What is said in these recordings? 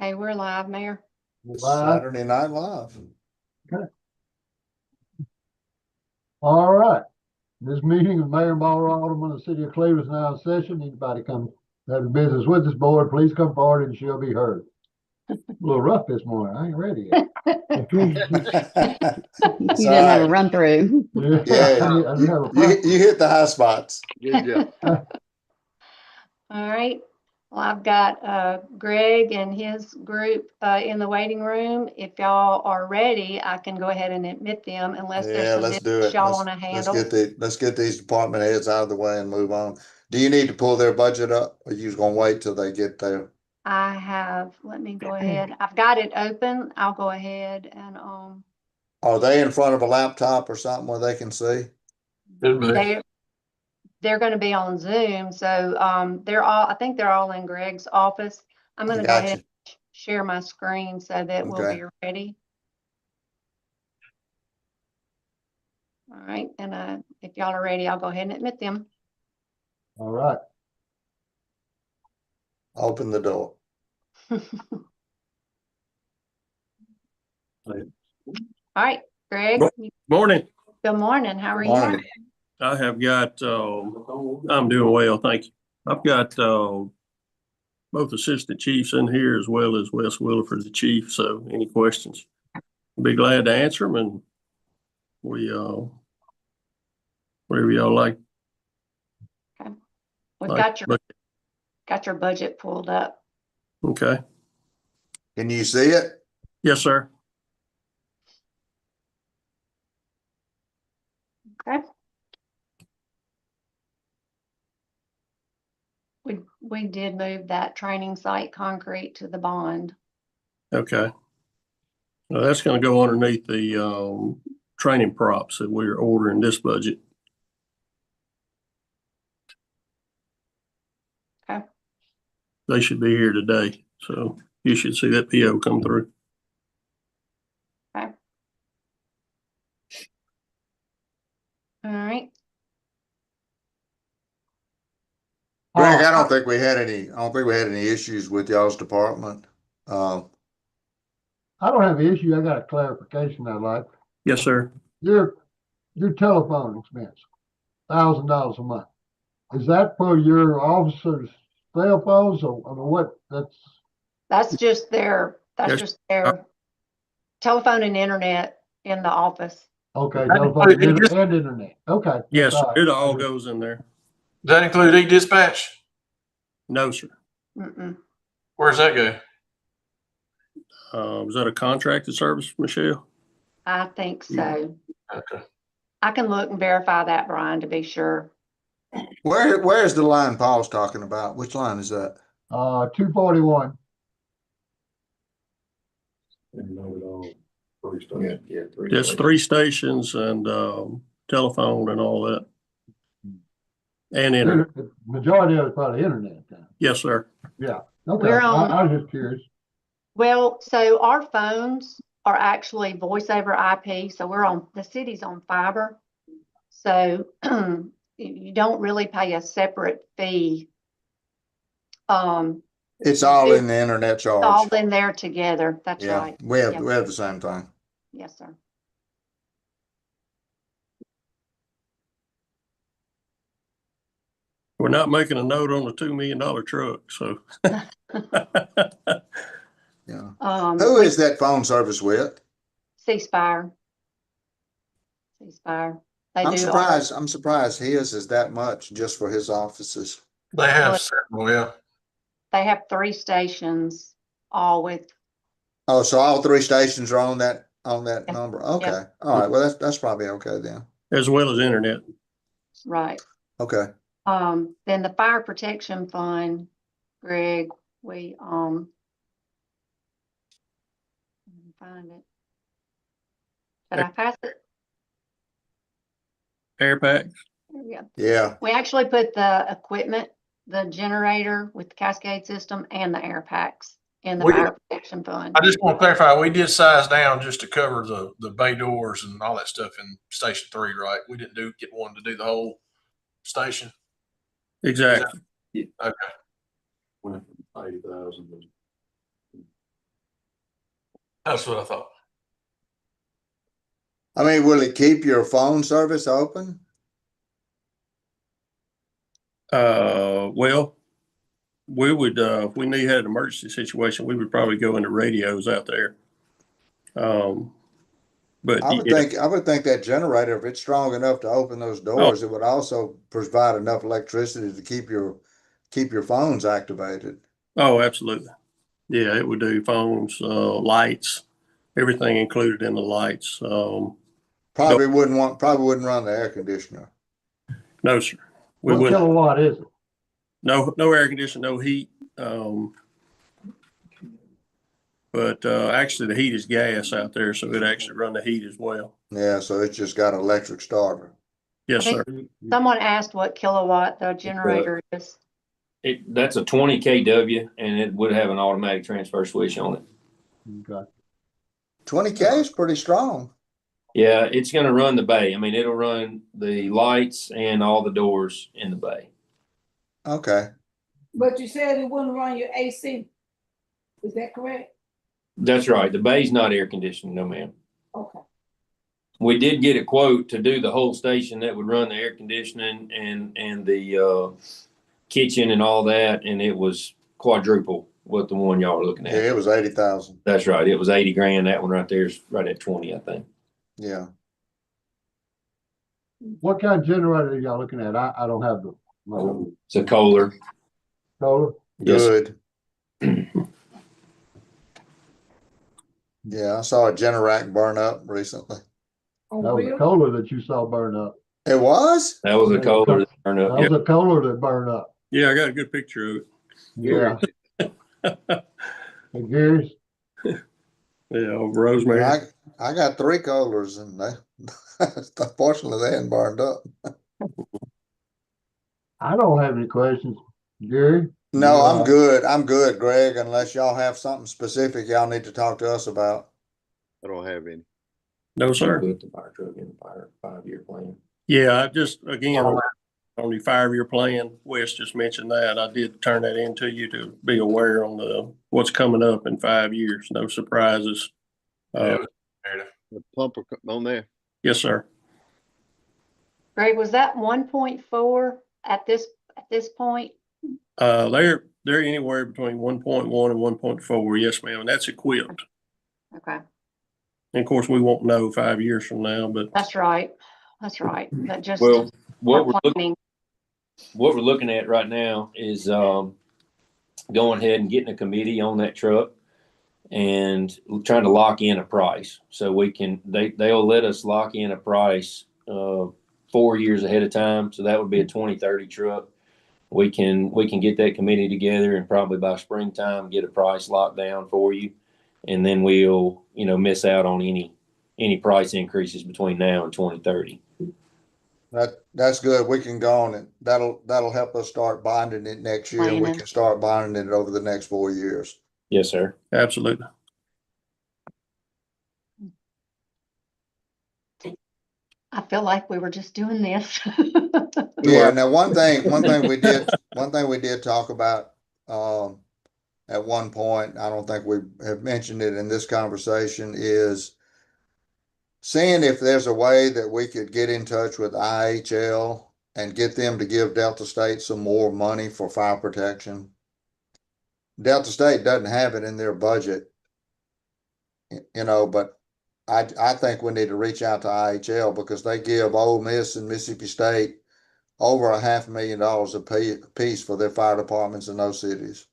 Hey, we're live, Mayor. Saturday Night Live. Okay. All right. This meeting of Mayor and Ball Alderman of the City of Cleveland is now in session. Anybody come have business with this board, please come forward and she'll be heard. A little rough this morning. I ain't ready yet. You didn't have a run through. Yeah, I didn't have a you hit the high spots. Good job. All right. Well, I've got Greg and his group in the waiting room. If y'all are ready, I can go ahead and admit them unless Yeah, there's some let's do business it. y'all want to handle. Let's get these department heads out of the way and move on. Do you need to pull their budget up, or you just gonna wait till they get there? I have, let me go ahead. I've got it open. I'll go ahead and Are they in front of a laptop or something where they can see? they're going to be on Zoom. So I think they're all in Greg's office. I'm going to go ahead and share my screen so that we'll be ready. All right. And if y'all are ready, I'll go ahead and admit them. All right. Open the door. All right, Greg. Morning. Good morning. How are you? I have got, I'm doing well, thank you. I've got both assistant chiefs in here as well as Wes Williford, the chief. So any questions, I'll be glad to answer them, and we, whatever y'all like. Okay. We've got your budget pulled up. Okay. Can you see it? Yes, sir. Okay. We did move that training site concrete to the bond. Okay. Now that's going to go underneath the training props that we're ordering this budget. Okay. They should be here today, so you should see that PO come through. Okay. All right. Greg, I don't think we had any issues with y'all's department. I don't have an issue. I got a clarification I'd like. Yes, sir. Your telephone expense, $1,000 a month. Is that for your officers' cell phones or what? That's just their telephone and internet in the office. Okay, telephone and internet. Okay. Yes, it all goes in there. Does that include e-dispatch? No, sir. Where's that go? Was that a contracted service, Michelle? I think so. Okay. I can look and verify that, Brian, to be sure. Where's the line Paul's talking about? Which line is that? 241. That's 3 stations and telephone and all that. And internet. The majority of it's probably internet. Yes, sir. Yeah. Okay. I was just curious. Well, so our phones are actually voice over IP. So the city's on fiber. So you don't really pay a separate fee. It's all in the internet charge. All in there together. That's right. We have the same thing. Yes, sir. We're not making a note on the $2 million truck, so. Yeah. Who is that phone service with? C-Spire. I'm surprised his is that much just for his offices. They have several, yeah. They have 3 stations, all with. Oh, so all 3 stations are on that number. Okay. Yep. All right. Well, that's probably okay then. As well as internet. Right. Okay. Then the fire protection fund, Greg, we find it. Did I pass it? Air packs. Yeah. We actually put the equipment, the generator with the cascade system and the air packs in the fire protection fund. I just want to clarify, we did size down just to cover the bay doors and all that stuff in station 3, right? We didn't get one to do the whole station. Exactly. Okay. Went from 80,000 That's what I thought. I mean, will it keep your phone service open? Well, we would, if we had an emergency situation, we would probably go into radios out there. But I would yeah, think that generator, if it's strong enough to open those doors, it would also provide enough electricity to keep your phones activated. oh, absolutely. Yeah, it would do phones, lights, everything included in the lights. Probably wouldn't run the air conditioner. No, sir. We What wouldn't. kilowatt is it? No air conditioning, no heat. But actually the heat is gas out there, so it actually run the heat as well. Yeah, so it's just got an electric starter. Yes, I sir. think someone asked what kilowatt the generator is. That's a 20 kW and it would have an automatic transfer switch on it. Okay. 20K is pretty strong. Yeah, it's going to run the bay. I mean, it'll run the lights and all the doors in the bay. Okay. But you said it wouldn't run your AC. Is that correct? That's right. The bay's not air conditioned, no ma'am. Okay. We did get a quote to do the whole station that would run the air conditioning and the kitchen and all that, and it was quadruple what the one y'all are looking Yeah, at. it was 80,000. That's right. It was 80 grand. That one right there is right at 20, I think. Yeah. What kind of generator are y'all looking at? I don't have the It's a Kohler. Kohler. Yes. Good. Yeah, I saw a Generac burn up recently. On That was a real? Kohler that you saw burn up. It was? That was a Kohler that turned That up. was a Kohler that burned up. Yeah, I got a good picture of it. Yeah. Hey, Gary's. Yeah, over Rosemary. I got 3 Kohlers and they unfortunately they hadn't burned up. I don't have any questions. Gary? No, Yeah. I'm good. I'm good, Greg, unless y'all have something specific y'all need to talk to us about. I don't have any. No, sir. Put the fire truck in the 5-year plan. Yeah, I just, again, on the 5-year plan, Wes just mentioned that. I did turn that into you to be aware on what's coming up in 5 years. No surprises. Yeah. The pumper on there. Yes, sir. Greg, was that 1.4 at this point? They're anywhere between 1.1 and 1.4. Yes, ma'am. And that's equipped. Okay, And of course, we won't know 5 years from now, but that's right. That's right. But just Well, for what planning. we're looking at right now is going ahead and getting a committee on that truck and trying to lock in a price. So we can they'll let us lock in a price 4 years ahead of time. So that would be a 2030 truck. We can get that committee together and probably by springtime get a price locked down for you. And then we'll, miss out on any price increases between now and 2030. That's good. We can go on it. That'll help us start bonding it next year. And we Planning. can start bonding it over the next 4 years. Yes, sir. absolutely. I feel like we were just doing this. Yeah, now one thing we did talk about at one point, I don't think we have mentioned it in this conversation, is seeing if there's a way that we could get in touch with IHL and get them to give Delta State some more money for fire protection. Delta State doesn't have it in their budget, but I think we need to reach out to IHL because they give Ole Miss and Mississippi State over $500,000 a piece for their fire departments in those cities.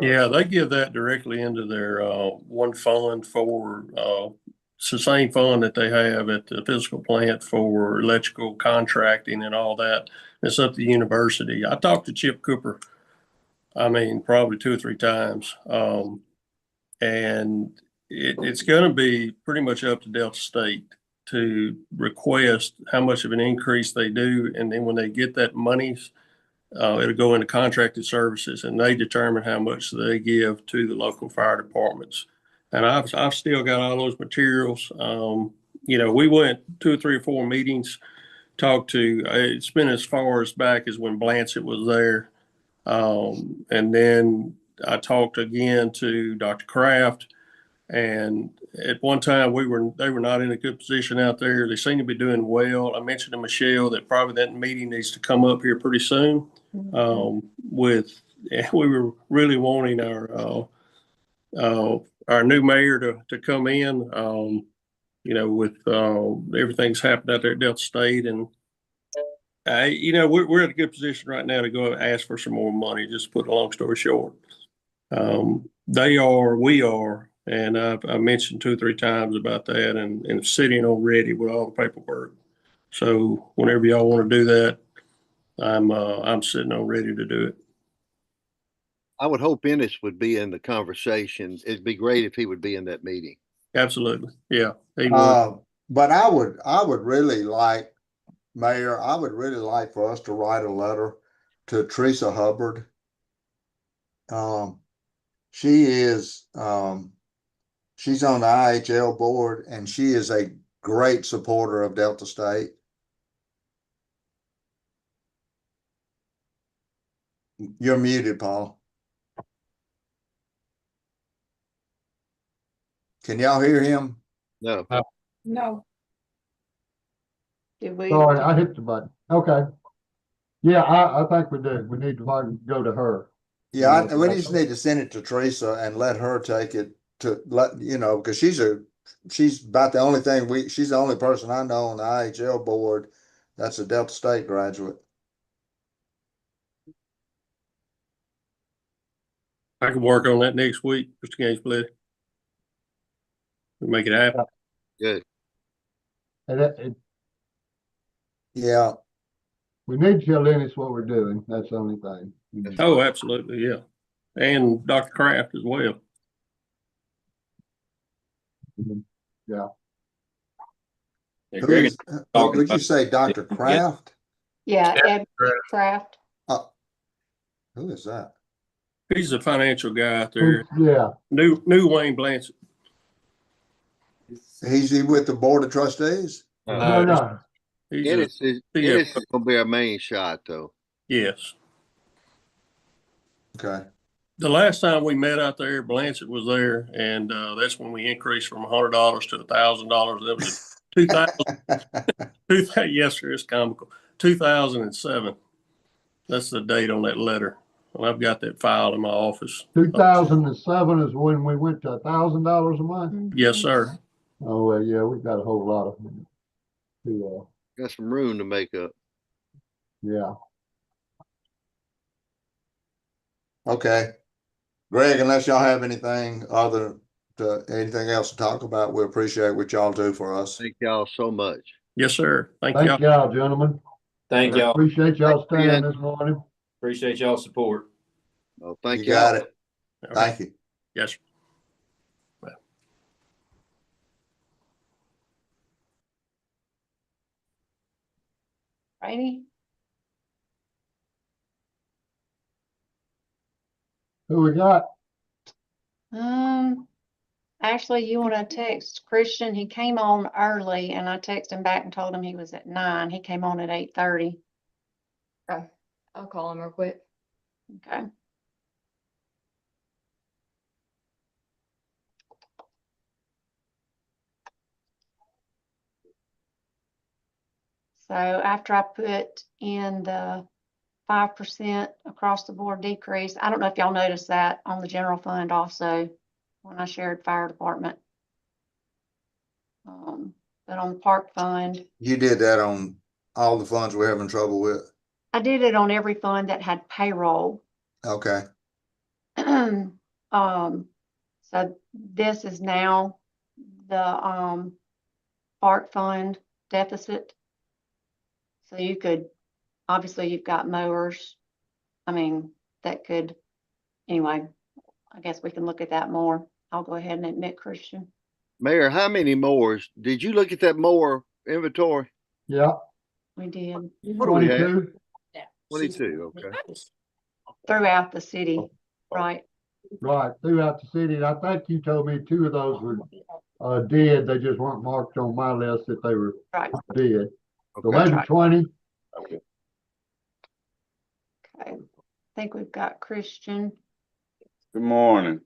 Yeah, they give that directly into their one fund for it's the same fund that they have at the physical plant for electrical contracting and all that. It's up to the university. I talked to Chip Cooper, probably 2 or 3 times. And it's going to be pretty much up to Delta State to request how much of an increase they do. And then when they get that monies, it'll go into contracted services and they determine how much they give to the local fire departments. And I've still got all those materials. We went 2 or 3 or 4 meetings, talked to, it's been as far as back as when Blanchett was there. And then I talked again to Dr. Kraft And at one time, they were not in a good position out there. They seem to be doing well. I mentioned to Michelle that probably that meeting needs to come up here pretty soon. We were really wanting our new mayor to come in, with everything's happened out there at Delta State. And, we're in a good position right now to go ask for some more money, just to put a long story short. We are, and I mentioned 2 or 3 times about that and sitting on ready with all the paperwork. So whenever y'all want to do that, I'm sitting on ready to do it. I would hope Ennis would be in the conversation. It'd be great if he would be in that meeting. Absolutely. Yeah. He would. But I would really like, Mayor, I would really like for us to write a letter to Teresa Hubbard. She is, she's on the IHL board and she is a great supporter of Delta State. You're muted, Paul. Can y'all hear him? No. No. Did we? Sorry, I hit the button. Okay. Yeah, I think we do. We need to go to her. Yeah, we just need to send it to Teresa and let her take it because she's about the only thing she's the only person I know on the IHL board that's a Delta State graduate. I can work on that next week, Mr. Gainsborough. We'll make it happen. Good. Yeah. We need to tell Ennis what we're doing. That's the only thing. Oh, absolutely. Yeah. And Dr. Kraft as well. Yeah. Would you say Dr. Kraft? Yeah, Ed Kraft. Who is that? He's a financial guy out there. Yeah. New Wayne Blanchett. He's with the board of trustees? No. Ennis is gonna be our main shot though. Yes. Okay. The last time we met out there, Blanchett was there, and that's when we increased from $100 to $1,000. That was 2000. Yes, sir, it's comical. 2007. That's the date on that letter. Well, I've got that file in my office. 2007 is when we went to $1,000 a month. Yes, sir. Oh, well, yeah, we've got a whole lot of them. Got some room to make up. Yeah. Okay. Greg, unless y'all have anything anything else to talk about, we appreciate what y'all do for us. Thank y'all so much. Yes, sir. Thank Thank y'all, gentlemen. Thank y'all. Appreciate y'all staying this morning. Appreciate y'all's support. Oh, thank you. Got it. Okay. Thank you. Yes, sir. Righty. Who we got? Actually, you want to text Christian? He came on early, and I texted him back and told him he was at 9. He came on at 8:30. Okay, I'll call him real quick. Okay. So after I put in the 5% across the board decrease, I don't know if y'all noticed that on the general fund also when I shared fire department. But on the park fund, You did that on all the funds we're having trouble with. I did it on every fund that had payroll. Okay. So this is now the park fund deficit. So you could, obviously you've got mowers. I mean, that could, anyway, I guess we can look at that more. I'll go ahead and admit Christian. Mayor, how many mowers? Did you look at that mower inventory? Yeah. We did. What do we have? 22. 22, okay. Throughout the city, right? Right, throughout the city. And I think you told me 2 of those were dead. They just weren't marked on my list that they were dead. So maybe 20. Okay. I think we've got Christian. Good morning.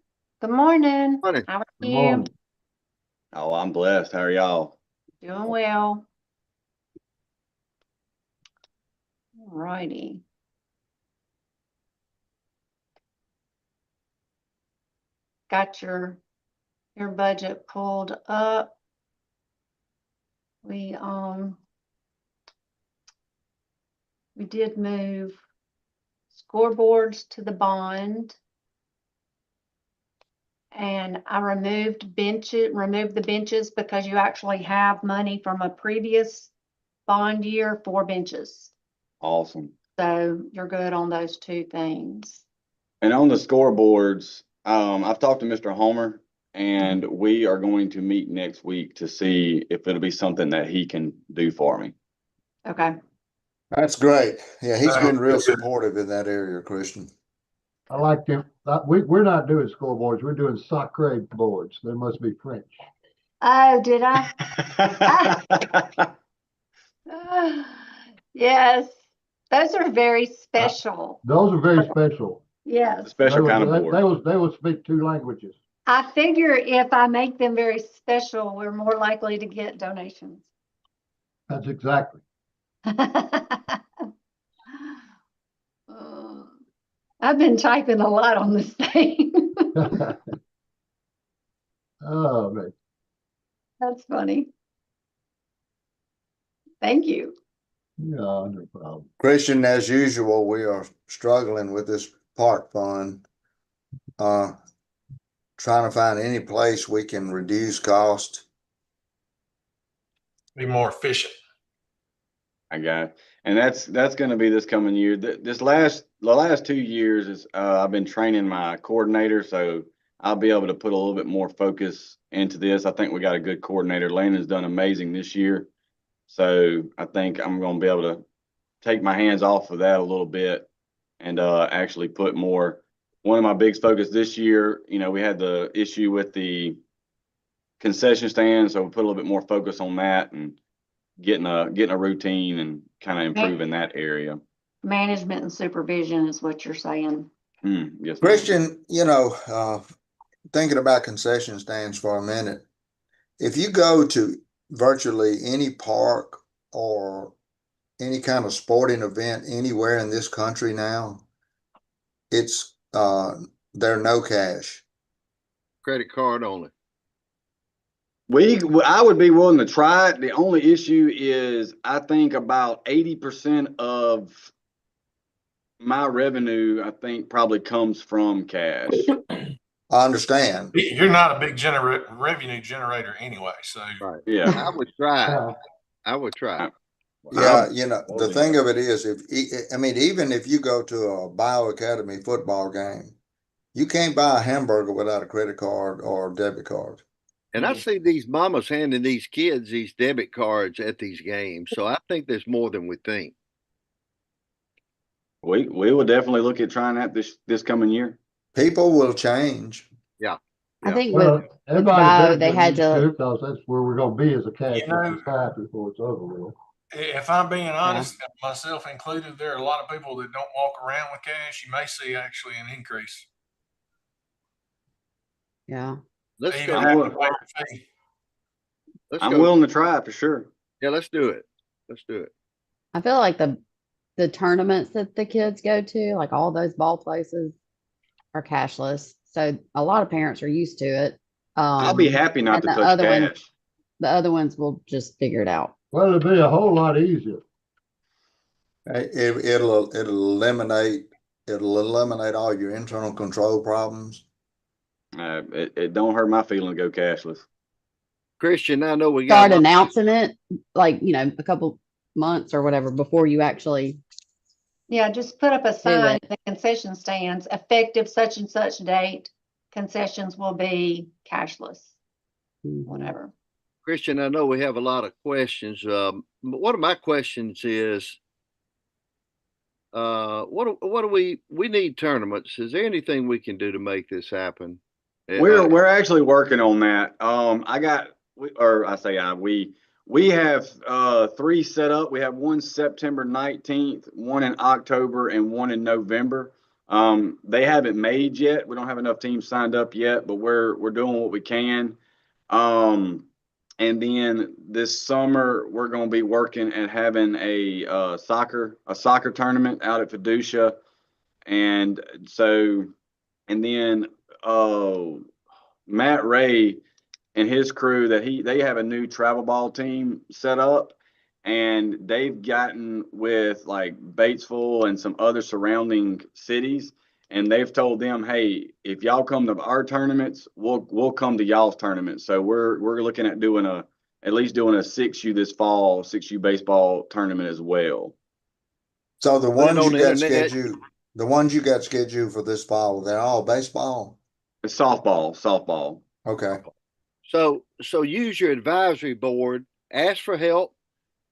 Good morning. Morning. How are Good you? morning. Oh, I'm blessed. How are y'all? Doing well. All righty. Got your budget pulled up. We did move scoreboards to the bond. And I removed the benches because you actually have money from a previous bond year for benches. Awesome. So you're good on those two things. And on the scoreboards, I've talked to Mr. Homer, and we are going to meet next week to see if it'll be something that he can do for me. Okay. That's great. Yeah, he's been real supportive in that area, Christian. I like them. We're not doing scoreboards. We're doing sacre boards. They must be French. Oh, did I? Yes. Those are very special. Those are very special. Yes. Special kind of board. They will speak 2 languages. I figure if I make them very special, we're more likely to get donations. That's exactly. I've been typing a lot on this thing. Oh, man. That's funny. Thank you. Yeah, no problem. Christian, as usual, we are struggling with this park fund. Trying to find any place we can reduce cost. Be more efficient. I got it. And that's going to be this coming year. The last 2 years is I've been training my coordinator, so I'll be able to put a little bit more focus into this. I think we got a good coordinator. Landon's done amazing this year, so I think I'm going to be able to take my hands off of that a little bit and actually put more. One of my big focus this year, we had the issue with the concession stand, so we put a little bit more focus on that and getting a routine and kind of improving that area. Management and supervision is what you're saying. Yes, Christian, thinking about concession stands for a minute. If you go to virtually any park or any kind of sporting event anywhere in this country now, it's they're no cash. Credit card only. I would be willing to try it. The only issue is I think about 80% of my revenue, I think, probably comes from cash. I understand. You're not a big revenue generator anyway, so Right. Yeah. I would try. I would try. Yeah, the thing of it is, even if you go to a Bio Academy football game, you can't buy a hamburger without a credit card or debit card. And I see these mamas handing these kids these debit cards at these games. So I think there's more than we think. We will definitely look at trying that this coming year. People will change. Yeah. I think Well, with everybody Bio, said they had to, because that's where we're going to be as a cash You know, society before it's over with. if I'm being honest, myself included, there are a lot of people that don't walk around with cash. You may see actually an increase. yeah. Let's Even go. having to pay the fee. I'm willing to try it for sure. Yeah, let's do it. Let's do it. I feel like the tournaments that the kids go to, like all those ball places, are cashless. So a lot of parents are used to it. I'll be happy not to and touch cash. The other ones will just figure it out. Well, it'll be a whole lot easier. It'll eliminate all your internal control problems. It don't hurt my feeling to go cashless. Christian, I know we Start got announcing it, like, a couple months or whatever before you actually. Yeah, just put up a sign it. at the concession stands, effective such and such date, concessions will be cashless, whatever. Christian, I know we have a lot of questions. But one of my questions is, what do we need tournaments? Is there anything we can do to make this happen? We're actually working on that. We have 3 set up. We have one September 19th, one in October, and one in November. They haven't made yet. We don't have enough teams signed up yet, but we're doing what we can. And then this summer we're going to be working at having a soccer tournament out at Fiducia. And so, and then Matt Ray and his crew they have a new travel ball team set up, and they've gotten with like Batesville and some other surrounding cities, and they've told them, hey, if y'all come to our tournaments, we'll come to y'all's tournaments. So we're looking at doing at least doing a 6U this fall, 6U baseball tournament as well. So the Put it ones on you the got internet. scheduled, the ones you got scheduled for this fall, they're all baseball? It's softball. Okay. So use your advisory board, ask for help,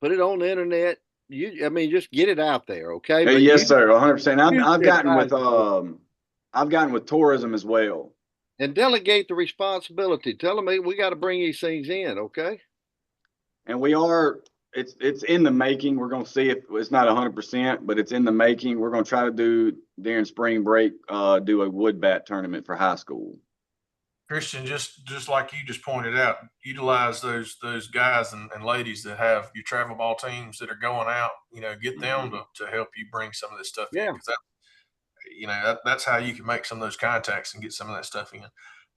put it on the internet. Just get it out there, okay? Hey, But yes, sir, 100%. use I've the gotten with tourism as well. and delegate the responsibility. Tell them, hey, we got to bring these things in, okay? And it's in the making. We're going to see if it's not 100%, but it's in the making. We're going to try to do during spring break, do a wood bat tournament for high school. Christian, just like you just pointed out, utilize those guys and ladies that have your travel ball teams that are going out. Get them to help you bring some of this stuff in, because that's how you can make some of those contacts and get some of that stuff in.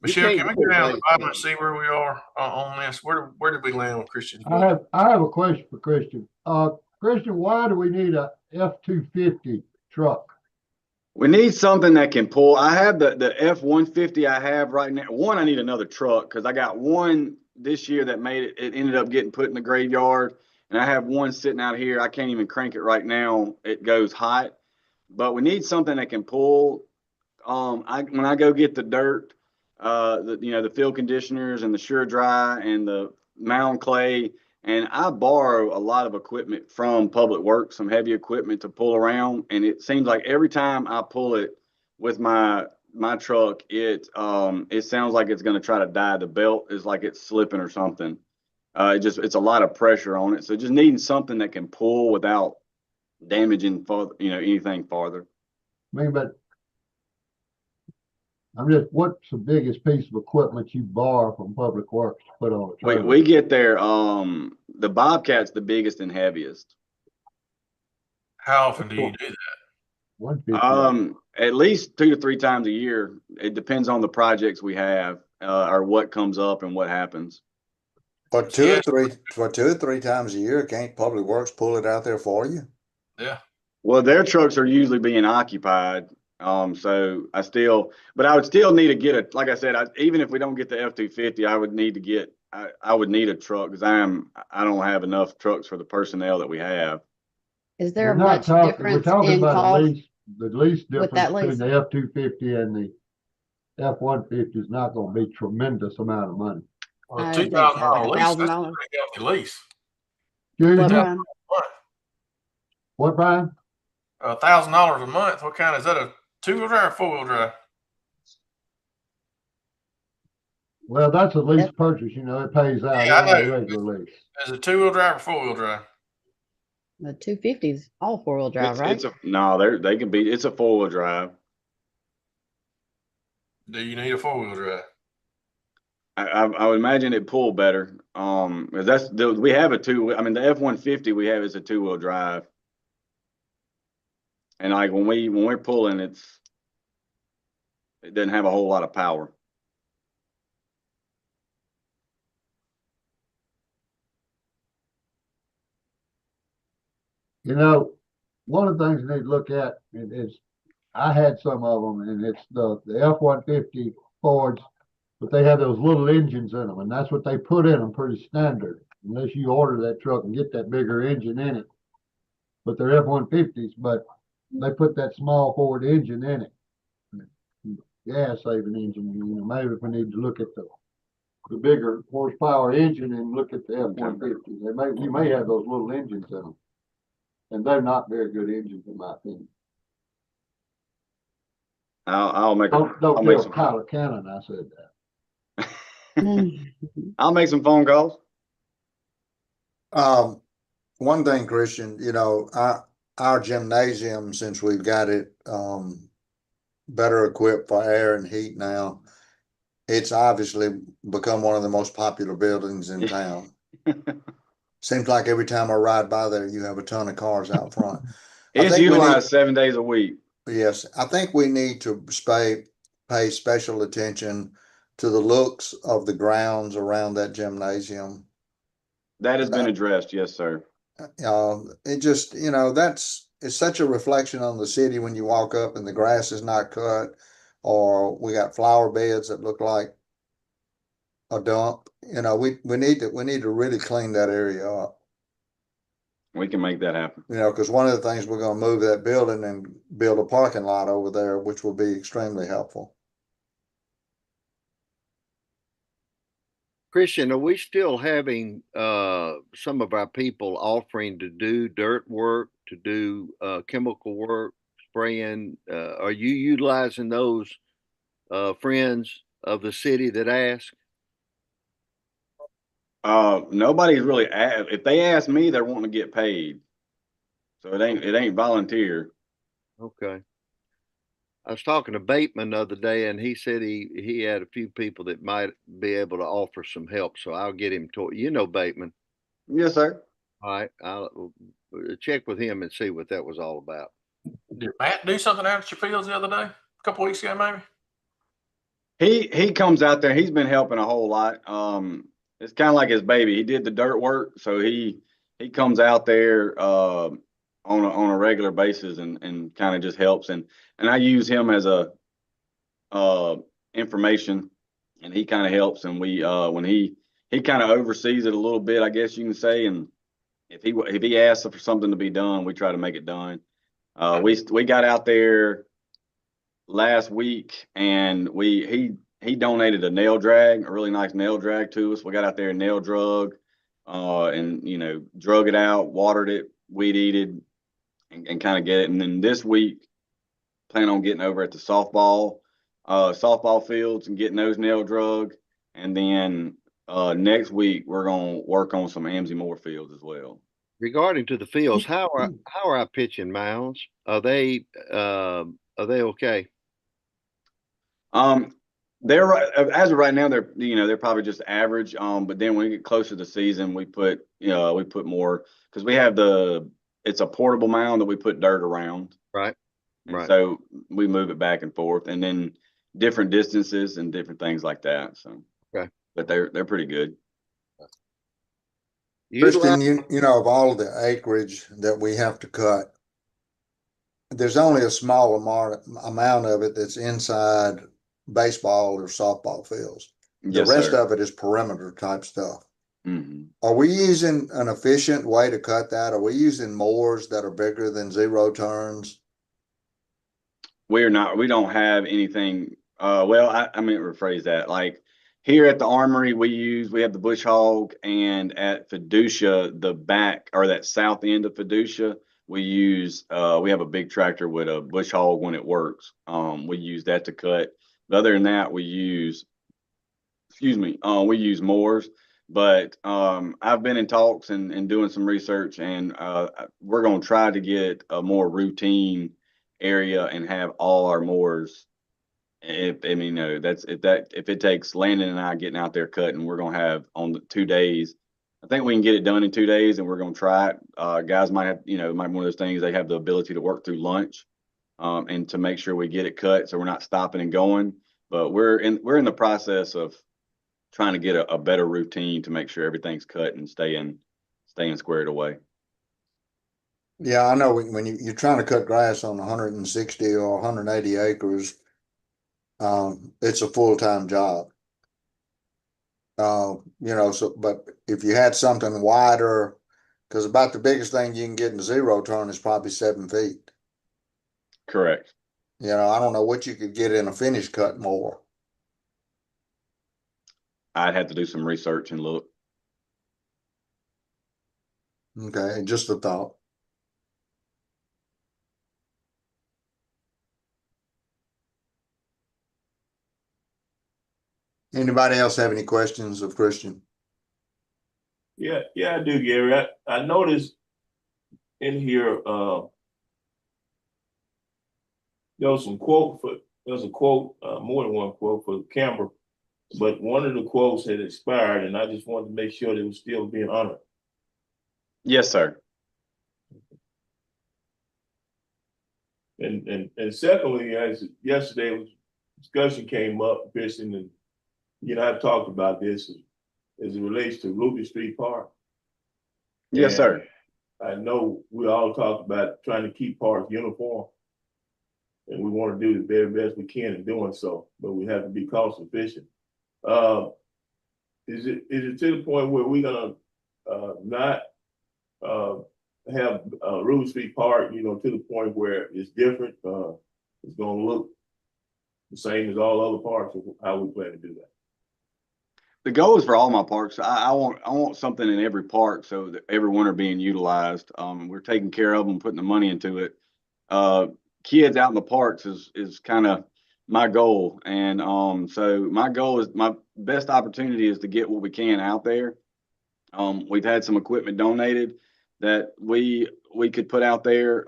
Michelle, can we go down to the bottom and see where we are on this? Where did we land with Christian's book? I have a question for Christian. Christian, why do we need a F-250 truck? We need something that can pull. I have the F-150 I have right now. One, I need another truck because I got one this year that made it. It ended up getting put in the graveyard, and I have one sitting out here. I can't even crank it right now. It goes hot, but we need something that can pull. When I go get the dirt, the field conditioners and the Sure Dry and the mound clay, and I borrow a lot of equipment from Public Works, some heavy equipment to pull around. And it seems like every time I pull it with my truck, it sounds like it's going to try to die. The belt is like it's slipping or something. It's a lot of pressure on it. So just needing something that can pull without damaging anything farther. But what's the biggest piece of equipment you borrow from Public Works to put on a trailer? We get there. The Bobcat's the biggest and heaviest. How often do you do that? 150. At least 2 to 3 times a year. It depends on the projects we have, or what comes up and what happens. For two or three times a year, can't Public Works pull it out there for you? Yeah. Well, their trucks are usually being occupied. So but I would still need to get like I said, even if we don't get the F-250, I would need to get, I would need a truck because I don't have enough trucks for the personnel that we have. Is there We're much we're difference talking in about cost? the lease with difference that between lease? the F-250 and the F-150 is not going to be tremendous amount of money. Well, I $2,000 think lease, that's a $1,000. pretty healthy lease. Excuse What, me? Brian? What, Brian? $1,000 a month. What kind is that? A 2-wheel drive or 4-wheel drive? Well, that's a lease purchase, it pays out Yeah, I on a know. regular lease. Is it 2-wheel drive or 4-wheel drive? The 250s, all 4-wheel drive, right? They can be. It's a 4-wheel drive. Do you need a 4-wheel drive? I would imagine it pull better. We have the F-150 we have is a 2-wheel drive. And like when we're pulling, it doesn't have a whole lot of power. One of the things you need to look at is I had some of them, and it's the F-150 Fords, but they have those little engines in them, and that's what they put in them, pretty standard, unless you order that truck and get that bigger engine in it. But they're F-150s, but they put that small Ford engine in it. Gas saving engine, maybe if we need to look at the bigger horsepower engine and look at the F-150s. You may have those little engines in them. And they're not very good engines in my opinion. I'll make Don't tell Tyler Cannon I said that. I'll make some phone calls. One thing, Christian, our gymnasium, since we've got it better equipped for air and heat now. It's obviously become one of the most popular buildings in town. Seems like every time I ride by there, you have a ton of cars out front. It's utilized 7 days a week. Yes, I think we need to pay special attention to the looks of the grounds around that gymnasium. That has been addressed, yes, sir. It just, it's such a reflection on the city when you walk up and the grass is not cut, or we got flower beds that look like a dump. We need to really clean that area up. We can make that happen. Because one of the things, we're gonna move that building and build a parking lot over there, which will be extremely helpful. Christian, are we still having some of our people offering to do dirt work, to do chemical work, spraying? Are you utilizing those friends of the city that ask? Nobody's really asked. If they ask me, they're wanting to get paid. So it ain't volunteer. Okay. I was talking to Bateman the other day, and he said he had a few people that might be able to offer some help. So I'll get him to Bateman. Yes, sir. All right, I'll check with him and see what that was all about. Did Matt do something out at your fields the other day? A couple weeks ago, maybe? He comes out there. He's been helping a whole lot. It's kind of like his baby. He did the dirt work, so he comes out there on a regular basis and kind of just helps. And I use him as a information, and he kind of helps. And we when he kind of oversees it a little bit, I guess you can say. And if he asks for something to be done, we try to make it done. We got out there last week, and he donated a nail drag, a really nice nail drag to us. We got out there and nail drug, and drug it out, watered it, weed eated, and kind of get it. And then this week, plan on getting over at the softball fields and getting those nail drug. And then next week we're gonna work on some Amzie Moore fields as well. Regarding to the fields, how are our pitching mounds? Are they okay? They're as of right now, they're probably just average. But then when we get closer to the season, we put more, because we have it's a portable mound that we put dirt around. Right. And so we move it back and forth, and then different distances and different things like that. So okay, but they're pretty good. Christian, of all of the acreage that we have to cut, there's only a small amount of it that's inside baseball or softball fields. The rest of it is perimeter type stuff. Mm-hmm. Are we using an efficient way to cut that? Are we using mowers that are bigger than 0 turns? We're not. We don't have anything. Well, I mean, rephrase that. Like here at the Armory, we have the Bush Hog, and at Fiducia, the back or that south end of Fiducia, we have a big tractor with a Bush Hog when it works. We use that to cut. But other than that, we use mowers. But I've been in talks and doing some research, and we're going to try to get a more routine area and have all our mowers. If it takes Landon and I getting out there cutting, we're going to have on the 2 days. I think we can get it done in 2 days, and we're going to try it. Guys might have, might be one of those things, they have the ability to work through lunch, and to make sure we get it cut so we're not stopping and going. But we're in the process of trying to get a better routine to make sure everything's cut and staying squared away. Yeah, I know when you're trying to cut grass on 160 or 180 acres, it's a full-time job. But if you had something wider, because about the biggest thing you can get in 0 turn is probably 7 feet. Correct. I don't know what you could get in a finish cut more. I'd have to do some research and look. Okay, just a thought. Anybody else have any questions of Christian? Yeah, I do, Gary. I noticed in here, there was some quote was a quote, more than one quote for the camera, but one of the quotes had expired, and I just wanted to make sure that it was still being honored. Yes, sir. And secondly, as yesterday discussion came up, Christian, and I've talked about this as it relates to Ruby Street Park. Yes, sir. I know we all talked about trying to keep parks uniform, and we want to do the very best we can in doing so, but we have to be cost efficient. Is it to the point where we're gonna not have Ruby Street Park, to the point where it's different? It's gonna look the same as all other parks, or how we plan to do that? The goal is for all my parks. I want something in every park so that everyone are being utilized. We're taking care of them, putting the money into it. Kids out in the parks is kind of my goal. And so my goal is, my best opportunity is to get what we can out there. We've had some equipment donated that we could put out there.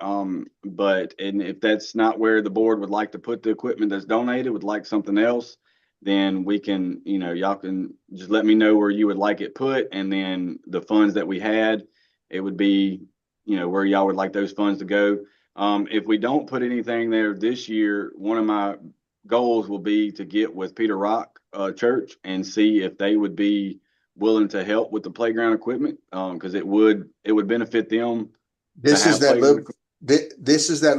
But if that's not where the board would like to put the equipment that's donated, would like something else, then we can, y'all can just let me know where you would like it put. And then the funds that we had, it would be, where y'all would like those funds to go. If we don't put anything there this year, one of my goals will be to get with Peter Rock Church and see if they would be willing to help with the playground equipment. Cause it would benefit them. This is that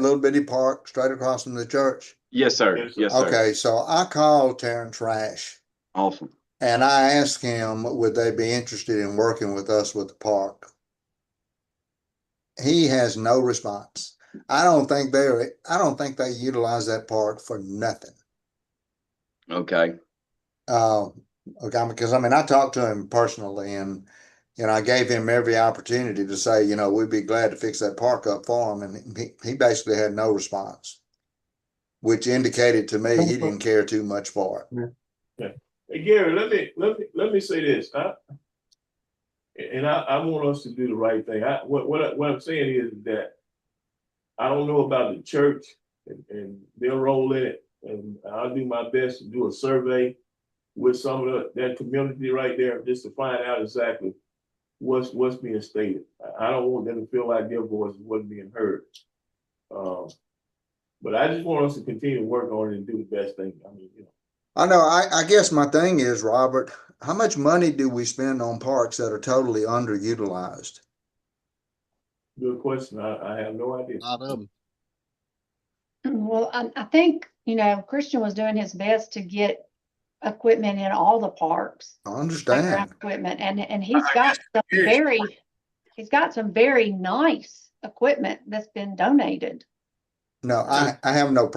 little bitty park straight across from the church. Yes, sir. Yes, sir. Okay, so I called Terrence Rash. Awesome. And I asked him, would they be interested in working with us with the park? He has no response. I don't think they utilize that park for nothing. Okay. Okay, because I talked to him personally, and I gave him every opportunity to say, we'd be glad to fix that park up for him, and he basically had no response, which indicated to me he didn't care too much for it. Yeah. Hey, Gary, let me say this. I want us to do the right thing. What I'm saying is that I don't know about the church and their role in it, and I'll do my best to do a survey with some of that community right there, just to find out exactly what's being stated. I don't want them to feel like their voice wasn't being heard. But I just want us to continue to work on it and do the best thing. I know. I guess my thing is, Robert, how much money do we spend on parks that are totally underutilized? Good question. I have no idea. Not of them. Well, I think, Christian was doing his best to get equipment in all the parks. I understand. Equipment, and he's got some very nice equipment that's been donated. No, I have no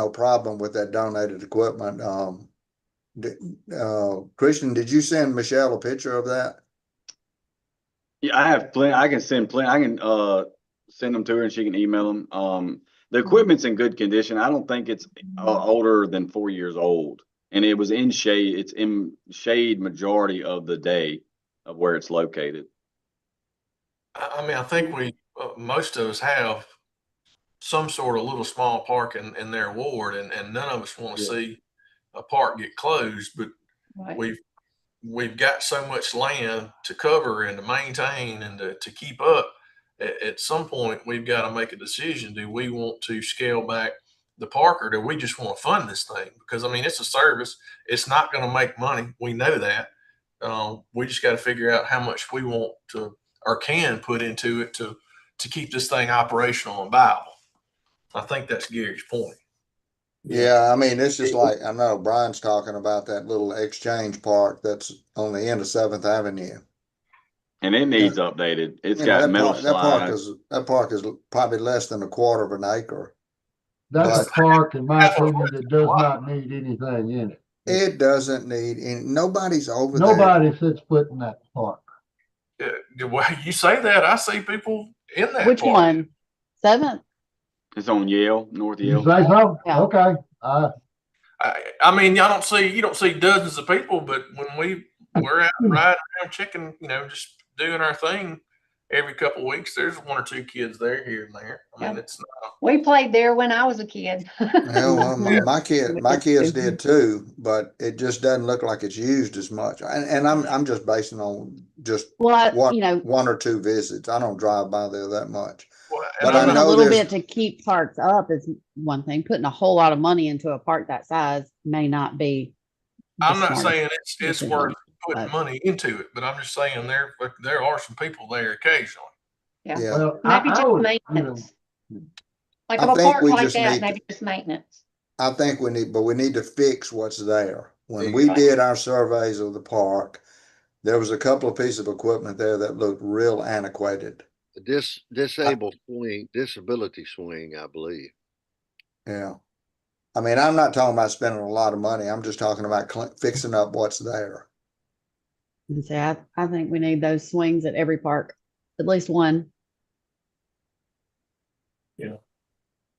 problem with that donated equipment. Christian, did you send Michelle a picture of that? Yeah, I have plenty. I can send plenty. I can send them to her and she can email them. The equipment's in good condition. I don't think it's older than 4 years old, and it was in shade. It's in shade majority of the day of where it's located. I think most of us have some sort of little small park in their ward, and none of us want to see a park get closed, but Right. we've got so much land to cover and to maintain and to keep up. At some point, we've got to make a decision. Do we want to scale back the park, or do we just want to fund this thing? Because it's a service. It's not going to make money. We know that. We just got to figure out how much we want to or can put into it to keep this thing operational and viable. I think that's Gary's point. Yeah, it's just like, I know Brian's talking about that little exchange park that's on the end of 7th Avenue. And it needs updated. It's got metal slides. That park is probably less than a quarter of an acre. That's a park, in my opinion, that does not need anything in it. It doesn't need any, nobody's over there. Nobody sets foot in that park. Well, you say that, I see people in that Which park. one? 7th? It's on Yale, North You Yale. say so? Yeah. Okay. You don't see dozens of people, but when we're out riding around checking, just doing our thing, every couple of weeks, there's one or two kids there here and there. I mean, Yeah. it's not, We played there when I was a kid. Well, Yeah. my kids did too, but it just doesn't look like it's used as much. And I'm just basing on just Well, one, you know, one or two visits. I don't drive by there that much. well, But and I I'm spending not, a know little there's- bit to keep parks up is one thing. Putting a whole lot of money into a park that size may not be. the I'm not smartest saying it's decision, worth putting but- money into it, but I'm just saying there are some people there occasionally. Yeah. Yeah, Well, Maybe I just would, maintenance. Like I of a think park we like just that, need- maybe just maintenance. I think we need to fix what's there. When we Exactly. did our surveys of the park, there was a couple of pieces of equipment there that looked real antiquated. Disability swing, I believe. Yeah. I mean, I'm not talking about spending a lot of money. I'm just talking about fixing up what's there. And say, I think we need those swings at every park, at least one.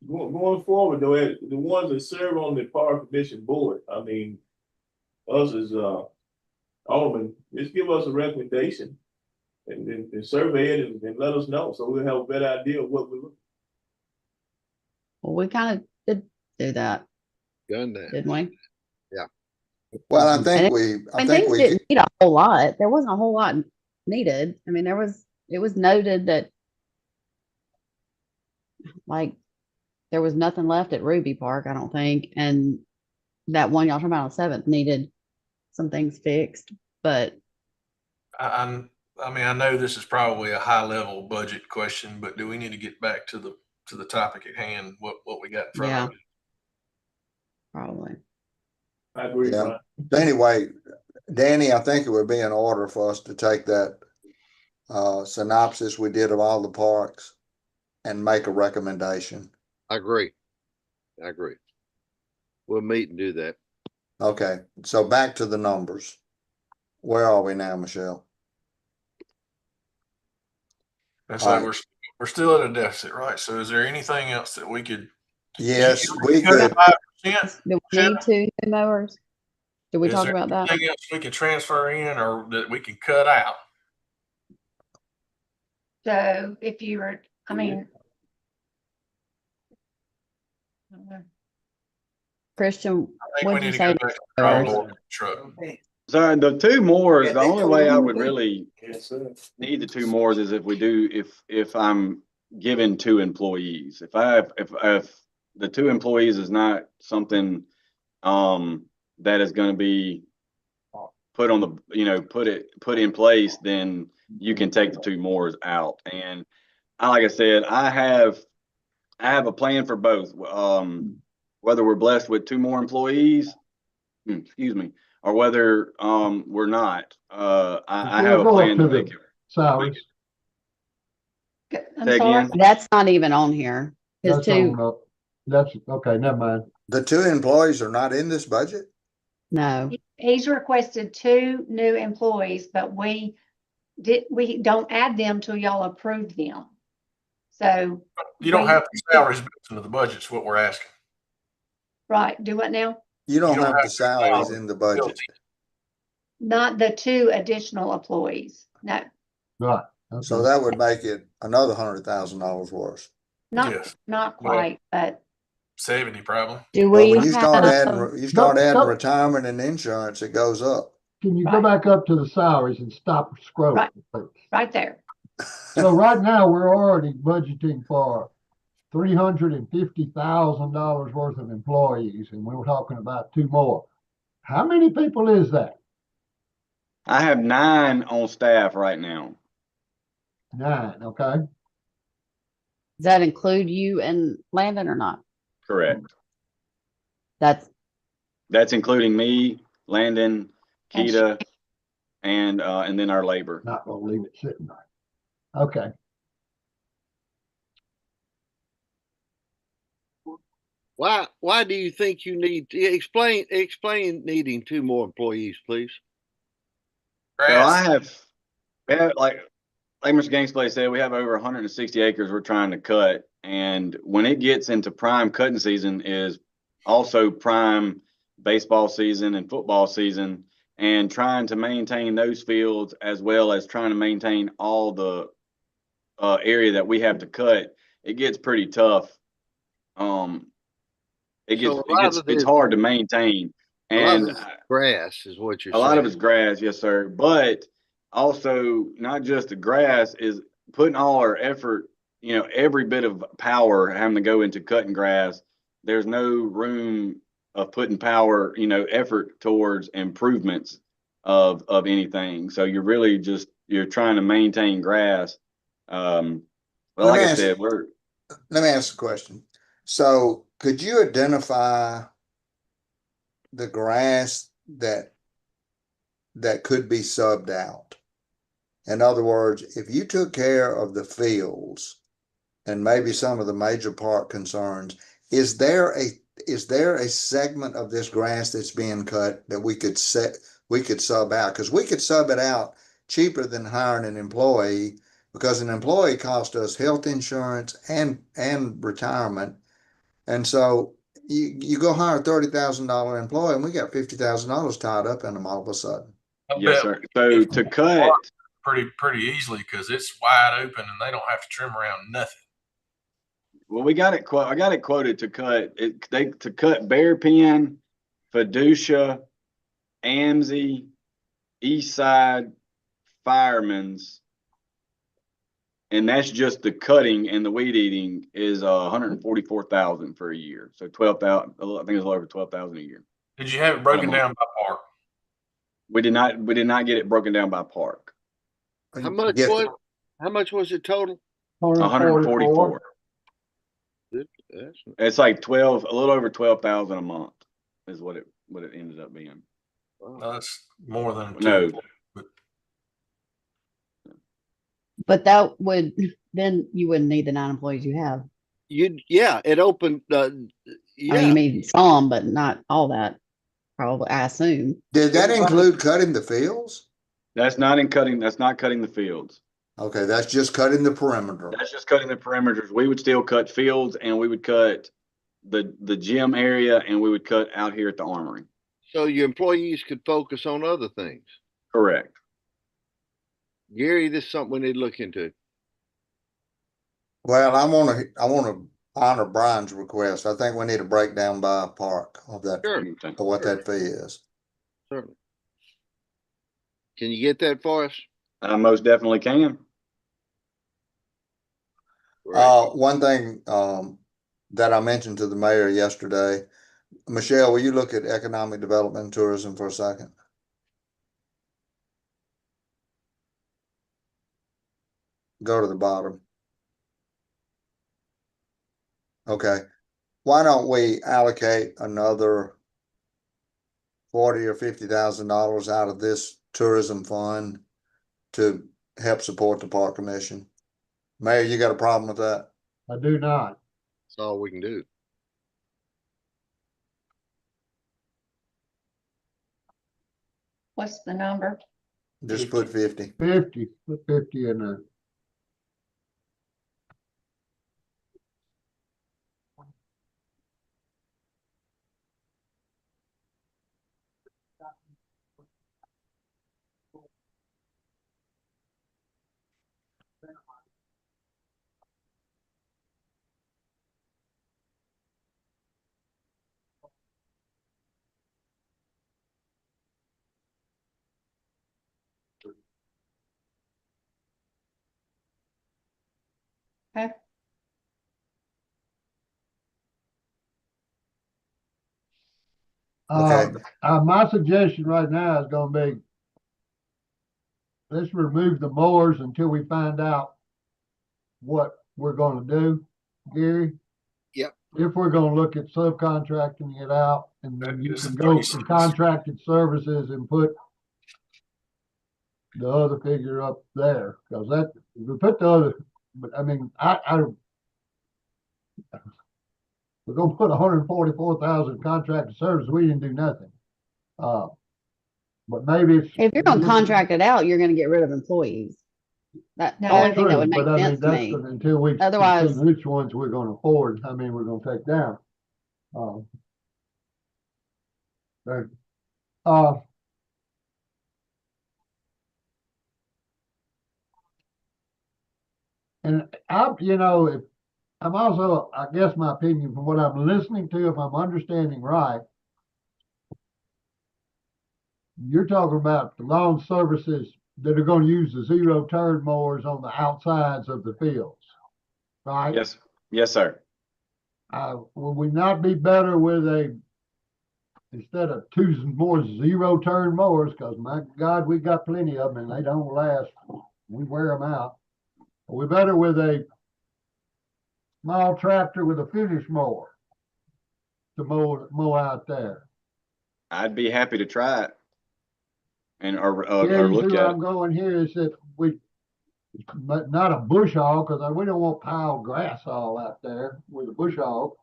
Going forward though, the ones that serve on the park commission board, I mean, us as aldermen, just give us a recommendation and then survey it and let us know, so we'll have a better idea of what we're looking. Well, we kind of did do that, Done that. didn't we? Well, I think And we, I I mean, think things we, didn't need a whole lot. There wasn't a whole lot needed. I mean, it was noted that like there was nothing left at Ruby Park, I don't think. And that one y'all talking about on 7th needed some things fixed, but I mean, I know this is probably a high level budget question, but do we need to get back to the topic at hand, what we got in front of us? probably. I agree, Yeah. Brian. anyway, Danny, I think it would be in order for us to take that synopsis we did of all the parks and make a recommendation. I agree. We'll meet and do that. Okay, so back to the numbers. Where are we now, Michelle? And All so right. we're still at a deficit, right? So is there anything else that we could? Yes, we cut could. 5%? Do we need 2 new mowers? Did we Is talk there about that? anything else we can transfer in or that we can cut out? So if you were, I mean. Christian, I think what'd we you need to say? go back to the mowers? drawing board truck. So the two more is the only way I would Yeah. really Yes, sir. need the two more is if we do, if I'm given 2 employees. If the 2 employees is not something, that is gonna be put on the, put in place, then you can take the 2 more out. And like I said, I have a plan for both. Whether we're blessed with 2 more employees, excuse me, or whether, we're not, I have a We'll go up plan to to the make it. salaries. I'm Say sorry. again? That's not even on here. His That's 2, on, that's, okay, never mind. The 2 employees are not in this budget? no. He's requested 2 new employees, but we don't add them till y'all approve them. So, You don't we- have the salaries built into the budget, is what we're asking. right, do what now? You don't don't have have the to salaries allow in the budget. built Not the 2 additional employees. No, Right. So Okay. that would make it another $100,000 worse. Yes. not Well, quite, but 70 probably. Do Well, we when you start have, adding Nope. retirement and insurance, it goes up. Can you go Right. back up to the salaries and stop scrolling, Right. please? right there. So right now, we're already budgeting for $350,000 worth of employees, and we were talking about 2 more. How many people is that? I have 9 on staff right now. 9, okay? does that include you and Landon or not? Correct. That's, That's including me, Landon, And Keita, and then our labor. Not gonna leave it sitting there. Okay, Why do you think you need, explain needing 2 more employees, please? So I Grass, have, like Mr. Gangsplay said, we have over 160 acres we're trying to cut. And when it gets into prime cutting season is also prime baseball season and football season, and trying to maintain those fields as well as trying to maintain all the area that we have to cut, it gets pretty tough. So a lot of It's it- hard to maintain. A lot of And it's grass is what you're a saying. lot of it's grass, yes, sir. But also not just the grass is putting all our effort, every bit of power having to go into cutting grass. There's no room of putting power, effort towards improvements of anything. So you're really you're trying to maintain grass. But like I said, let me ask a question. So could you identify the grass that could be subbed out? In other words, if you took care of the fields and maybe some of the major park concerns, is there a segment of this grass that's being cut that we could sub out? Because we could sub it out cheaper than hiring an employee, because an employee costs us health insurance and retirement. And so you go hire a $30,000 employee and we got $50,000 tied up in them all of a sudden. Yes, sir. So to cut pretty easily because it's wide open and they don't have to trim around nothing. Well, I got it quoted to cut Bearpin, Fiducia, Amzie, Eastside, Fireman's, and that's just the cutting, and the weed eating is $144,000 for a year. So 12,000. I think it's a little over 12,000 a year. Did you have it broken down by park? We did not get it broken down by park. How much was it total? 144. That's It's like a little over 12,000 a month is what it ended up being. No, that's more than No. But that would, then you wouldn't need the 9 employees you have. It opened, I mean, you mean some, but not all that, probably, I assume. Did that include cutting the fields? That's not cutting the fields. Okay, that's just cutting the perimeter. That's just cutting the perimeters. We would still cut fields, and we would cut the gym area, and we would cut out here at the armory. So your employees could focus on other things. Correct. Gary, this is something we need to look into. Well, I want to honor Brian's request. I think we need a breakdown by park of that, of what that fee is. Certainly. Can you get that for us? I most definitely can. One thing that I mentioned to the mayor yesterday, Michelle, will you look at economic development and tourism for a second? Go to the bottom. Okay. Why don't we allocate another $40,000 or $50,000 out of this tourism fund to help support the park commission? Mayor, you got a problem with that? I do not. That's all we can do. What's the number? Just put 50. 50, put 50 in there. Okay. Okay. My suggestion right now is gonna be, let's remove the mowers until we find out what we're gonna do, Gary. Yep. If we're gonna look at subcontracting it out, and then you That is can go pretty for simple. contracted services and put the other figure up there, because that, if we put the other, but I mean, we're gonna put 144,000 contracted services, we didn't do nothing. But maybe it's. If you're gonna contract it out, you're gonna get rid of employees. That's the No, only thing that would make But I mean, sense to that's me. until we. Otherwise- see which ones we're gonna afford, we're gonna take down. Right. And if I'm also, I guess my opinion from what I'm listening to, if I'm understanding right, you're talking about the lawn services that are going to use the zero turn mowers on the outsides of the fields, right? Yes, yes, sir. Would we not be better with instead of two more zero turn mowers, because my God, we got plenty of them and they don't last. We wear them out. Are we better with a small tractor with a finish mower to mow out there? I'd be happy to try it or Yeah, you see look where at I'm it. going here is that but not a bush hog, because we don't want piled grass all out there with a bush hog.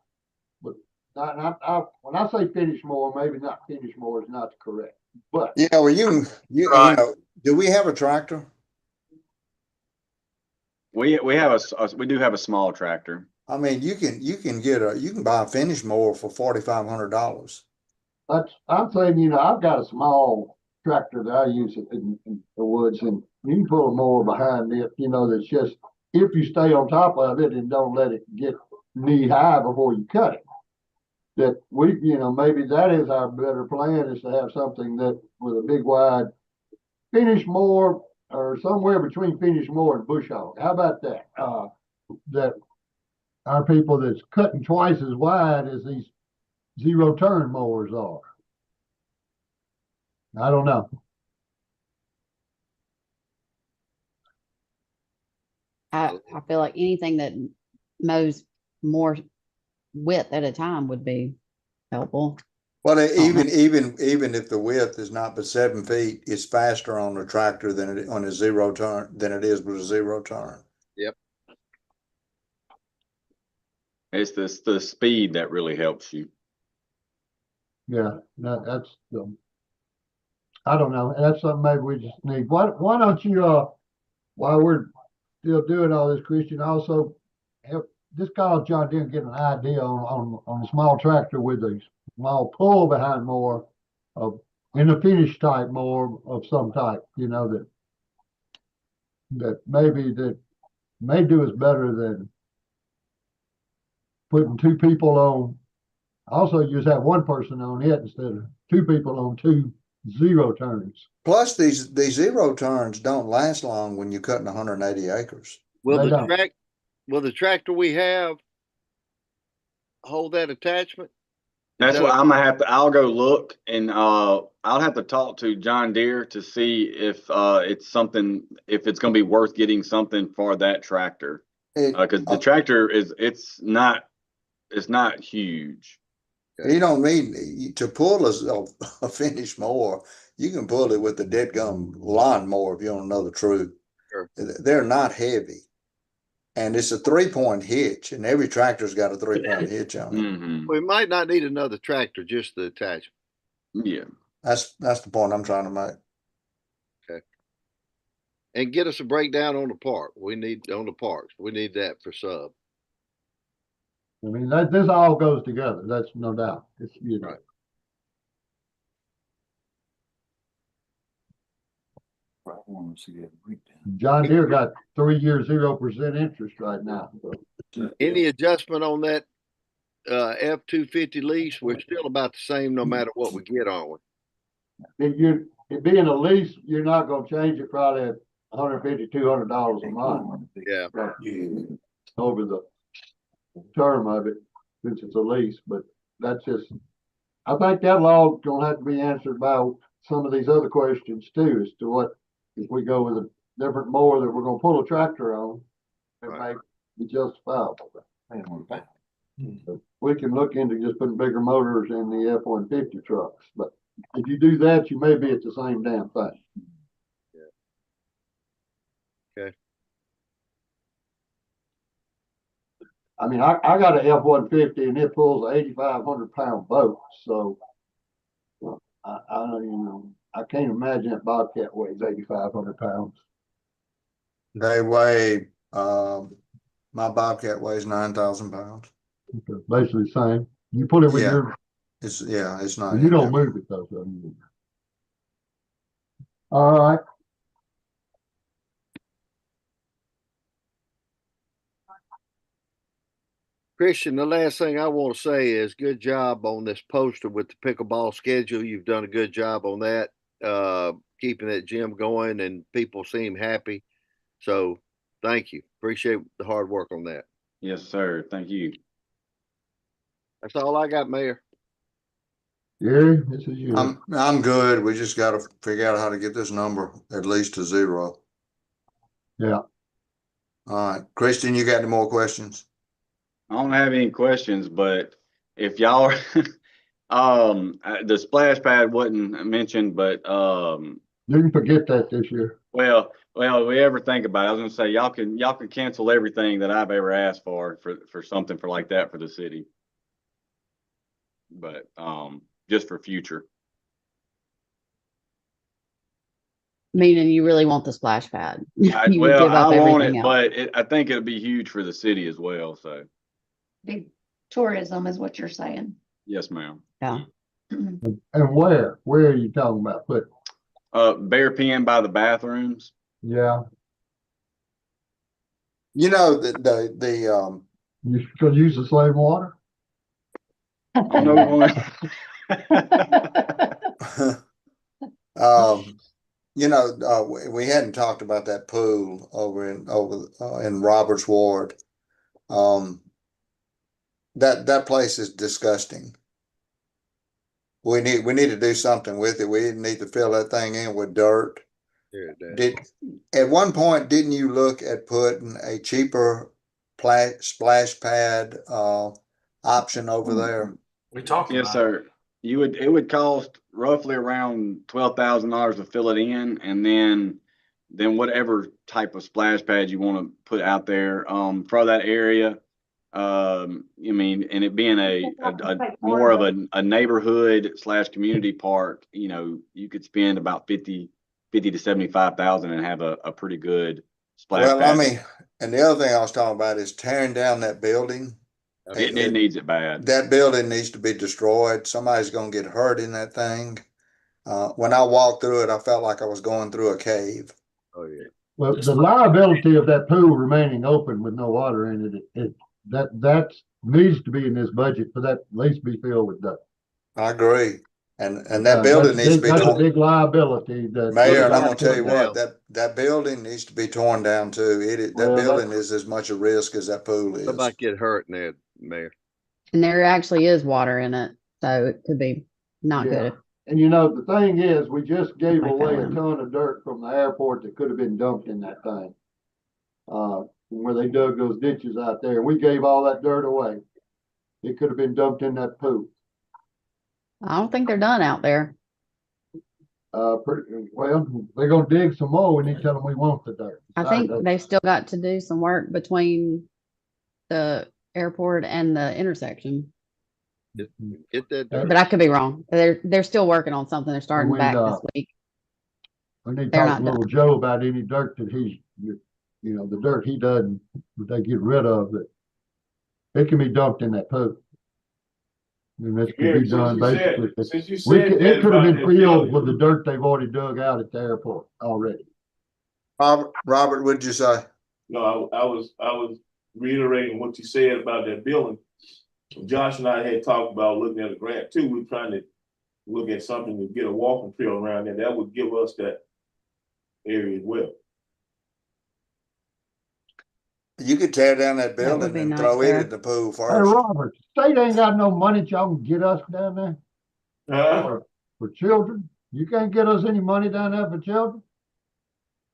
But when I say finish mower, maybe not finish mower is not correct. But Yeah, well, you Right. know, do we have a tractor? We have we do have a small tractor. I mean, you can buy a finish mower for $4,500. I'm saying, I've got a small tractor that I use in the woods, and you can put a mower behind it, that's just, if you stay on top of it and don't let it get knee high before you cut it. That maybe that is our better plan, is to have something that with a big wide finish mower, or somewhere between finish mower and bush hog. How about that? That our people that's cutting twice as wide as these zero turn mowers are. I don't know. I feel like anything that mows more width at a time would be helpful. Well, even if the width is not but 7 feet, it's faster on a tractor than it on a zero turn than it is with a zero turn. Yep. It's the speed that really helps you. Yeah, that's I don't know. That's something maybe we just need. Why don't you while we're still doing all this, Christian, also help just call John Deere and get an idea on a small tractor with a small pull behind mower in a finish type mower of some type, that may do us better than putting two people on. Also, you just have one person on it instead of two people on two zero turns. Plus, these zero turns don't last long when you're cutting 180 acres. Will They the don't. will the tractor we have hold that attachment? That's what I'm gonna have to. I'll go look, and I'll have to talk to John Deere to see if it's something, if it's gonna be worth getting something for that tractor. Because the tractor it's not huge. You don't need to pull a finish mower. You can pull it with the dead gum lawn mower if you want another truth. Sure. They're not heavy. And it's a 3-point hitch, and every tractor's got a 3-point hitch on it. Mm-hmm. We might not need another tractor, just the attachment. Yeah. That's the point I'm trying to make. Okay. And get us a breakdown on the park. We need that for sub. I mean, this all goes together. That's no doubt. It's Right. John Deere got 3 years 0% interest right now. So. Any adjustment on that F-250 lease? We're still about the same no matter what we get on it. It being a lease, you're not going to change it probably at $150, $200 a month. Yeah. Over the term of it, since it's a lease. But that's just, I think that law gonna have to be answered by some of these other questions too, as to what, if we go with a different mower that we're gonna pull a tractor on, it may be justifiable. So we can look into just putting bigger motors in the F-150 trucks, but if you do that, you may be at the same damn thing. Yeah. Okay. I mean, I got an F-150 and it pulls an 8,500 pound boat. So I can't imagine that Bobcat weighs 8,500 pounds. They weigh, my Bobcat weighs 9,000 pounds. Okay, basically the same. You put it with your, it's not. you don't move it though. So. All right. Christian, the last thing I want to say is good job on this poster with the pickleball schedule. You've done a good job on that, keeping that gym going, and people seem happy. So thank you. Appreciate the hard work on that. Yes, sir. Thank you. That's all I got, Mayor. Gary, this is you. I'm good. We just gotta figure out how to get this number at least to 0. Yeah. All right, Christian, you got any more questions? I don't have any questions, but if y'all the splash pad wasn't mentioned, but You can forget that this year. well, if we ever think about it, I was gonna say y'all can cancel everything that I've ever asked for something for like that for the city. But just for future. Meaning you really want the splash pad. I You would give up want everything it, else. but I think it'll be huge for the city as well. So Big tourism is what you're saying. yes, ma'am. Yeah. And where? Where are you talking about? Bear pen by the bathrooms. Yeah. You know, the You could use the same water? I know one. you know, we hadn't talked about that pool over in Roberts Ward. That place is disgusting. We need to do something with it. We need to fill that thing in with dirt. At one point, didn't you look at putting a cheaper splash pad option over there? We talked Yes, about sir. It would cost roughly around $12,000 to fill it in, and then whatever type of splash pad you want to put out there for that area. I mean, and it being a more of a neighborhood / community park, you know, you could spend about 50 to 75,000 and have a pretty good splash Well, pad. I mean, and the other thing I was talking about is tearing down that building. It needs it bad. That building needs to be destroyed. Somebody's gonna get hurt in that thing. When I walked through it, I felt like I was going through a cave. Oh yeah. Well, the liability of that pool remaining open with no water in it, that needs to be in this budget for that at least be filled with dirt. I agree. And that building needs to be That's a torn. big liability. Mayor, and I'm gonna tell you what, that building needs to be torn down too. That Well, building is as much a risk as that pool is. Somebody get hurt in there, Mayor. And there actually is water in it, so it could be not Yeah. good. And you know, the thing is, we just gave Like away that a one. ton of dirt from the airport that could have been dumped in that thing. Where they dug those ditches out there, we gave all that dirt away. It could have been dumped in that pool. I don't think they're done out there. Well, they're gonna dig some more. We need to tell them we want the dirt. I think they've still got to do some work between the airport and the intersection, Get that dirt. but I could be wrong. They're still working on something. They're starting We, back this week. We need to They're talk to not little Joe about any dirt that the dirt he doesn't, that they get rid of, that it can be dumped in that pool. And this could Gary, be done basically. since you said It that could have about been that filled building, with the dirt they've already dug out at the airport already. Robert, what'd you say? No, I was reiterating what you said about that building. Josh and I had talked about looking at a grant too. We're trying to look at something to get a walking trail around there. That would give us that area as well. You could tear down that That would building be and nice throw it there. in the pool Hey, first. Robert, the state ain't got no money y'all can get us down there for children. You can't get us any money down there for children.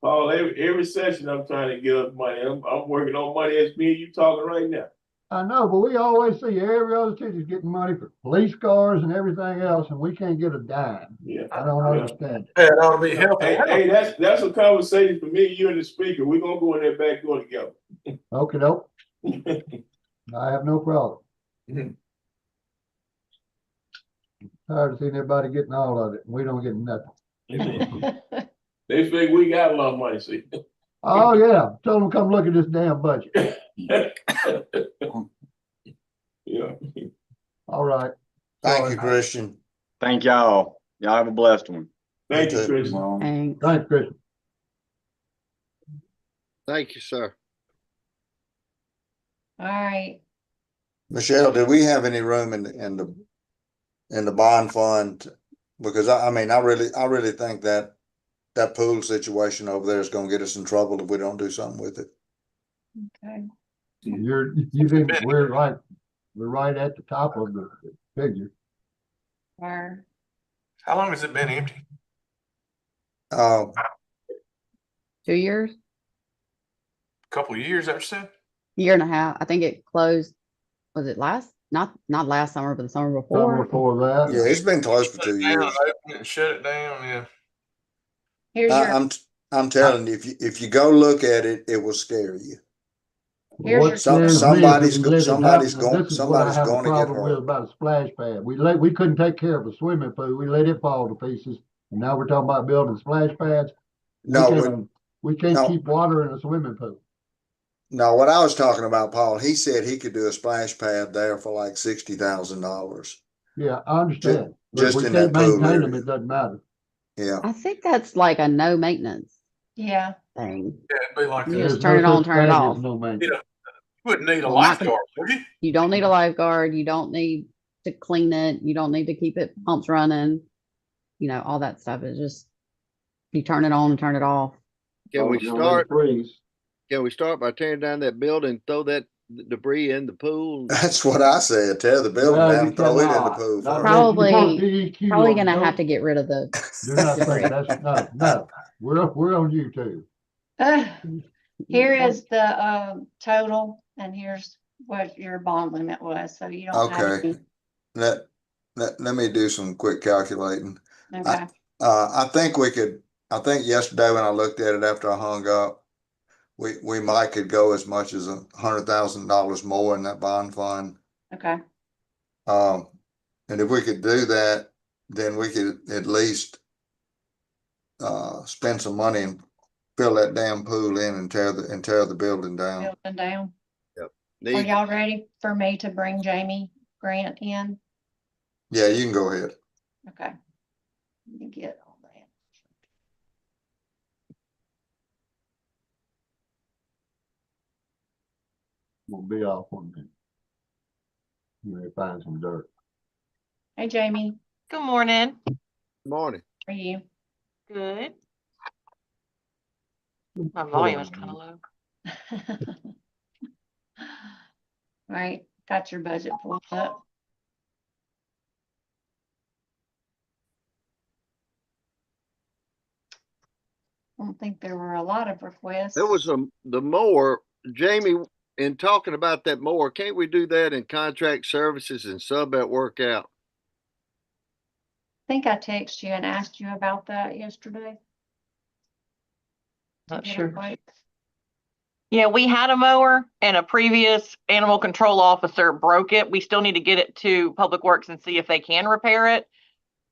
Paul, every session I'm trying to get us money. I'm working on money as me and you talking right now. I know, but we always see every other city's getting money for police cars and everything else, and we can't get a dime. Yeah. I don't understand it. That ought to be helpful. Hey, that's a conversation for me, you and the speaker. We're gonna go in that back door together. Okay, doke. I have no problem. Tired of seeing everybody getting all of it, and we don't get nothing. They think we got a lot of money, see. Oh, yeah, tell them to come look at this damn budget. Yeah. All right. Thank you, Christian. Thank y'all. Y'all have a blessed one. Thank you, too. Chris. Thanks. Thanks, Chris. Thank you, sir. All right. Michelle, did we have any room in the bond fund? Because I mean, I really think that pool situation over there is gonna get us in trouble if we don't do something with it. Okay. You think we're right at the top of the figure. Or, How long has it been empty? Uh, 2 years, Couple of years, that you said? year and a half. I think it closed, was it not last summer, but the summer Summer before? before that. yeah, it's been close for Shut 2 it down years. and open it and shut it down, yeah. here's your, I'm telling you, if you go look at it, it will scare you. Here's What your- scares me is somebody's if we let it somebody's happen, and going- this is what I somebody's have a gonna get problem with hurt. about a splash pad. We couldn't take care of a swimming pool. We let it fall to pieces. And now we're talking about building splash pads. We can't no. keep water in a swimming pool. No, what I was talking about, Paul, he said he could do a splash pad there for like $60,000. Yeah, I understand. But just if we in can't that pool maintain them, area. it doesn't matter. Yeah. I think that's like a no maintenance yeah, thing. Yeah, it'd be like You that. There's just turn it no on, such turn it thing as off. no maintenance. You wouldn't need a Well, not- lifeguard, would you? You don't need a lifeguard. You don't need to clean it. You don't need to keep it pumps running. You know, all that stuff is just, you turn it on and turn it off. Can we You don't start, freeze. can we start by tearing down that building, throw that debris in the pool? That's what I said. Tear the building No, down, you throw it in the cannot. pool. Not first. Probably- unless you put DEQ Probably on. gonna Don't- have to get rid of the, Do not say debris. that's, no. We're on YouTube. here is the, total, and here's what your bond limit was, so you don't have Okay. any. Let me do some quick calculating. Okay, I think yesterday when I looked at it after I hung up, we might could go as much as $100,000 more in that bond fund. okay, And if we could do that, then we could at least spend some money and fill that damn pool in and tear the building down. building down. Are Need- y'all ready for me to bring Jamie Grant in? Yeah, you can go ahead. Okay. Let me get all that. We'll be off one minute. You may find some dirt. Hey, Jamie, Good morning. Morning. how are you? Good. My volume is kind of low. Right, got your budget pulled up. I don't think there were a lot of requests. There was the mower, Jamie, in talking about that mower, can't we do that in contract services and sub that work out? I think I texted you and asked you about that yesterday. Not Get a sure. quote. Yeah, we had a mower and a previous animal control officer broke it. We still need to get it to Public Works and see if they can repair it.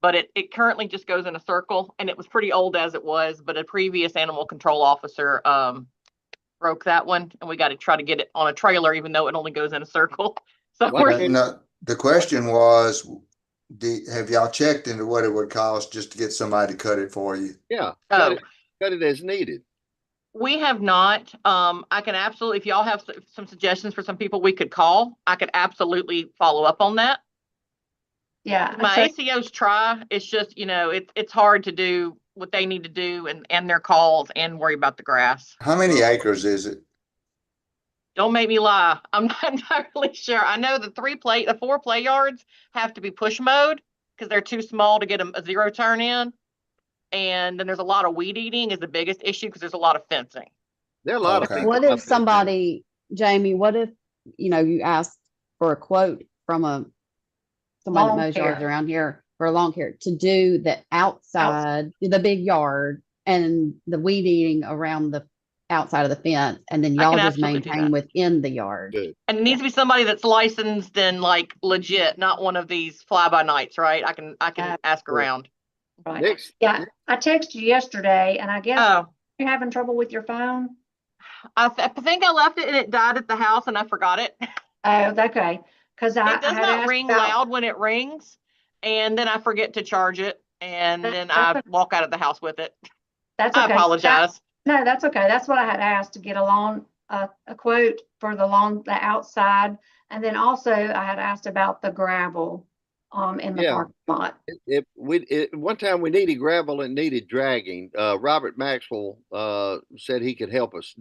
But it currently just goes in a circle, and it was pretty old as it was, but a previous animal control officer broke that one, and we got to try to get it on a trailer, even though it only goes in a circle. So Why we're, can't- No, the question was, have y'all checked into what it would cost just to get somebody to cut it for you? Yeah, Oh. cut it as needed. we have not. I can absolutely, if y'all have some suggestions for some people we could call, I could absolutely follow up on that. Yeah. My so- ACOs try, it's just, it's hard to do what they need to do and their calls and worry about the grass. How many acres is it? Don't make me lie. I'm not entirely sure. I know the 4 play yards have to be push mowed because they're too small to get a zero turn in. And then there's a lot of weed eating is the biggest issue because there's a lot of fencing. There are a lot of Okay. people. What out if there. somebody, Jamie, what if, you asked for a quote from somebody that Lawn mows yards care. around here for a lawn care to do the outside, the big yard and the weed eating around the outside of the fence, and then I y'all can just absolutely do maintain that. within the yard? Good. And it needs to be somebody that's licensed and like legit, not one of these fly by nights, right? I can ask around. Right. Next, Yeah, I texted you yesterday, and I guess Oh, you're having trouble with your phone. I think I left it and it died at the house and I forgot it. Oh, okay, because I It does had not asked ring about- loud when it rings, and then I forget to charge it, and then I That's walk out of the house with it. That's I okay. apologize. No, that's okay. That's what I had asked, to get a lawn a quote for the outside. And then also I had asked about the gravel, in the Yeah. parking lot. One time we needed gravel and needed dragging. Robert Maxwell, said he could help us.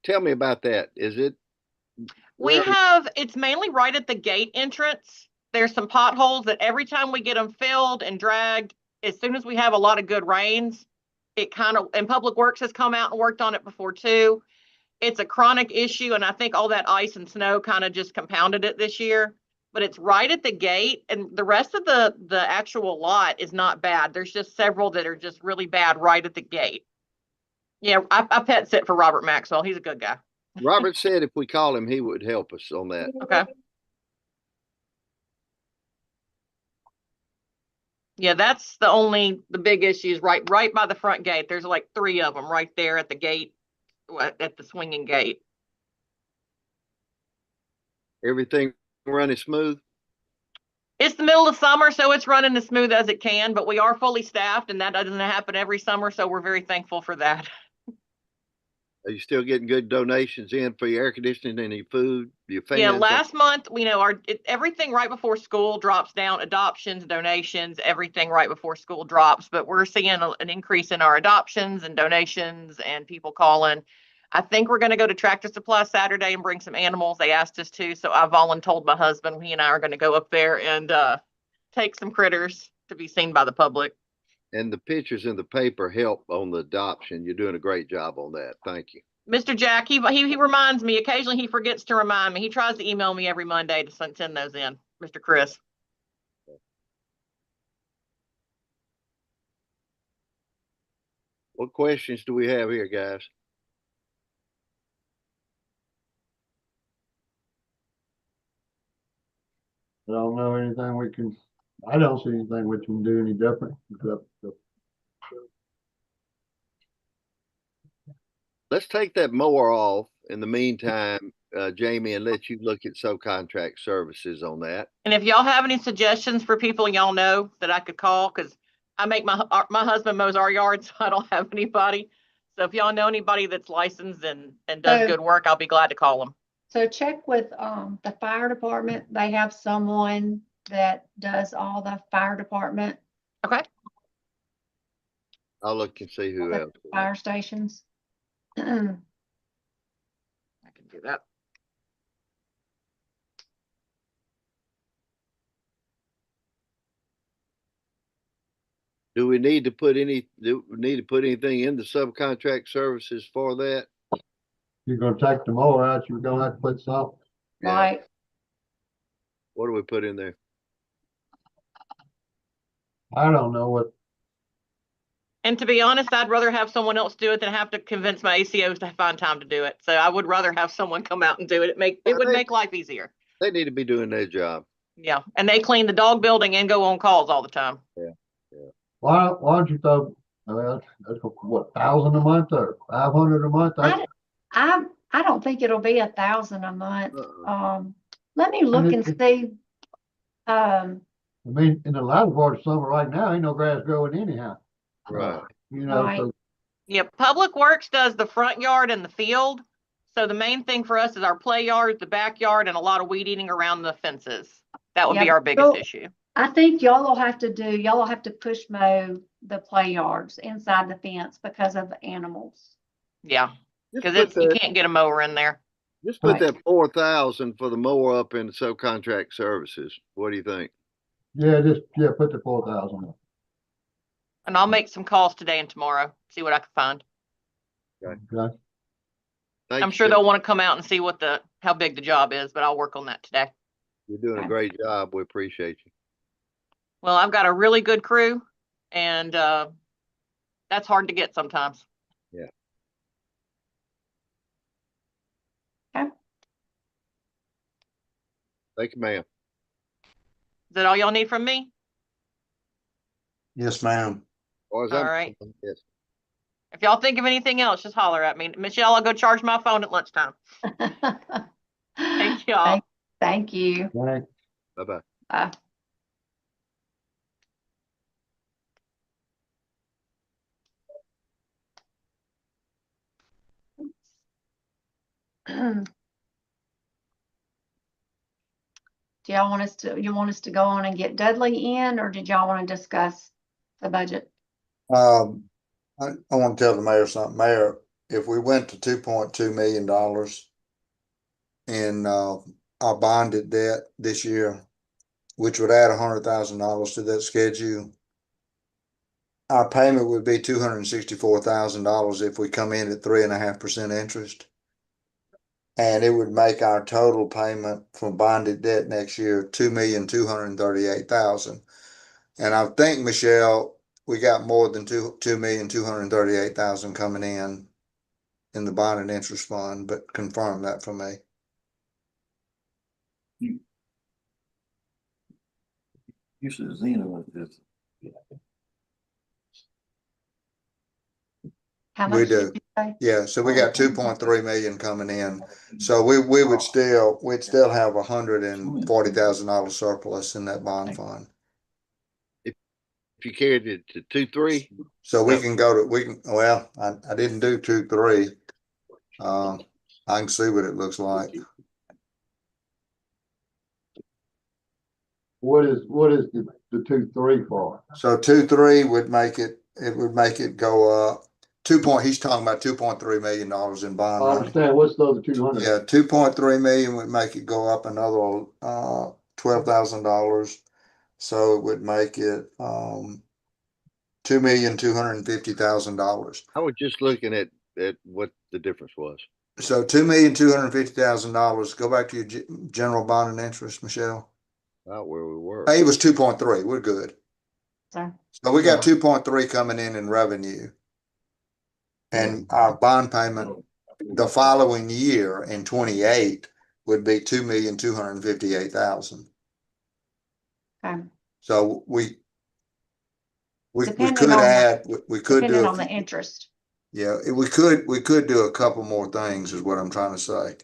Tell me about that. Is it? It's mainly right at the gate entrance. There's some potholes that every time we get them filled and dragged, as soon as we have a lot of good rains, and Public Works has come out and worked on it before too. It's a chronic issue, and I think all that ice and snow kind of just compounded it this year. But it's right at the gate, and the rest of the actual lot is not bad. There's just several that are just really bad right at the gate. Yeah, I pet sit for Robert Maxwell. He's a good guy. Robert said if we call him, he would help us on that. Okay. Yeah, that's the big issues right by the front gate. There's like 3 of them right there at the gate, at the swinging gate. Everything running smooth? It's the middle of summer, so it's running as smooth as it can, but we are fully staffed, and that doesn't happen every summer, so we're very thankful for that. Are you still getting good donations in for your air conditioning and your food, your fans? Yeah, last month, everything right before school drops down, adoptions, donations, everything right before school drops, but we're seeing an increase in our adoptions and donations and people calling. I think we're going to go to Tractor Supply Saturday and bring some animals. They asked us to, so I voluntold my husband. He and I are going to go up there and take some critters to be seen by the public. And the pictures in the paper help on the adoption. You're doing a great job on that. Thank you. Mr. Jack, he reminds me. Occasionally he forgets to remind me. He tries to email me every Monday to send those in, Mr. Chris. What questions do we have here, guys? I don't know anything I don't see anything we can do any different. Let's take that mower off in the meantime, Jamie, and let you look at subcontract services on that. And if y'all have any suggestions for people y'all know that I could call, because I make my husband mows our yard, so I don't have anybody. So if y'all know anybody that's licensed and does good work, I'll be glad to call them. So check with the fire department. They have someone that does all the fire department. Okay. I'll look and see who else. Fire stations. I can do that. Do we need to put anything in the subcontract services for that? You're gonna take the mower out, you're gonna have to put something. Right. What do we put in there? I don't know what. And to be honest, I'd rather have someone else do it than have to convince my ACOs to find time to do it. So I would rather have someone come out and do it. It would make life easier. They need to be doing their job. Yeah, and they clean the dog building and go on calls all the time. Yeah. Why don't you throw, that's what, 1,000 a month or 500 a month? I don't think it'll be 1,000 a month. Let me look and see. I mean, in the latter part of summer right now, ain't no grass growing anyhow. Right. Right. So Yeah, Public Works does the front yard and the field. So the main thing for us is our play yard, the backyard, and a lot of weed eating around the fences. That would be our biggest issue. I think y'all will have to push mow the play yards inside the fence because of the animals. Yeah, because you can't get a mower in there. Just put that 4,000 for the mower up in subcontract services. What do you think? Yeah, put the 4,000 up. And I'll make some calls today and tomorrow, see what I can find. Okay. I'm sure they'll want to come out and see how big the job is, but I'll work on that today. You're doing a great job. We appreciate you. Well, I've got a really good crew, and that's hard to get sometimes. Yeah. Okay. Thank you, ma'am. Is that all y'all need from me? Yes, ma'am. All right. Yes. If y'all think of anything else, just holler at me. Michelle, I'll go charge my phone at lunchtime. Thank y'all. Thank you. Thanks. Bye-bye. Bye. Do y'all want us to, you want us to go on and get Dudley in, or did y'all want to discuss the budget? I want to tell the mayor something. Mayor, if we went to $2.2 million in our bonded debt this year, which would add $100,000 to that schedule, our payment would be $264,000 if we come in at 3.5% interest. And it would make our total payment for bonded debt next year $2,238,000. And I think, Michelle, we got more than $2,238,000 coming in the bonded interest fund, but confirm that for me. You should have seen it with this. How We much do. did you say? Yeah, so we got 2.3 million coming in. So we'd still have $140,000 surplus in that bond fund. If you carried it to 2.3, So we can well, I didn't do 2.3. I can see what it looks like. What is the 2.3 for? So 2.3 would make it go up. He's talking about $2.3 million in bond I money. understand. What's the other 200? Yeah, 2.3 million would make it go up another $12,000. So it would make it $2,250,000. I was just looking at what the difference was. So $2,250,000. Go back to your general bond and interest, Michelle. About where we were. Hey, it was 2.3. We're good. Sorry. So we got 2.3 coming in revenue. And our bond payment the following year in 28 would be $2,258,000. Okay. So we Depending could on add, we could Depending do, on the interest. yeah, we could do a couple more things is what I'm trying to say.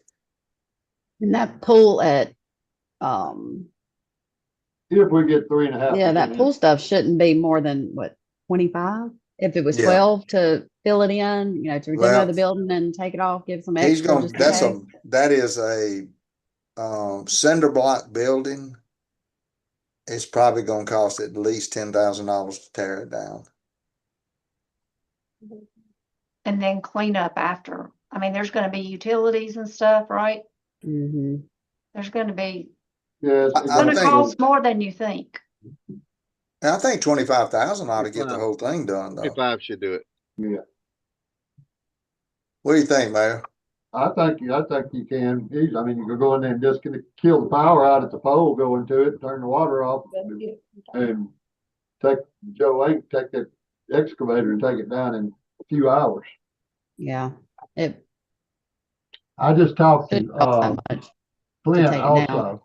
And that pool at, If we get 3.5. yeah, that pool stuff shouldn't be more than what, 25? If it was Yeah. 12 to fill it in, to Well, demo the building and take it off, give some He's extra going, just in case. that is a cinder block building. It's probably going to cost at least $10,000 to tear it down. And then clean up after. I mean, there's gonna be utilities and stuff, right? Mm-hmm. There's gonna be, Yes. it's gonna cost more than you think. And I think 25,000 ought to get the whole thing done though. 25 should do it. Yeah. What do you think, Mayor? I think you can. I mean, you could go in there and just kill the power out at the pole, go into it, turn the water off, and take take that excavator and take it down in a few hours. Yeah. I just talked It to costs that much. Clint take it also. down.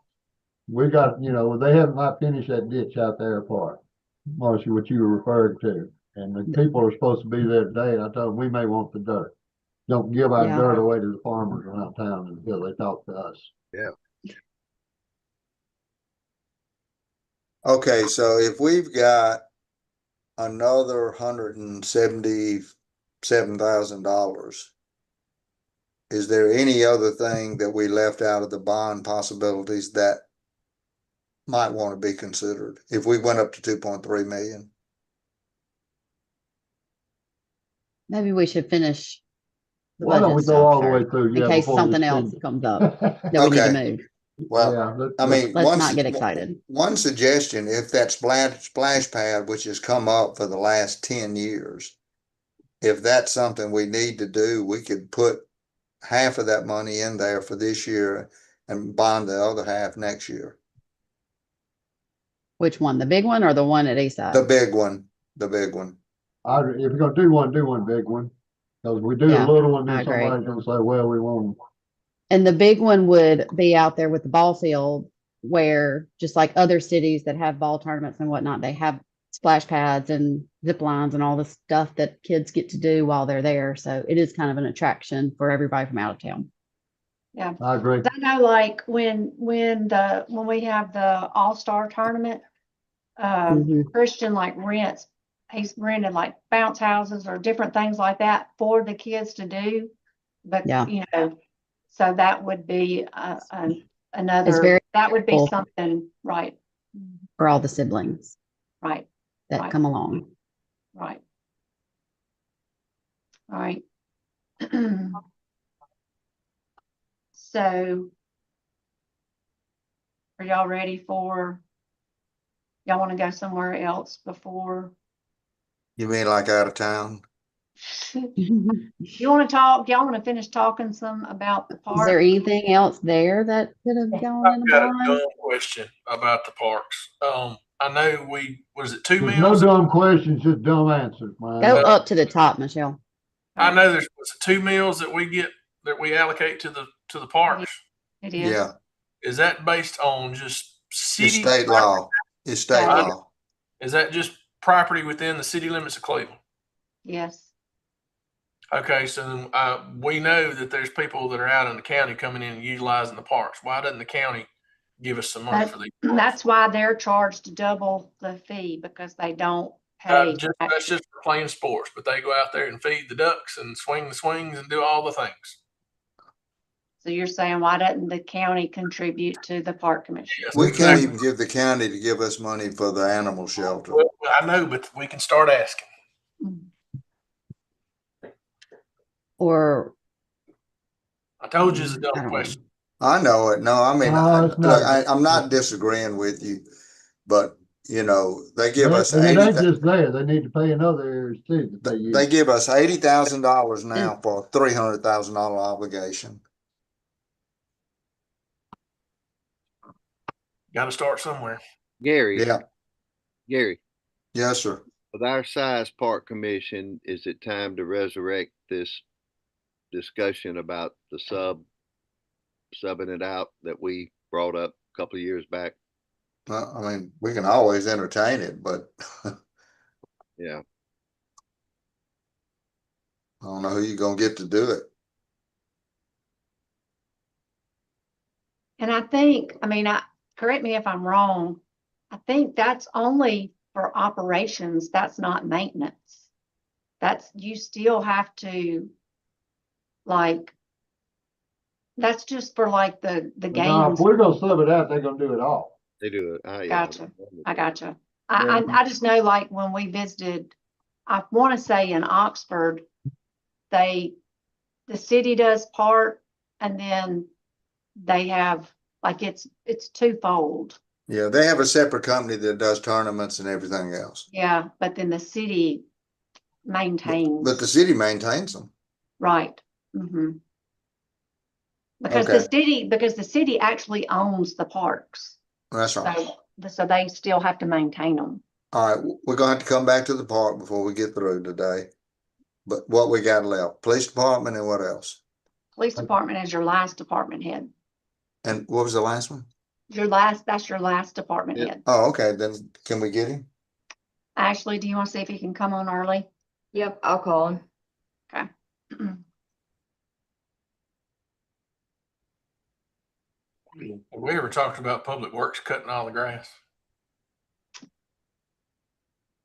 We got, they have not finished that ditch out there part, Marcy, what you were referring to. And the people are supposed to be there today, and I told them we may want the dirt. Don't give our Yeah. dirt away to the farmers around town until they talk to us. Yeah. Okay, so if we've got another $177,000, is there any other thing that we left out of the bond possibilities that might want to be considered if we went up to 2.3 million? Maybe we should finish the Why don't budget we go stuff all the way first, through? in Yeah, case before we something spend- else comes up that we need to move. Well, Yeah, I mean, Let's not get excited. One suggestion, if that splash pad, which has come up for the last 10 years, if that's something we need to do, we could put half of that money in there for this year and bond the other half next year. Which one? The big one or the one at Eastside? The big one. if you're gonna do one big one. Because we do Yeah, a little one, I then agree. somebody's gonna say, well, we won't. And the big one would be out there with the ball field where just like other cities that have ball tournaments and whatnot, they have splash pads and zip lines and all the stuff that kids get to do while they're there. So it is kind of an attraction for everybody from out of town. Yeah. I agree. I know, like when we have the All-Star tournament, Mhm. Christian he's rented like bounce houses or different things like that for the kids to do. But, Yeah. So that would be another, very that would be helpful. something, right, For all the siblings right, that Right. come along. right. All right. So are y'all ready for, y'all want to go somewhere else before? You mean like out of town? You want to talk, y'all want to finish talking some about the Is there park? anything else there that could have gone in I've a got a bond? dumb question about the parks. I know was it 2 There's no meals? dumb questions, just dumb answers, man. Go up to the top, Michelle. I know was it 2 meals that we allocate to the parks? It is. Yeah, Is that based on just it's city? state law. It's state Yeah. law. Is that just property within the city limits of Cleveland? Yes. Okay, so we know that there's people that are out in the county coming in and utilizing the parks. Why doesn't the county give us some money for these? That's why they're charged double the fee, because they don't pay. That's just for playing sports, but they go out there and feed the ducks and swing the swings and do all the things. So you're saying, why doesn't the county contribute to the park commission? Yes, We can't exactly. even give the county to give us money for the animal shelter. Well, I know, but we can start asking. Or I told you it's a I dumb don't know. question. I know it. No, I mean, No, it's not. I'm not disagreeing with you, but you know, they give us And it ain't 80, just there, they need to pay in other areas too that they use. they give us $80,000 now for a $300,000 obligation. Got to start somewhere. Gary, Yeah, Gary, yes, sir. with our size park commission, is it time to resurrect this discussion about the subbing it out that we brought up a couple of years back? I mean, we can always entertain it, but Yeah. I don't know who you're gonna get to do it. And I think, I mean, correct me if I'm wrong, I think that's only for operations, that's not maintenance. That's, you still have to, like, that's just for like the But now, games. if we're gonna sub it out, they're gonna do it all. They do it. Yeah. Gotcha. I gotcha. Yeah. I just know, like, when we visited, I want to say in Oxford, the city does part, and then they have, like, it's twofold. Yeah, they have a separate company that does tournaments and everything else. Yeah, but then the city maintains. But the city maintains them. Right. Mm-hmm. Because Okay. the city actually owns the parks. That's right. So they still have to maintain them. All right, we're gonna have to come back to the park before we get through today. But what we got left, police department and what else? Police department is your last department head. And what was the last one? That's your last department Yep. head. Oh, okay, then can we get him? Ashley, do you want to see if he can come on early? Yep, I'll call him. Okay. Have we ever talked about Public Works cutting all the grass?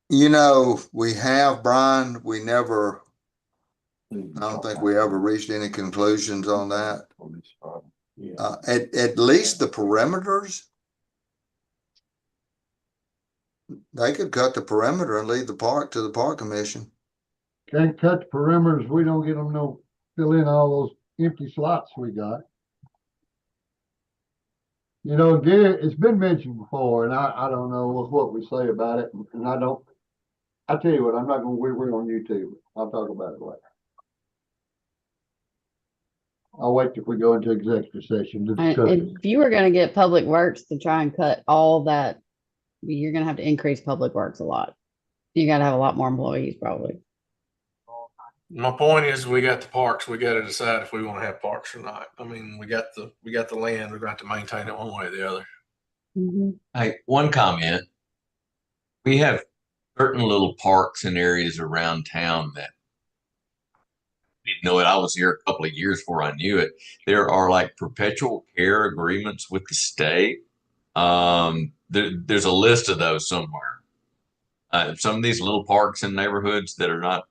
You know, we have, Brian, I don't think we ever reached any conclusions on that. Yeah. At least the perimeters. They could cut the perimeter and leave the park to the park commission. Can't cut the perimeters, we don't get them fill in all those empty slots we got. You know, Gary, it's been mentioned before, and I don't know what we say about it, and I tell you what, I'm not gonna, we're on YouTube, I'll talk about it later. I'll wait till we go into executive session to discuss it. If you were gonna get Public Works to try and cut all that, you're gonna have to increase Public Works a lot. You gotta have a lot more employees probably. My point is, we got the parks. We got to decide if we want to have parks or not. I mean, we got the land. We're going to have to maintain it one way or the other. Hey, one comment. We have certain little parks and areas around town that I didn't know it. I was here a couple of years before I knew it. There are like perpetual care agreements with the state. There's a list of those somewhere. Some of these little parks and neighborhoods that are not,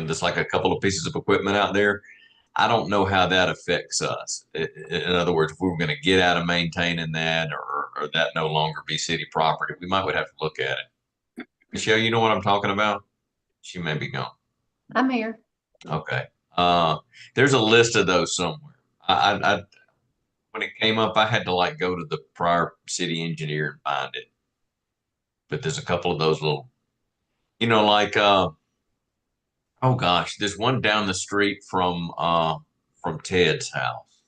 just like a couple of pieces of equipment out there, I don't know how that affects us. In other words, if we were going to get out of maintaining that or that no longer be city property, we might would have to look at it. Michelle, you know what I'm talking about? She may be gone. I'm here. Okay. There's a list of those somewhere. I when it came up, I had to like go to the prior city engineer and find it. But there's a couple of those little, like oh gosh, there's one down the street from Ted's house.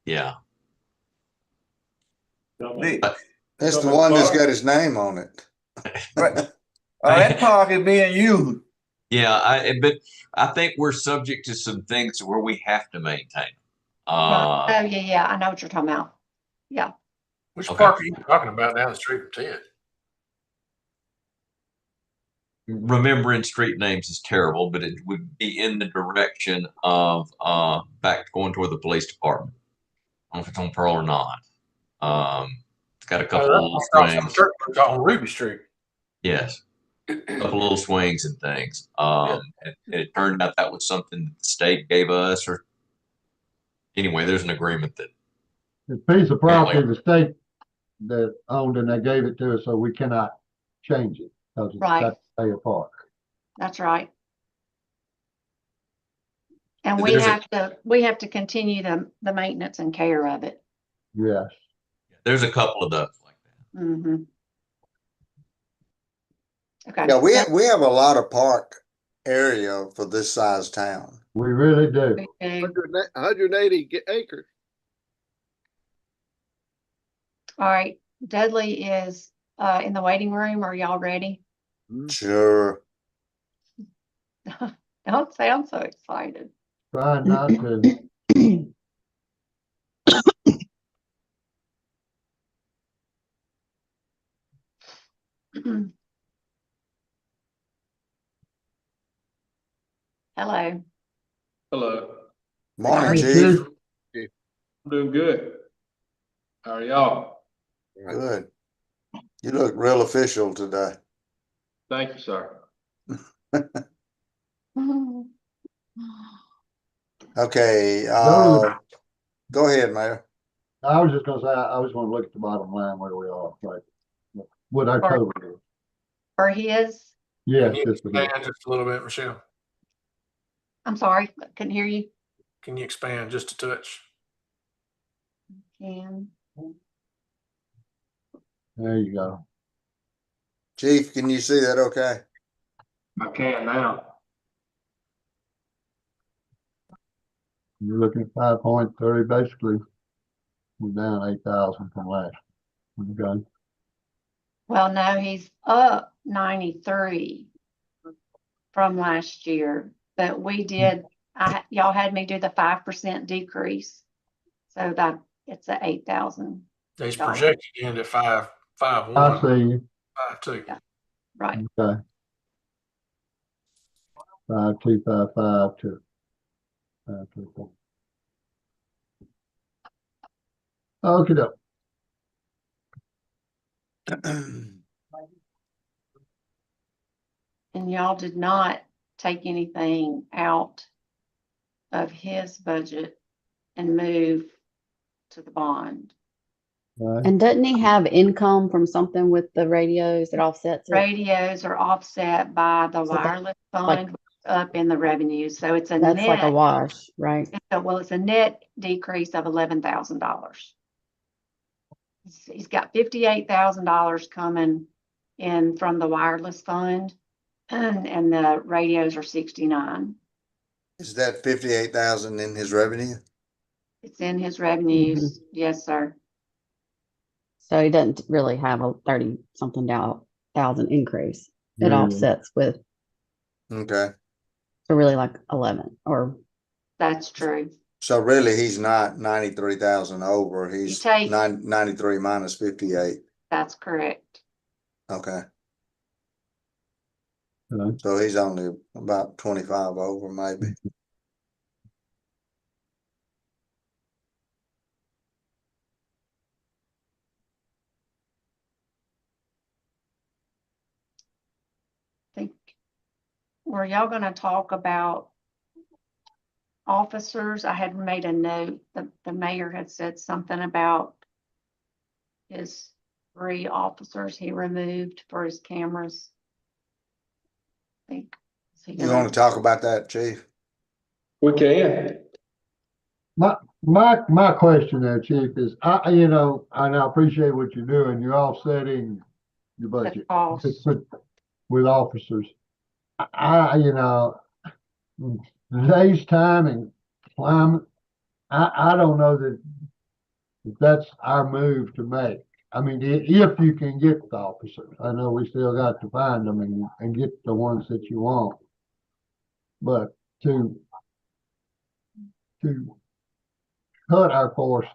Yeah. That's the one that's got his name on it. Right. That park is being used. Yeah, but I think we're subject to some things where we have to maintain. Right. Oh, yeah, I know what you're talking about. Yeah. Which Okay. park are you talking about down the street from Ted? Remembering street names is terrible, but it would be in the direction of back going toward the police department. I don't know if it's on Pearl or not. It's got a couple of little swings. On Ruby Street. Yes. A couple of little swings and things. And it turned out that was something that the state gave us, or anyway, there's an agreement that The piece of property the state that owned and they gave it to us, so we cannot change it because it's Right. got to stay a park. That's right. And we have to continue the maintenance and care of it. Yes. there's a couple of those like that. Mm-hmm. Okay. Yeah, we have a lot of park area for this size town. We really do. 180 acres. All right. Dudley is in the waiting room. Are y'all ready? Sure. Don't sound so excited. Try not to. Hello. Hello. Morning, Hey, Chief. I'm doing good. How are y'all? Good. You look real official today. Thank you, sir. Okay, go ahead, Mayor. I was just gonna say, I was gonna look at the bottom line where we are, like, what our total is. For his, Yes, Can you just for expand this. just a little bit, Michelle? I'm sorry, couldn't hear you. Can you expand just a touch? Can. There you go. Chief, can you see that okay? I can now. You're looking at 5.30, basically. We're down 8,000 from last. Okay. Well, no, he's up 93 from last year, but we did, y'all had me do the 5% decrease. So that it's a 8,000. He's projected into 5.1. I see you. 5.2. Yeah. Right. Okay. 5255 524. Okay, doke. And y'all did not take anything out of his budget and move to the bond. And doesn't he have income from something with the radios that offsets it? Radios are offset by the So that- wireless like- fund, which is up in the revenue. So it's a That's net. like a wash, right? It's a net decrease of $11,000. He's got $58,000 coming in from the wireless fund, and the radios are 69. Is that 58,000 in his revenue? It's in his revenues. Yes, sir. So he doesn't really have a 30-something thousand increase. It Yeah. offsets with, Okay. so really like 11 or. That's true. So really, he's not 93,000 over. He's take- 93 minus 58. That's correct. Okay. So he's only about 25 over, maybe. Think, were y'all gonna talk about officers, I had made a note, the mayor had said something about his 3 officers he removed for his cameras. I think. Is he You gonna- want to talk about that, Chief? We can. My question there, Chief, is and I appreciate what you're doing. You're offsetting your budget costs. with officers. Today's time and climate, I don't know that that's our move to make. I mean, if you can get the officers, I know we still got to find them and get the ones that you want. But to cut our force,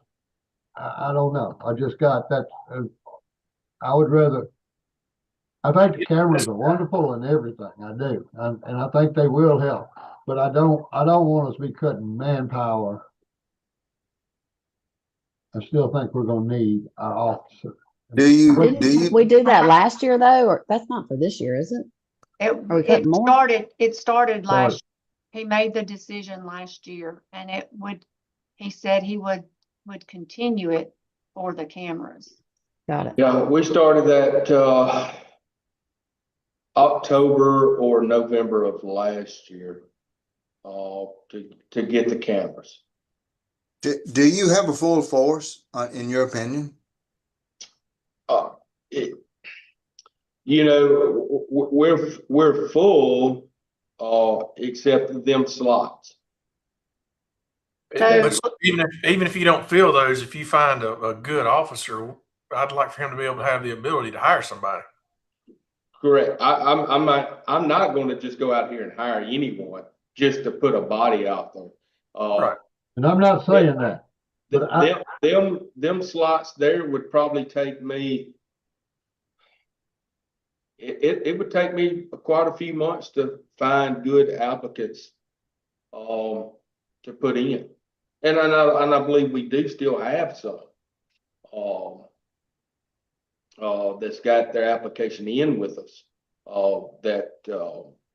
I don't know. I just got that. I would rather. I think the cameras are wonderful and everything. I do, and I think they will help. But I don't want us to be cutting manpower. I still think we're going to need our officer. Didn't we do that last year though, or that's not for this year, is it? It started last. He made the decision last year, and he said he would continue it for the cameras. Got it. Yeah, we started that October or November of last year to get the cameras. Do you have a full force, in your opinion? We're full, except them slots. But even if you don't fill those, if you find a good officer, I'd like for him to be able to have the ability to hire somebody. Correct. I'm not going to just go out here and hire anyone just to put a body out there. Right. And I'm not saying that. But them slots there would probably take me. It would take me quite a few months to find good applicants to put in, and I believe we do still have some that's got their application in with us.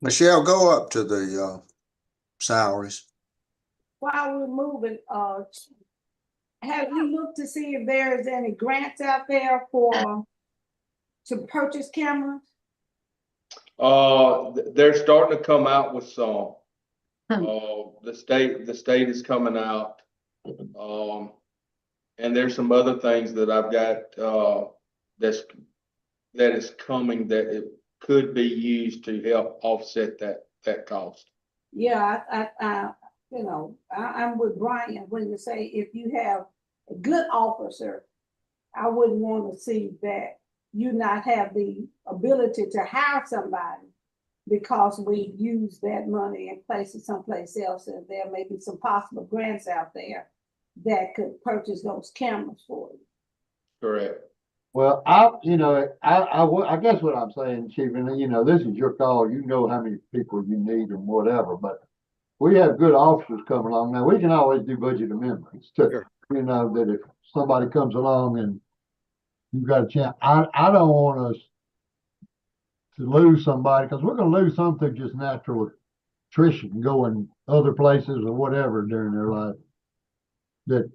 Michelle, go up to the salaries. While we're moving, have you looked to see if there is any grants out there to purchase cameras? They're starting to come out with some. The state is coming out. And there's some other things that I've got that is coming that it could be used to help offset that cost. Yeah, I'm with Brian when you say if you have a good officer, I wouldn't want to see that you not have the ability to hire somebody because we use that money and place it someplace else, and there may be some possible grants out there that could purchase those cameras for you. Correct. Well, I guess what I'm saying, Chief, and this is your call. You know how many people you need and whatever, but we have good officers coming along. Now, we can always do budget amendments too. Sure. That if somebody comes along and you've got a chance, I don't want us to lose somebody because we're going to lose some through just natural attrition, going other places or whatever during their life. That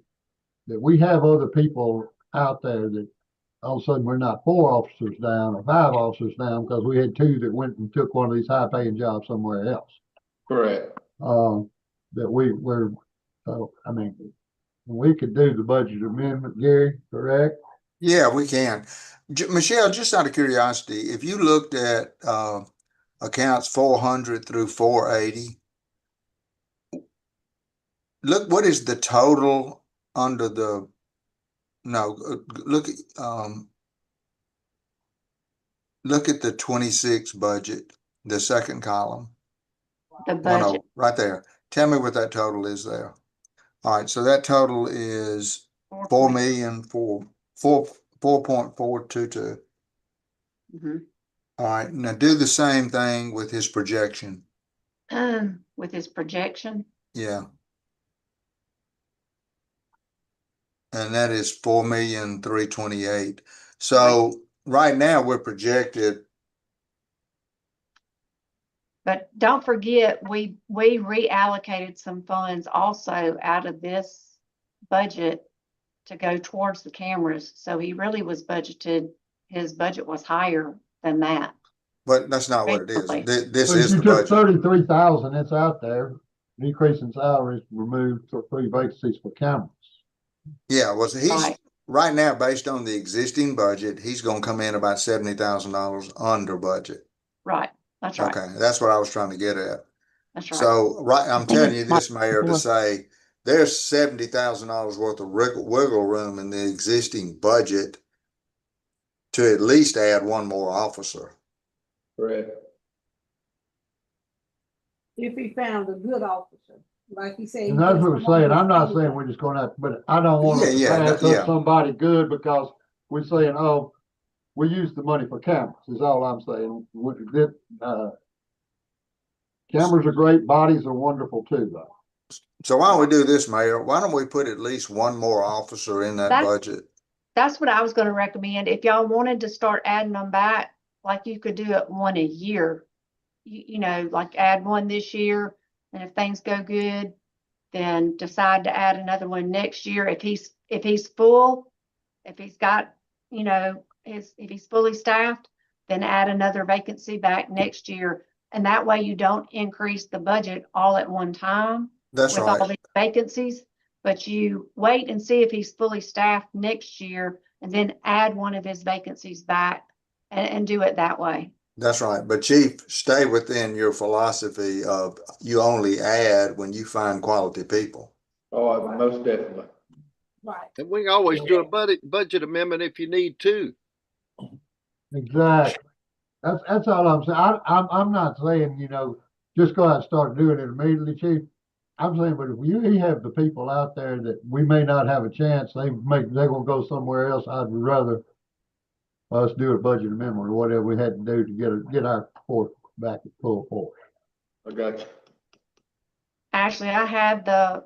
we have other people out there that all of a sudden we're not 4 officers down or 5 officers down because we had 2 that went and took one of these high-paying jobs somewhere else. Correct. That we could do the budget amendment, Gary, correct? Yeah, we can. Michelle, just out of curiosity, if you looked at accounts 400 through 480, look, what is the total under the, look at the 26 budget, the second column. The budget. Right there. Tell me what that total is there. All right, so that total is 4,422. Mm-hmm. All right, now do the same thing with his projection. With his projection? Yeah. And that is 4,328,000. So right now we're projected. But don't forget, we reallocated some funds also out of this budget to go towards the cameras. So he really was budgeted, his budget was higher than that. But that's not what it is. Recently. This So if is you the took budget. 33,000, it's out there, decrease in salaries, removed for 3 vacancies for cameras. Yeah, well, he's Right. right now, based on the existing budget, he's gonna come in about $70,000 under budget. Right, that's right, Okay, that's what I was trying to get at. that's right. So, right, I'm telling you this, Mayor, to before. say there's $70,000 worth of wiggle room in the existing budget to at least add one more officer. Correct. If he found a good officer, like he said. he And that's just what we're don't want saying. I'm not to saying stay. we're just gonna have, but I don't want to Yeah, pass yeah. up somebody good because we're saying, oh, we use the money for cameras, is all I'm saying. Cameras are great, bodies are wonderful too, though. So why don't we do this, Mayor? Why don't we put at least one more officer in that That's- budget? That's what I was gonna recommend. If y'all wanted to start adding them back, like you could do it one a year. You know, like add one this year, and if things go good, then decide to add another one next year. If he's full, if he's got, you know, if he's fully staffed, then add another vacancy back next year. And that way you don't increase the budget all at one time That's with all right. these vacancies, but you wait and see if he's fully staffed next year and then add one of his vacancies back and do it that way. That's right. But Chief, stay within your philosophy of you only add when you find quality people. Oh, most definitely. Right. And we can always do a budget amendment if you need to. Exactly. That's all I'm saying. I'm not saying, you know, just go out and start doing it immediately, Chief. I'm saying, but if you have the people out there that we may not have a chance, they're gonna go somewhere else. I'd rather us do a budget amendment or whatever we had to do to get our force back at full force. I got you. Ashley, I had the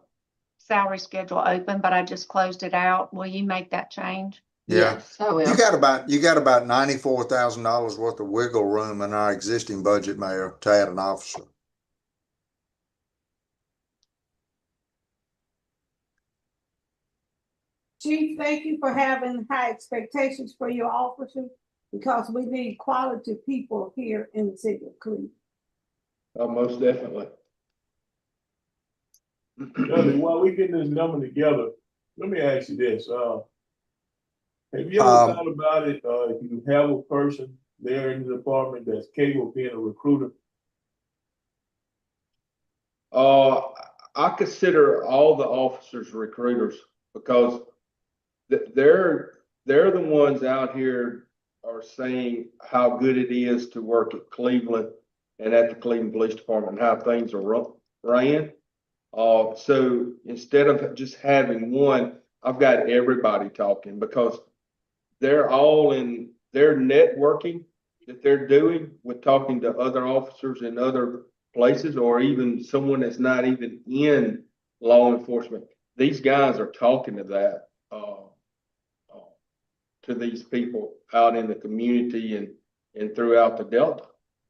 salary schedule open, but I just closed it out. Will you make that change? Yeah. Yes, I will. You got about $94,000 worth of wiggle room in our existing budget, Mayor, to add an officer. Chief, thank you for having high expectations for your officers because we need quality people here in the city of Cleveland. Oh, most definitely. Dudley, while we getting this number together, let me ask you this, have you ever thought about it, if you have a person there in the department that's capable of being a recruiter? I consider all the officers recruiters because they're the ones out here are saying how good it is to work at Cleveland and at the Cleveland Police Department, and how things are ran. So instead of just having one, I've got everybody talking because they're all in their networking that they're doing with talking to other officers in other places, or even someone that's not even in law enforcement. These guys are talking to that, to these people out in the community and throughout the Delta,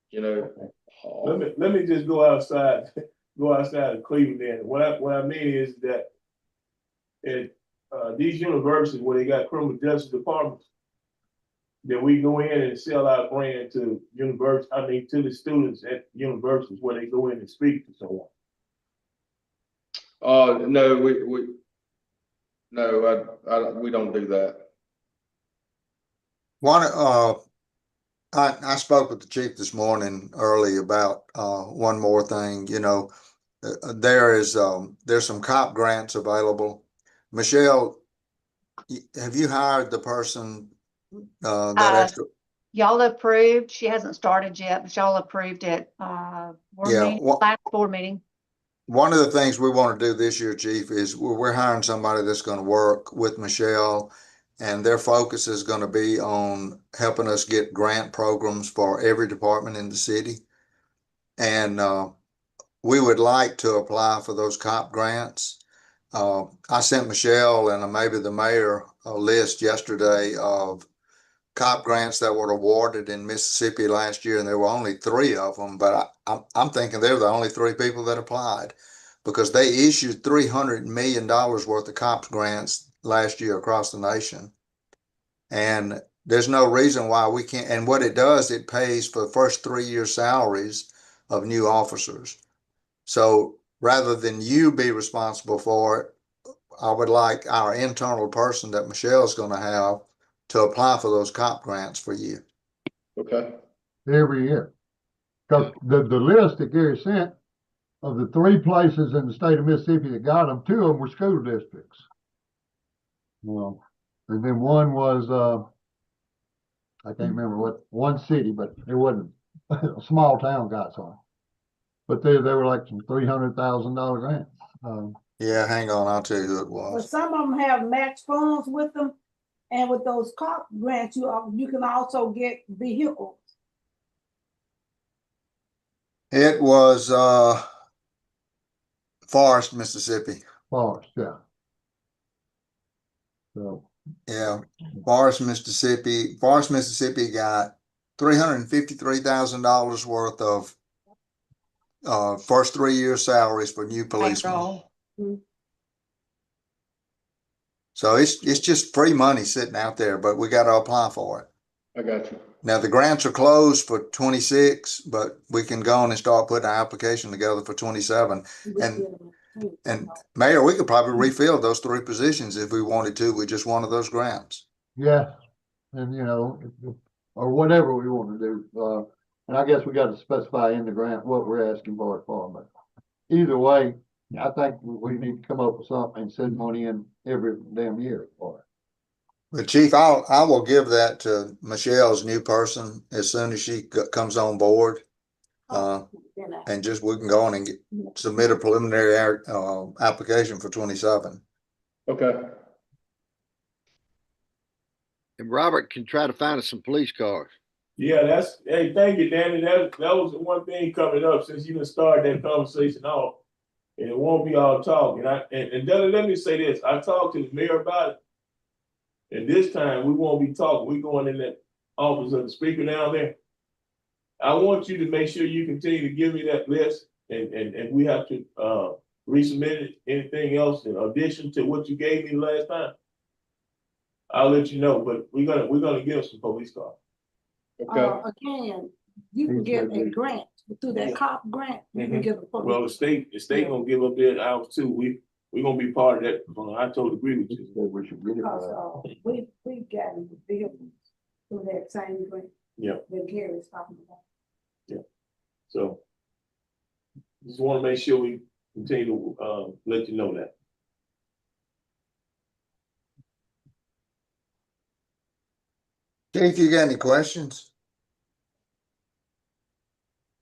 you know. Let me just go outside of Cleveland then. What I mean is that at these universities where they got criminal justice departments, that we go in and sell our brand to to the students at universities where they go in and speak to someone. No, we don't do that. I spoke with the chief this morning early about one more thing. You know, there's some cop grants available. Michelle, have you hired the person that extra? Y'all approved. She hasn't started yet, but y'all approved it. Last board meeting. One of the things we want to do this year, Chief, is we're hiring somebody that's going to work with Michelle, and their focus is going to be on helping us get grant programs for every department in the city. And we would like to apply for those COP grants. I sent Michelle and maybe the mayor a list yesterday of cop grants that were awarded in Mississippi last year, and there were only 3 of them, but I'm thinking they're the only 3 people that applied because they issued $300 million worth of cops grants last year across the nation. And there's no reason why we can't. And what it does, it pays for the first 3 year salaries of new officers. So rather than you be responsible for it, I would like our internal person that Michelle's going to have to apply for those cop grants for you. Okay. Every year. Because the list that Gary sent of the 3 places in the state of Mississippi that got them, 2 of them were school districts. Well, and then one was, I can't remember what, one city, but it wasn't a small town got some. But they were like some $300,000 grants. Yeah, hang on, I'll tell you who it But was. some of them have match funds with them, and with those cop grants, you can also get vehicles. It was Forest, Mississippi. Forest, yeah. So Yeah, Forest, Mississippi. Forest, Mississippi got $353,000 worth of first 3 year salaries for new policemen. So it's just free money sitting out there, but we got to apply for it. I got you. Now the grants are closed for 26, but we can go on and start putting our application together for 27. And Mayor, we could probably refill those 3 positions if we wanted to with just one of those grants. yeah, and you know, or whatever we want to do. And I guess we got to specify in the grant what we're asking for it for. But either way, I think we need to come up with something and send money in every damn year for it. But Chief, I will give that to Michelle's new person as soon as she comes on board. And just we can go on and submit a preliminary application for 27. Okay. And Robert can try to find us some police cars. Yeah, hey, thank you, Danny. That was the one thing coming up since you done started that conversation off. And it won't be all talk. And Danny, let me say this. I talked to the mayor about it. And this time we won't be talking. We're going in that office of the speaker down there. I want you to make sure you continue to give me that list and we have to resubmit it, anything else in addition to what you gave me last time. I'll let you know, but we're gonna give some police cars. Okay. Again, you can get a grant through that cop grant. You can get a police. Well, the state gonna give up their hours too. We're gonna be part of that. I totally agree with you. We should get it. Because we got the vehicles through that same grant. Yeah. That Gary's talking about. Yeah. So just want to make sure we continue to let you know that. Chief, you got any questions?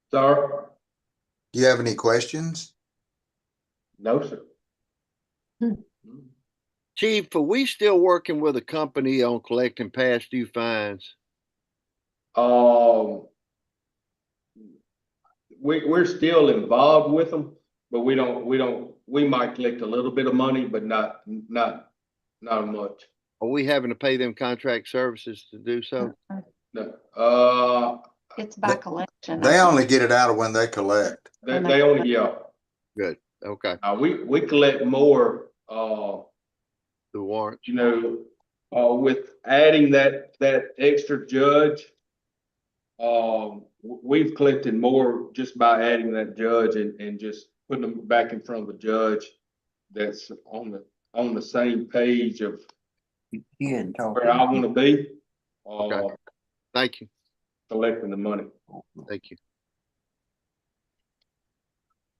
Sir? Do you have any questions? No, sir. Chief, are we still working with a company on collecting past due fines? We're still involved with them, but we might collect a little bit of money, but not much. Are we having to pay them contract services to do so? No. It's by collection. They only get it out of when they collect. They only, yeah. Good. Okay. We collect more, The warrant. you know, with adding that extra judge, we've collected more just by adding that judge and just putting them back in front of a judge that's on the same page of where I want to be. Okay. Thank you. Collecting the money. Thank you.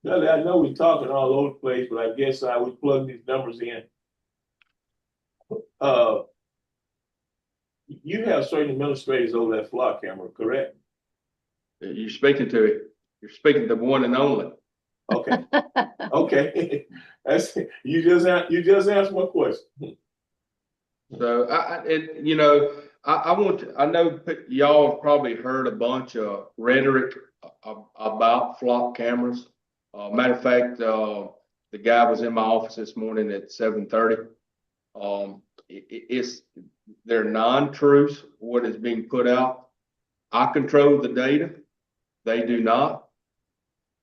Dudley, I know we're talking all over the place, but I guess I would plug these numbers in. You have certain administrators over that flock camera, correct? You're speaking to it. You're speaking to one and only. Okay. Okay. That's you just answered my question. So I know y'all have probably heard a bunch of rhetoric about flock cameras. Matter of fact, the guy was in my office this morning at 7:30. they're non-truths, what is being put out. I control the data. They do not.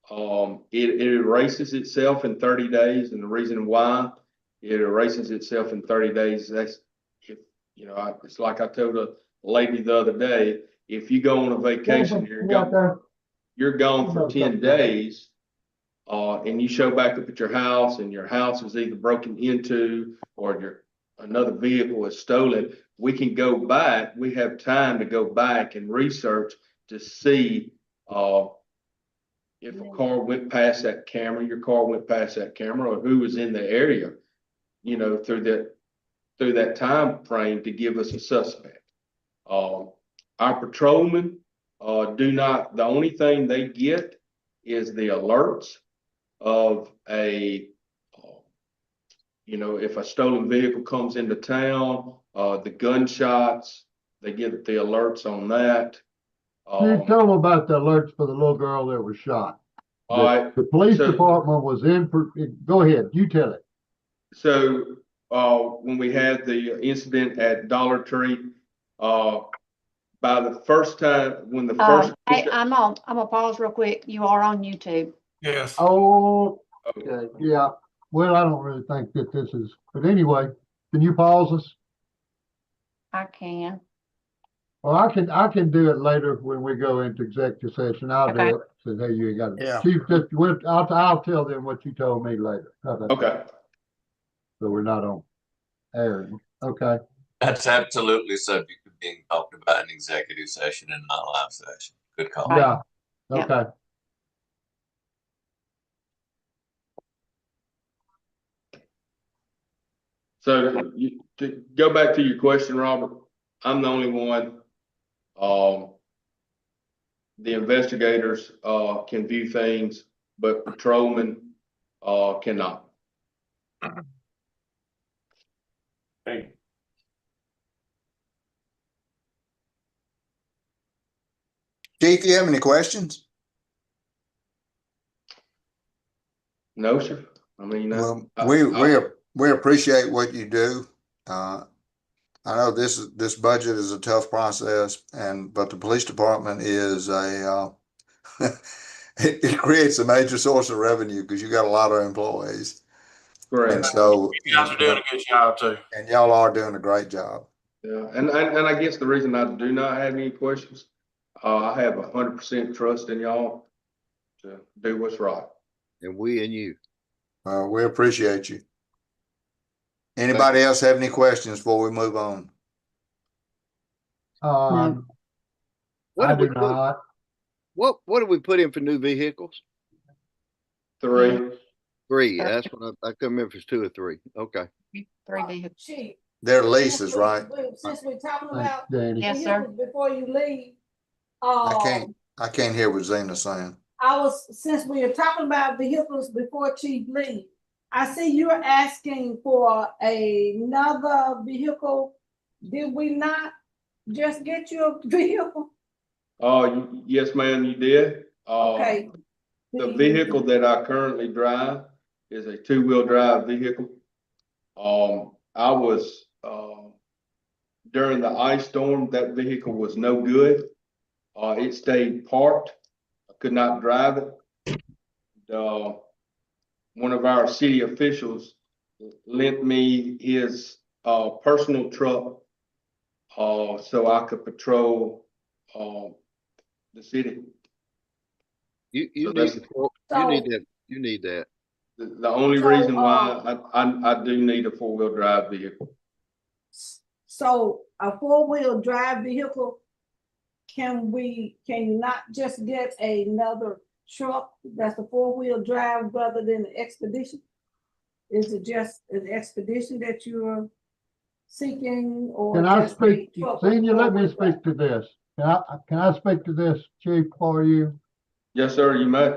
It erases itself in 30 days. And the reason why it erases itself in 30 days, that's, if, you know, it's like I told a lady the other day, if you go on a vacation, you're gone for 10 days, and you show back up at your house and your house is either broken into or another vehicle is stolen, we can go back. We have time to go back and research to see, if a car went past that camera, your car went past that camera, or who was in the area, you know, through that time frame to give us a suspect. Our patrolmen the only thing they get is the alerts of you know, if a stolen vehicle comes into town, the gunshots, they get the alerts on that. You tell them about the alerts for the little girl that was shot. All right. The police department was go ahead, you tell it. So, when we had the incident at Dollar Tree, by the first time, when the first. Hey, I'm gonna pause real quick. You are on YouTube. Yes. Oh, okay, yeah. Well, I don't really think that this is, but anyway, can you pause us? I can. Well, I can do it later when we go into executive session. I'll do it. So there you got it. Yeah. Chief, I'll tell them what you told me later. Okay. So we're not on air. Okay. That's absolutely subject to being talked about in executive session and not live session. Good call. Yeah. Yeah. Okay. So to go back to your question, Robert, I'm the only one. The investigators can view things, but patrolmen cannot. Thank you. Chief, you have any questions? No, sir. I mean, Well, we appreciate what you do. I know this budget is a tough process, but the police department is it creates a major source of revenue because you got a lot of employees. correct. And so You guys are doing a good job too. and y'all are doing a great job. Yeah, and I guess the reason I do not have any questions, I have 100% trust in y'all to do what's right. And we and you. We appreciate you. Anybody else have any questions before we move on? I do not. What did we put in for new vehicles? 3. That's what I couldn't remember if it's 2 or 3. Okay. 3 vehicles. Chief, They're leases, right? since we're talking about Yes, sir. vehicles before you leave, I can't hear what Zena's saying. since we are talking about vehicles before Chief leave, I see you're asking for another vehicle. Did we not just get you a vehicle? Yes, ma'am, you did. Okay. The vehicle that I currently drive is a 2-wheel drive vehicle. I was, during the ice storm, that vehicle was no good. It stayed parked. I could not drive it. One of our city officials lent me his personal truck so I could patrol the city. You So need that. The only reason why I do need a 4-wheel drive vehicle. So a 4-wheel drive vehicle, can you not just get another truck that's a 4-wheel drive rather than an Expedition? Is it just an Expedition that you're seeking, or Can I just speak, a truck Senior, with let me 4-wheel drive? speak to this. Can I speak to this, Chief, for you? Yes, sir, you may.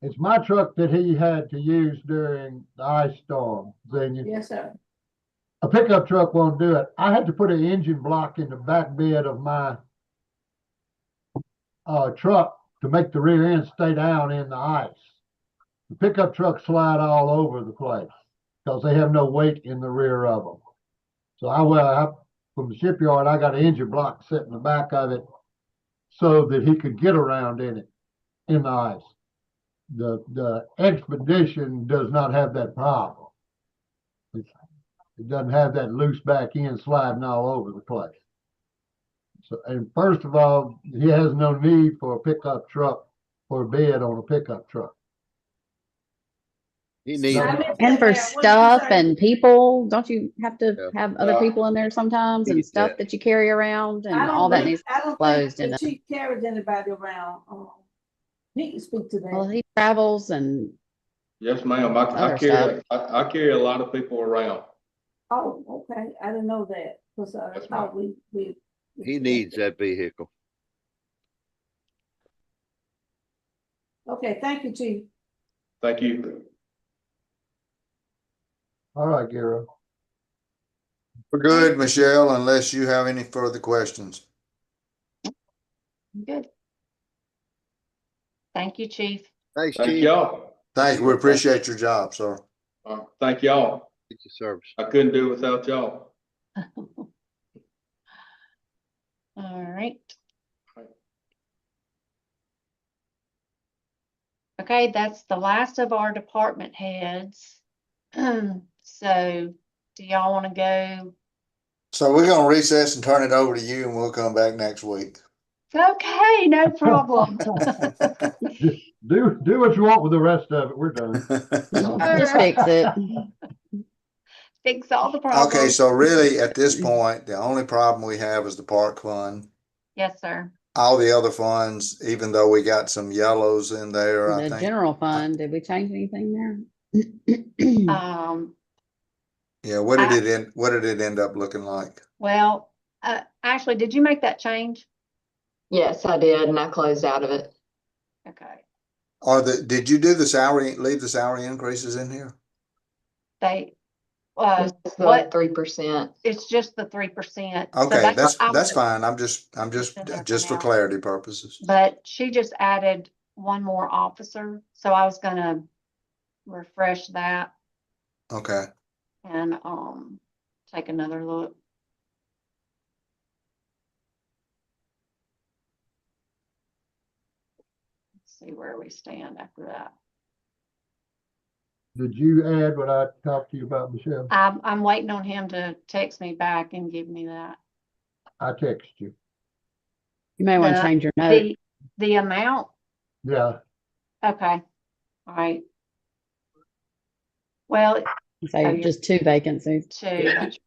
It's my truck that he had to use during the ice storm, Senior. Yes, sir. A pickup truck won't do it. I had to put an engine block in the back bed of my truck to make the rear end stay down in the ice. The pickup trucks slide all over the place because they have no weight in the rear of them. So from the shipyard, I got an engine block set in the back of it so that he could get around in it, in the ice. The Expedition does not have that problem. It doesn't have that loose back end sliding all over the place. So, and first of all, he has no need for a pickup truck or a bed on a pickup truck. He needs. No. And for stuff and people, don't you have to Yeah. have other people in there sometimes and Need stuff that. that you carry around and I all that don't needs think, I to be don't closed think in the it. chief carries anybody around. He can speak to Well, that. he travels and Yes, ma'am. I Other carry, I carry a lot of people around. Oh, okay. I didn't know that, because I Yes, thought we. He needs that vehicle. Okay, thank you, chief. Thank you. All right, Gary. We're good, Michelle, unless you have any further questions. Good. Thank you, chief. Thanks, Thank Chief. y'all. Thanks, we appreciate your job, sir. Thank y'all. Thank you, service. I couldn't do it without y'all. All right. Okay, that's the last of our department heads. So do y'all want to go? So we're gonna recess and turn it over to you and we'll come back next week. Okay, no problem. Do what you want with the rest of it. We're done. just fix it. Fix all the problems. Okay, so really at this point, the only problem we have is the park fund. Yes, sir. All the other funds, even though we got some yellows in there, I The think. general fund, did we change anything there? Yeah, what did it end up looking like? Well, Ashley, did you make that change? Yes, I did, and I closed out of it. Okay. Did you do leave the salary increases in here? They, It's the what? 3%. It's just the 3%. Okay, So that's fine. I'm just for clarity purposes. But she just added one more officer, so I was gonna refresh that Okay. and take another look. Let's see where we stand after that. Did you add what I talked to you about, Michelle? I'm waiting on him to text me back and give me that. I text you. You may want to change your note. The amount? Yeah. Okay. All right. Well, Say just 2 vacancies. 2. That's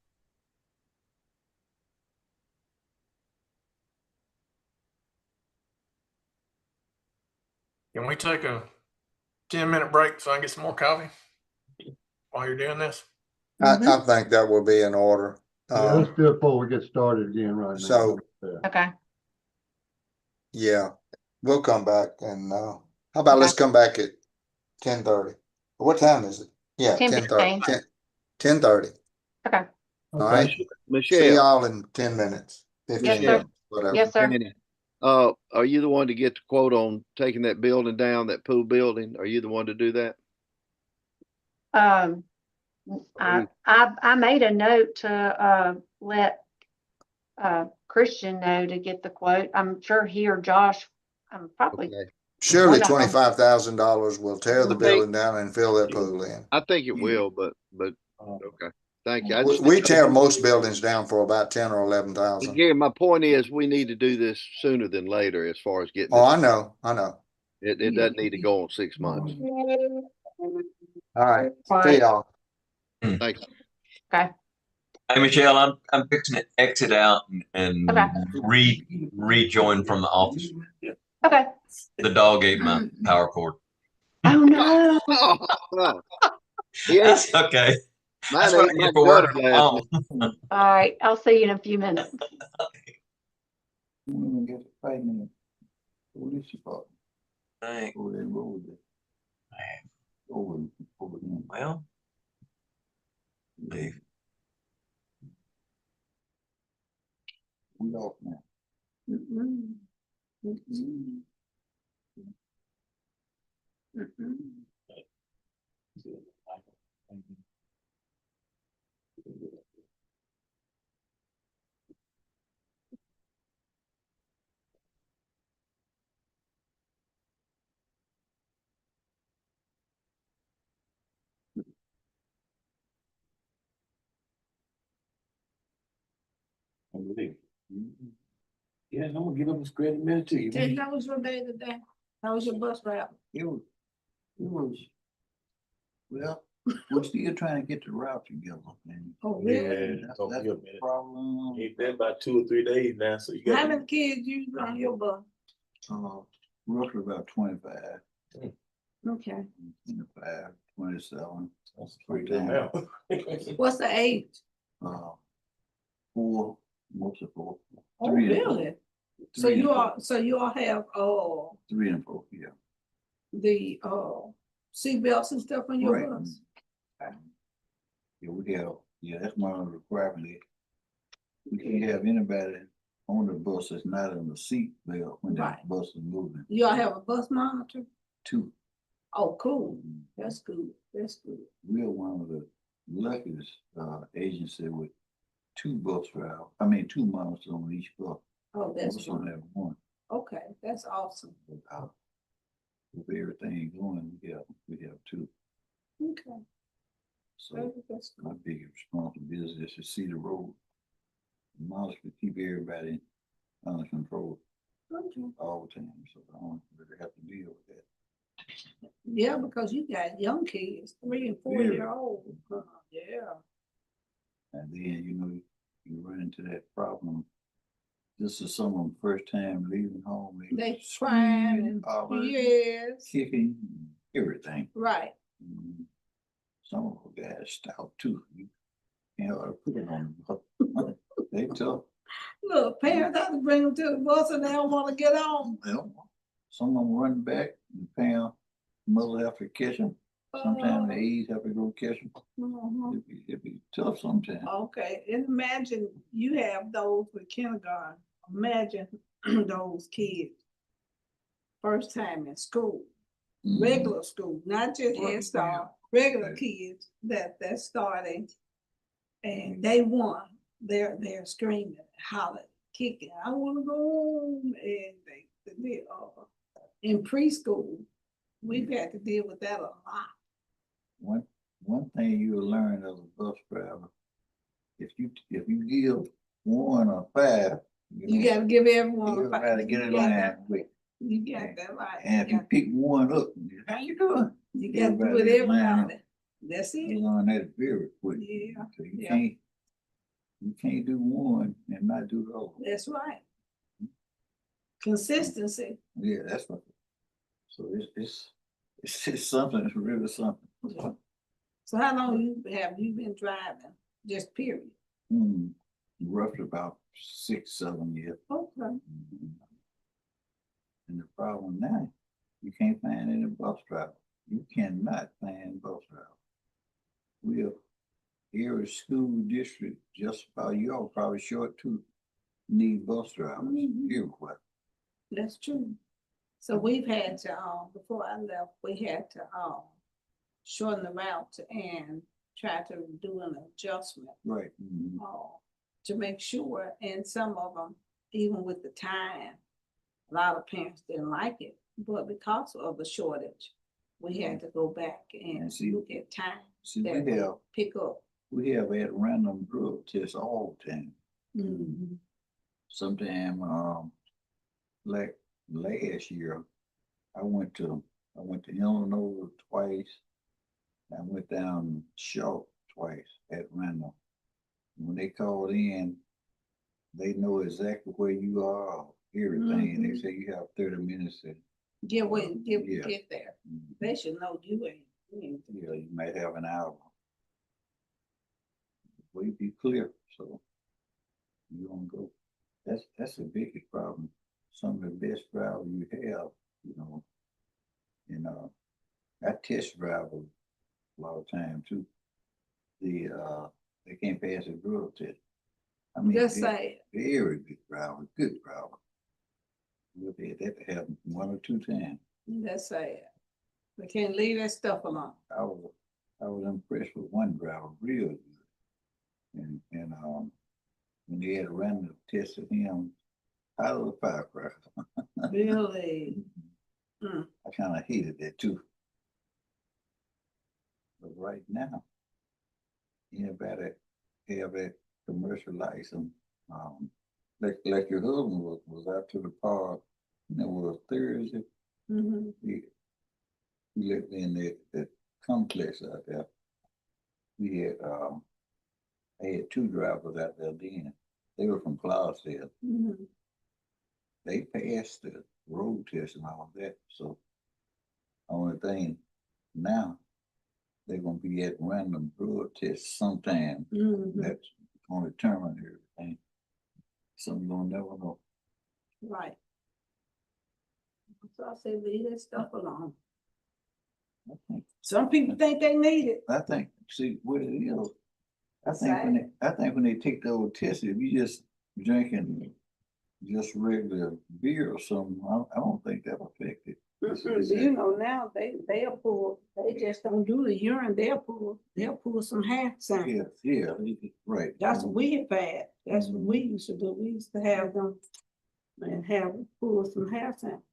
Can we take a 10-minute break so I can get some more coffee while you're doing this? I think that will be in order. Yeah, let's do it before we get started again right now. So, okay. Yeah, we'll come back and how about let's come back at 10:30. What time is it? Yeah, 10:30. 10:30. Okay. All right. Michelle. See y'all in 10 minutes. 15 Yes, sir. minutes, whatever. Yes, sir. Are you the one to get the quote on taking that building down, that pool building? Are you the one to do that? I made a note to let Christian know to get the quote. I'm sure he or Josh, I'm probably. Okay. Surely $25,000 will tear the building down and fill that pool in. I think it will, but okay. Thank you. We tear most buildings down for about 10 or 11,000. Again, my point is we need to do this sooner than later as far as getting. Oh, I know. It doesn't need to go on 6 months. All right. See y'all. Thanks. Okay. Hey Michelle, I'm fixing to exit out and rejoin from the office. Okay. The dog ate my power cord. Oh no. Yeah. That's okay. That's what I get for working from home. All right. I'll see you in a few minutes. Thanks. Well, leave. Yeah, I'm gonna give up this credit minute to you. Ted, how was your day today? How was your bus route? Well, we're still trying to get the route together. And Oh, Yeah, really? that's don't the give a minute. problem. Ain't been about 2 or 3 days now, so you got. How many kids you on your bus? Roughly about 25, Okay. 25, 27. That's Three good times. now. What's the age? 4, most of 4. Oh, 3 and 4. really? So 3 and you 4. all, so you all have, 3 and 4, yeah. the, seat belts and stuff on your Right. bus? Yeah, we have, yeah, that's one of the requirements. We can't have anybody on the bus that's not in the seat belt when the Right. bus is moving. You all have a bus monitor? 2. Oh, cool. That's good. That's good. We're one of the luckiest agency with 2 bus routes. 2 monitors on each bus. Oh, that's Most of them have 1. okay. That's awesome. With everything going, we have 2. Okay. So That's my biggest responsibility is to see the road. Monitor to keep everybody under control okay. all the time. So I don't really have to deal with that. Yeah, because you got young kids, 3 and 4 Very. year old. Yeah. And then, you run into that problem. This is someone's first time leaving home. They crying and hollering, yes. kicking, everything. Right. Some of the guys stout too. You can't put it on them. They tough. Look, parents have to bring them to the bus and they don't want to get on. Well, some of them run back and parent, mother have to catch them. Sometimes the aides have to go catch them. Mhm. It'd be tough sometimes. Okay, and imagine you have those with kindergarten. Imagine those kids. First time in school, regular school, not just Head Start, regular kids that's starting. And they won. They're screaming, hollering, kicking. I want to go home. And they in preschool, we've had to deal with that a lot. One thing you'll learn as a bus driver, if you give 1 or 5, You got to give everyone a 5. everybody get in line with. You got that right. And if you pick one up, how you doing? You got to do Everybody it just line up. everybody. That's it. You learn that very quick. Yeah. So you can't do one and not do the other. That's right. Consistency. Yeah, that's what. So it's just something. It's really something. Yeah. So how long have you been driving? Just period. Roughly about 6, 7 years. Okay. And the problem now, you can't find any bus driver. You cannot find bus driver. We are here at school district, just about y'all probably short too, need bus drivers everywhere. That's true. So we've had to, before I left, we had to shorten the route and try to do an adjustment. Right. To make sure, and some of them, even with the time, a lot of parents didn't like it, but because of the shortage, we had to go back and look at time. See, that we have pick up. We have had random drug tests all the time. Sometime, like last year, I went to Illinois twice. I went down Shaw twice at random. When they called in, they know exactly where you are, everything. They say you have 30 minutes to Get there. They should know you ain't. Yeah, you might have an hour. We be clear, so you don't go. That's the biggest problem. Some of the best drivers you have, I test drive a lot of time too. They can't pass a drug test. Just say very good driver, good driver. We've had that to happen 1 or 2 times. That's sad. We can't leave that stuff alone. I was impressed with one driver, real good. And when they had a random test of him, out of the firecracker. Really? I kind of hated that too. But right now, anybody have that commercial license Like your husband was out to the park, and it was Thursday. Mhm. He lived in that complex out there. We had, I had two drivers out there then. They were from Clydesdale. Mhm. They passed the road test and all of that, so only thing now, they're gonna be at random drug tests sometime. Mhm. That's gonna determine everything. Some you don't never know. Right. So I said, leave that stuff alone. I think, Some people think they need it. I think, see, what it is, I think when they take those tests, if you just drinking just regular beer or something, I don't think that affect it. You know, now they'll pull, they just don't do the urine, they'll pull some half samples. Yeah, right. That's what we have had. That's what we used to do. We used to have them and have pull some half samples.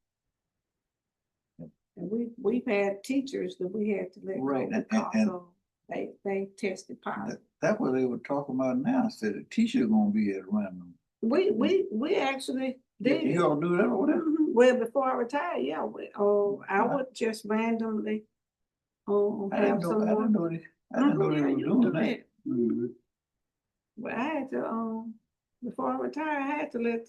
And we've had teachers that we had to let go Right, because and of they tested positive. That's what they were talking about now, said the teacher gonna be at random. We actually did. You all do that over there? Well, before I retired, yeah, I would just randomly have someone. I didn't know they Yeah, were you doing do that. that. But I had to, before I retired, I had to let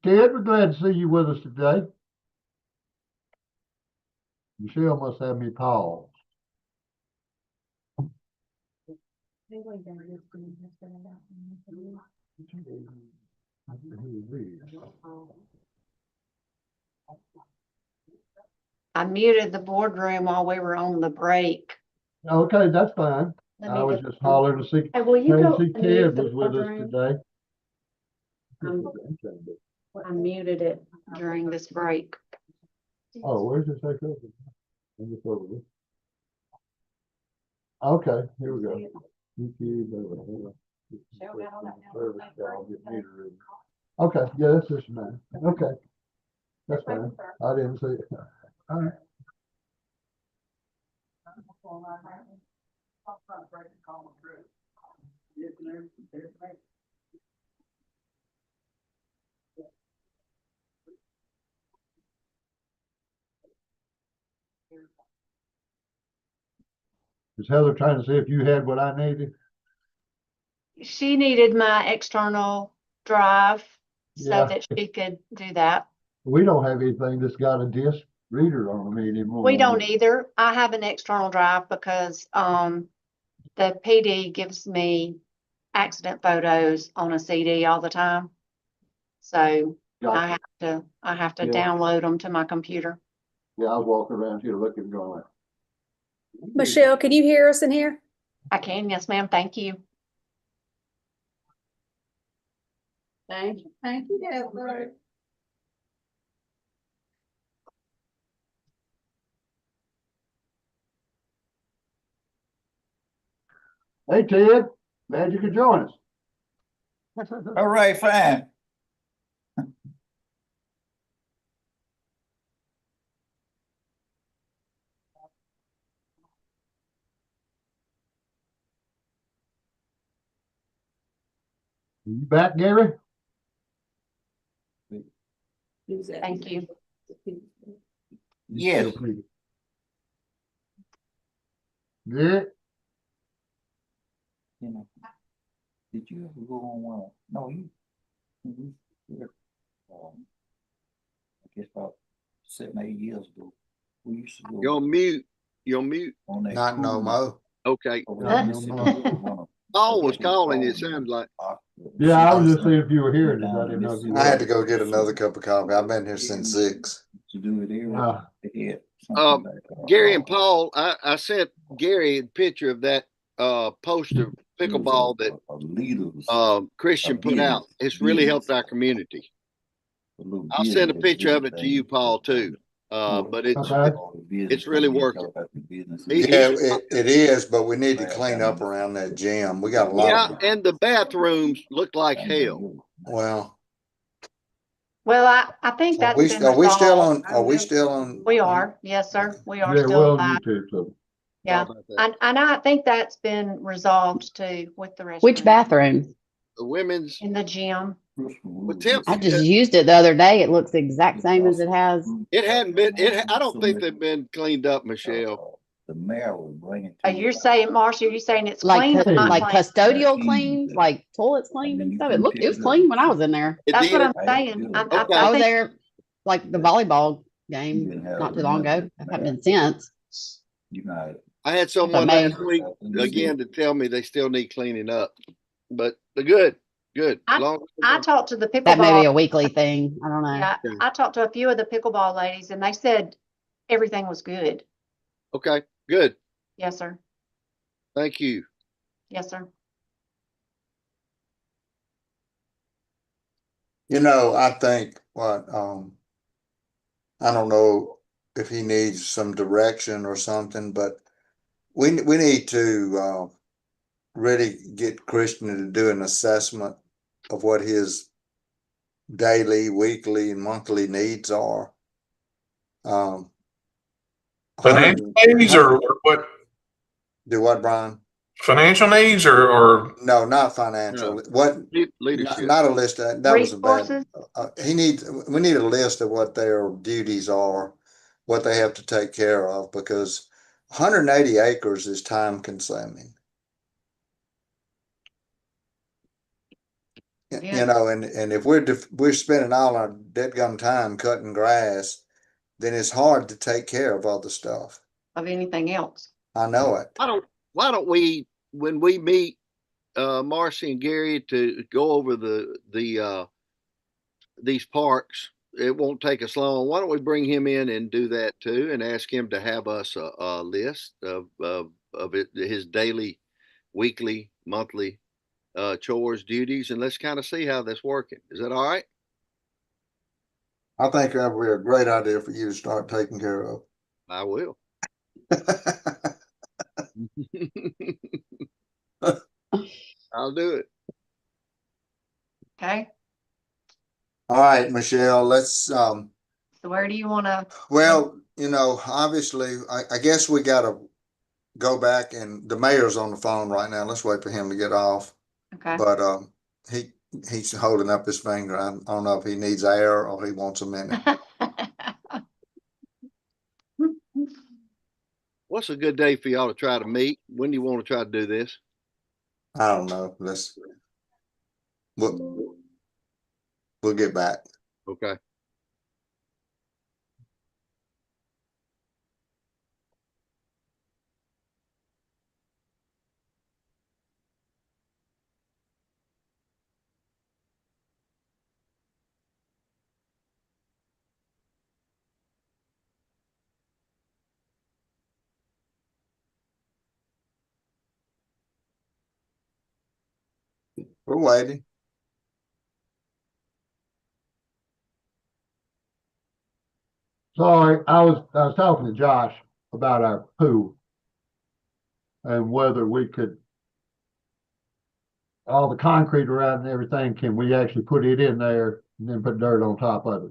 Ted, we're glad to see you with us today. Michelle must have me paused. I muted the boardroom while we were on the break. Okay, that's fine. Let I me was get- just hollering to see, Hey, will you go see and Ted mute the was with us boardroom? today. I muted it during this break. Oh, where's this echo? Okay, here we go. YouTube, service call, get meter reading. Okay, yeah, that's just mine. Okay. That's fine. I didn't see it. All right. Is Heather trying to see if you had what I needed? She needed my external drive so Yeah. that she could do that. We don't have anything that's got a disc reader on it anymore. We don't either. I have an external drive because the PD gives me accident photos on a CD all the time. So I have to Yeah. download them to my computer. Yeah, I walk around here looking going. Michelle, can you hear us in here? I can, yes, ma'am. Thank you. Thank you, Deborah. Hey, Ted, glad you could join us. All right, fine. You back, Gary? Thank you. Yes. Yeah. You know, did you ever go on no, I guess about 7, 8 years ago. We used to go You're on mute. You're on mute. on that Not no cruise more. Okay. over there in Mississippi. Paul was calling, it sounded like. Yeah, I was just seeing if you were hearing this. I didn't know if you were. I had to go get another cup of coffee. I've been here since 6. To do it there. They had Um, something like, Gary and Paul, I sent Gary a picture of that poster pickleball that Christian put out. It's really helped our community. I'll send a picture of it to you, Paul, too. But it's really working. Yeah, it is, but we need to clean up around that gym. We got a lot of. And the bathrooms look like hell. Well, I think that's been are we still resolved. on? Are we still on? We are, yes, sir. We are Yeah, still well, live. YouTube, so. Yeah, and I think that's been resolved too with the rest. Which bathroom? The women's in the gym. I just used it the other day. It looks the exact same as it has. It hadn't been. I don't think they've been cleaned up, Michelle. The mayor was bringing. Oh, you're saying, Marcia, you're saying it's Like, clean, but not like clean. custodial clean, like toilets cleaned and stuff. It was clean when I was in there. That's what I'm saying. I I was think there like the volleyball game not too long ago. I haven't been since. I had someone last week again to tell me they still need cleaning up, but they're good. Good. I talked to the pickleball. That may be a weekly thing. I don't know. Yeah, I talked to a few of the pickleball ladies and they said everything was good. Okay, good. Yes, sir. Thank you. Yes, sir. You know, I think what, I don't know if he needs some direction or something, but we need to, really get Christian to do an assessment of what his daily, weekly, and monthly needs are. Financial needs or what? Do what, Brian? Financial needs or No, not financial. What? Leadership. Not a list. That was a bad. Resources? We need a list of what their duties are, what they have to take care of, because 180 acres is time consuming. Yeah. You know, and if we're spending all our dead gum time cutting grass, then it's hard to take care of other stuff. Of anything else. I know it. Why don't we, when we meet, Marcy and Gary to go over these parks, it won't take us long. Why don't we bring him in and do that too, and ask him to have us a list of his daily, weekly, monthly chores, duties, and let's kind of see how that's working. Is that all right? I think that would be a great idea for you to start taking care of. I will. I'll do it. Okay. All right, Michelle, let's, So where do you want to? well, you know, obviously, I guess we gotta go back, and the mayor's on the phone right now. Let's wait for him to get off. Okay. But, he's holding up his finger. I don't know if he needs air or he wants a minute. What's a good day for y'all to try to meet? When do you want to try to do this? I don't know. We'll get back. Okay. We're waiting. Sorry, I was talking to Josh about our pool and whether we could, all the concrete around and everything, can we actually put it in there and then put dirt on top of it?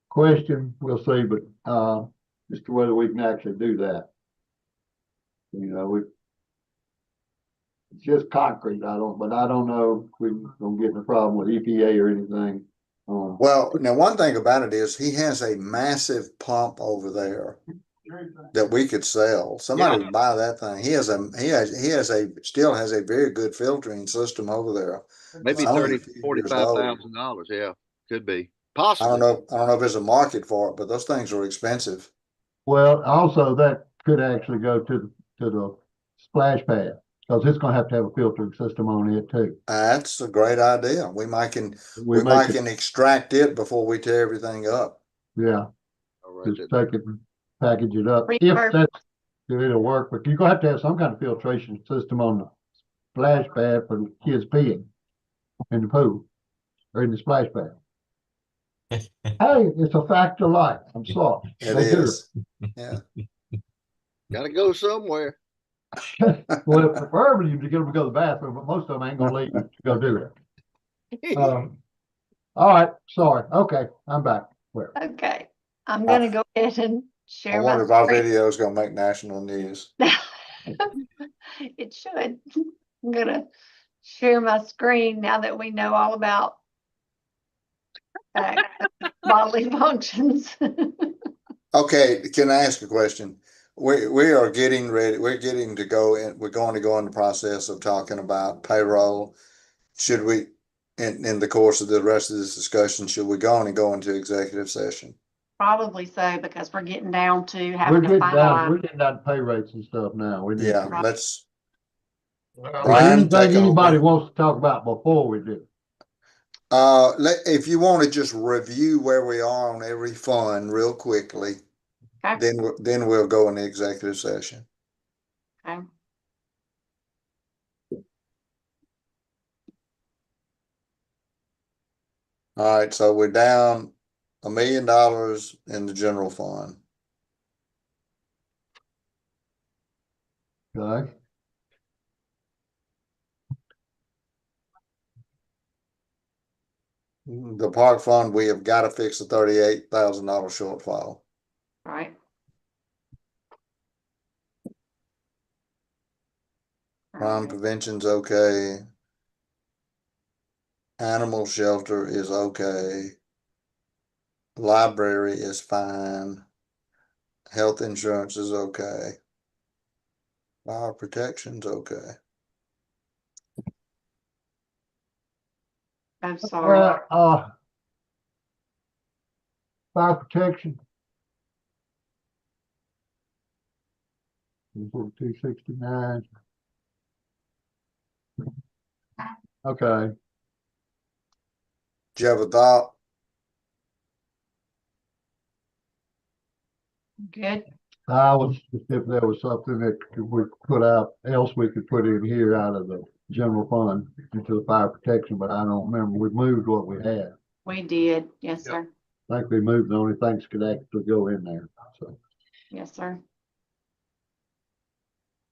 Question, we'll see, but just to whether we can actually do that. You know, it's just concrete. I don't know if we're gonna get in a problem with EPA or anything. Well, now one thing about it is he has a massive pump over there that we could sell. Somebody would buy that thing. Still has a very good filtering system over there. Maybe It's only a few years old. $45,000. Yeah, could be I possible. don't know if there's a market for it, but those things are expensive. Well, also that could actually go to the splash pad because it's gonna have to have a filtering system on it too. That's a great idea. We might can extract it before we tear everything up. Yeah. Right, just take it and package it up. If that's, it'll work, but you're gonna have to have some kind of filtration system on the splash pad for the kids peeing in the pool or in the splash pad. Hey, it's a fact of life. I'm sorry. It is. Yeah. Gotta go somewhere. Well, preferably you get them to go to the bathroom, but most of them ain't gonna leave you to go do that. All right, sorry. Okay, I'm back. Where? Okay. I'm gonna go ahead and I share wonder my if our screen. video is gonna make national news. It should. I'm gonna share my screen now that we know all about bodily functions. Okay, can I ask a question? We are getting ready. We're going to go in the process of talking about payroll. Should we, in the course of the rest of this discussion, should we go into executive session? Probably so, because we're getting down to We're having to getting down finalize. to pay rates and stuff now. We need to. Let's. Brian, anything anybody wants to talk about before we do? If you want to just review where we are on every fund real quickly, okay. then we'll go into executive session. Okay. All right, so we're down $1 million in the general fund. Okay. The park fund, we have got to fix the $38,000 shortfall. Right. Crime prevention's okay. Animal shelter is okay. Library is fine. Health insurance is okay. Fire protection's okay. I'm sorry. Fire protection. 269. Okay. Do you have a thought? Good. I was, if there was something that we put out, else we could put in here out of the general fund into the fire protection, but I don't remember. We moved what we had. We did. Yes, sir. I think we moved the only things could actually go in there, so. Yes, sir.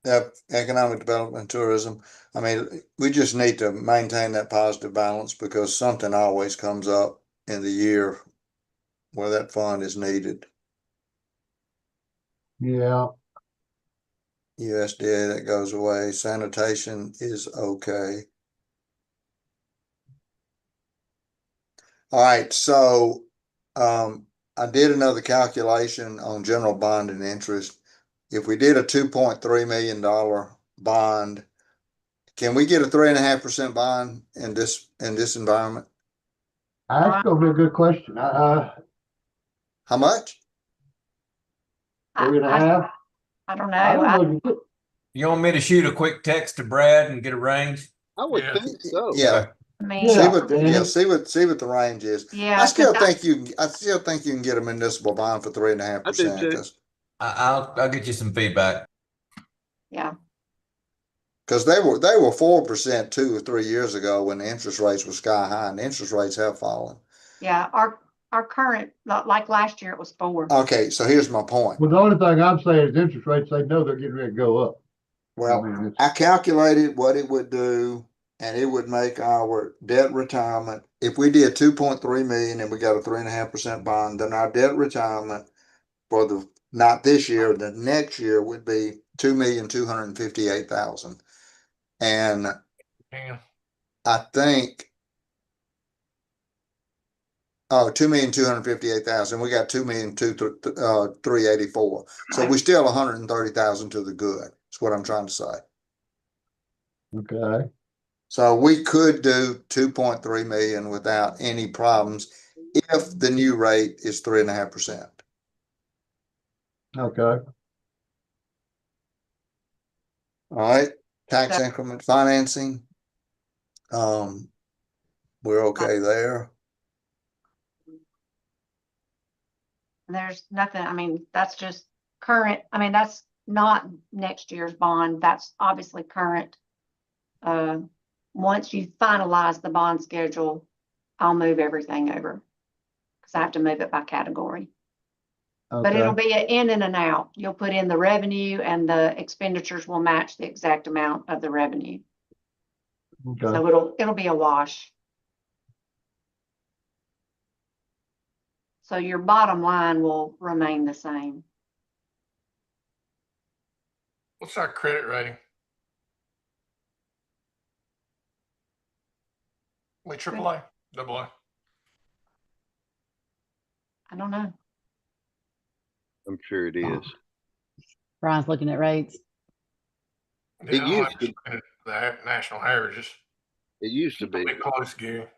Yep, economic development, and tourism. I mean, we just need to maintain that positive balance because something always comes up in the year where that fund is needed. Yeah. USDA, that goes away. Sanitation is okay. All right, so I did another calculation on general bond and interest. If we did a $2.3 million bond, can we get a 3.5% bond in this environment? That's gonna be a good question. How much? 3.5? I don't know. I don't know. You want me to shoot a quick text to Brad and get a range? I would think so. Yeah. I mean, See what the range is. yeah, I still 'cause think you can get a municipal bond for 3.5%. I'll get you some feedback. Yeah. Because they were 4% 2 or 3 years ago when the interest rates were sky high, and the interest rates have fallen. Yeah, our current, like last year, it was 4. Okay, so here's my point. Well, the only thing I'm saying is interest rates, they know they're getting ready to go up. Well, I calculated what it would do, and it would make our debt retirement. If we did 2.3 million and we got a 3.5% bond, then our debt retirement for not this year, the next year would be 2,258,000. And I think 2,258,000. We got 2,384,000. So we still 130,000 to the good. That's what I'm trying to say. Okay. So we could do 2.3 million without any problems if the new rate is 3.5%. Okay. All right. Tax increment financing. We're okay there. There's nothing, I mean, that's just current. I mean, that's not next year's bond. That's obviously current. Once you finalize the bond schedule, I'll move everything over because I have to move it by category. But it'll be an in and an out. You'll put in the revenue and the expenditures will match the exact amount of the revenue. Okay. So it'll be a wash. So your bottom line will remain the same. What's our credit rating? We AAA, AA. I don't know. I'm sure it is. Brian's looking at rates. It used to. The national averages. It used to be. Close, Gary.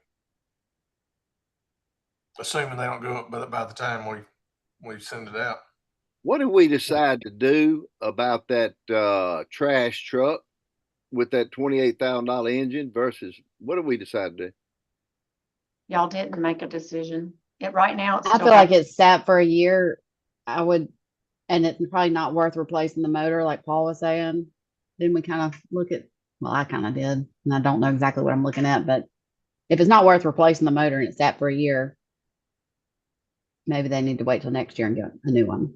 Assuming they don't go up by the time we send it out. What did we decide to do about that trash truck with that $28,000 engine versus what did we decide to do? Y'all didn't make a decision. Right now, it's I feel like it's sat for a year. I would, and it's probably not worth replacing the motor, like Paul was saying. Then we kind of look at, well, I kind of did, and I don't know exactly what I'm looking at, but if it's not worth replacing the motor and it's sat for a year, maybe they need to wait till next year and get a new one.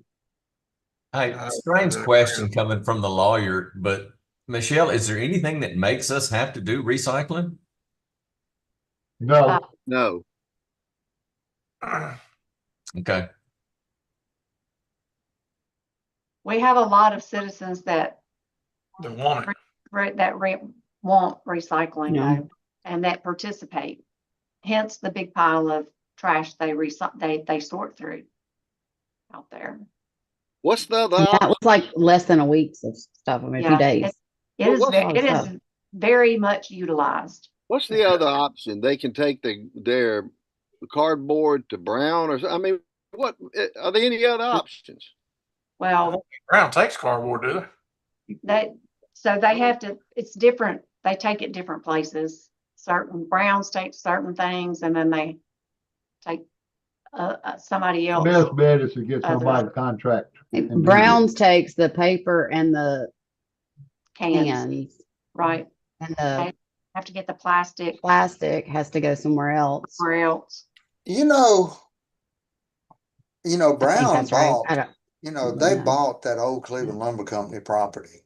Hey, strange question coming from the lawyer, but Michelle, is there anything that makes us have to do recycling? No. No. Okay. We have a lot of citizens that want it. Want recycling, though, and that participate. Hence the big pile of trash they sort through out there. What's the other? That was like less than a week's of stuff. I mean, a few days. It is very much utilized. What's the other option? They can take their cardboard to Brown I mean, what, are there any other options? Well, Brown takes cardboard, do they? so they have to, it's different. They take it different places. Certain Browns take certain things and then they take somebody else. Best bet is to get Other- somebody to contract. and do Brown's takes the paper and the Cans, cans, right. and the Have to get the plastic plastic has to go somewhere else. somewhere else. You know, I think Brown that's right. bought, I don't, they Yeah. bought that old Cleveland Lumber Company property.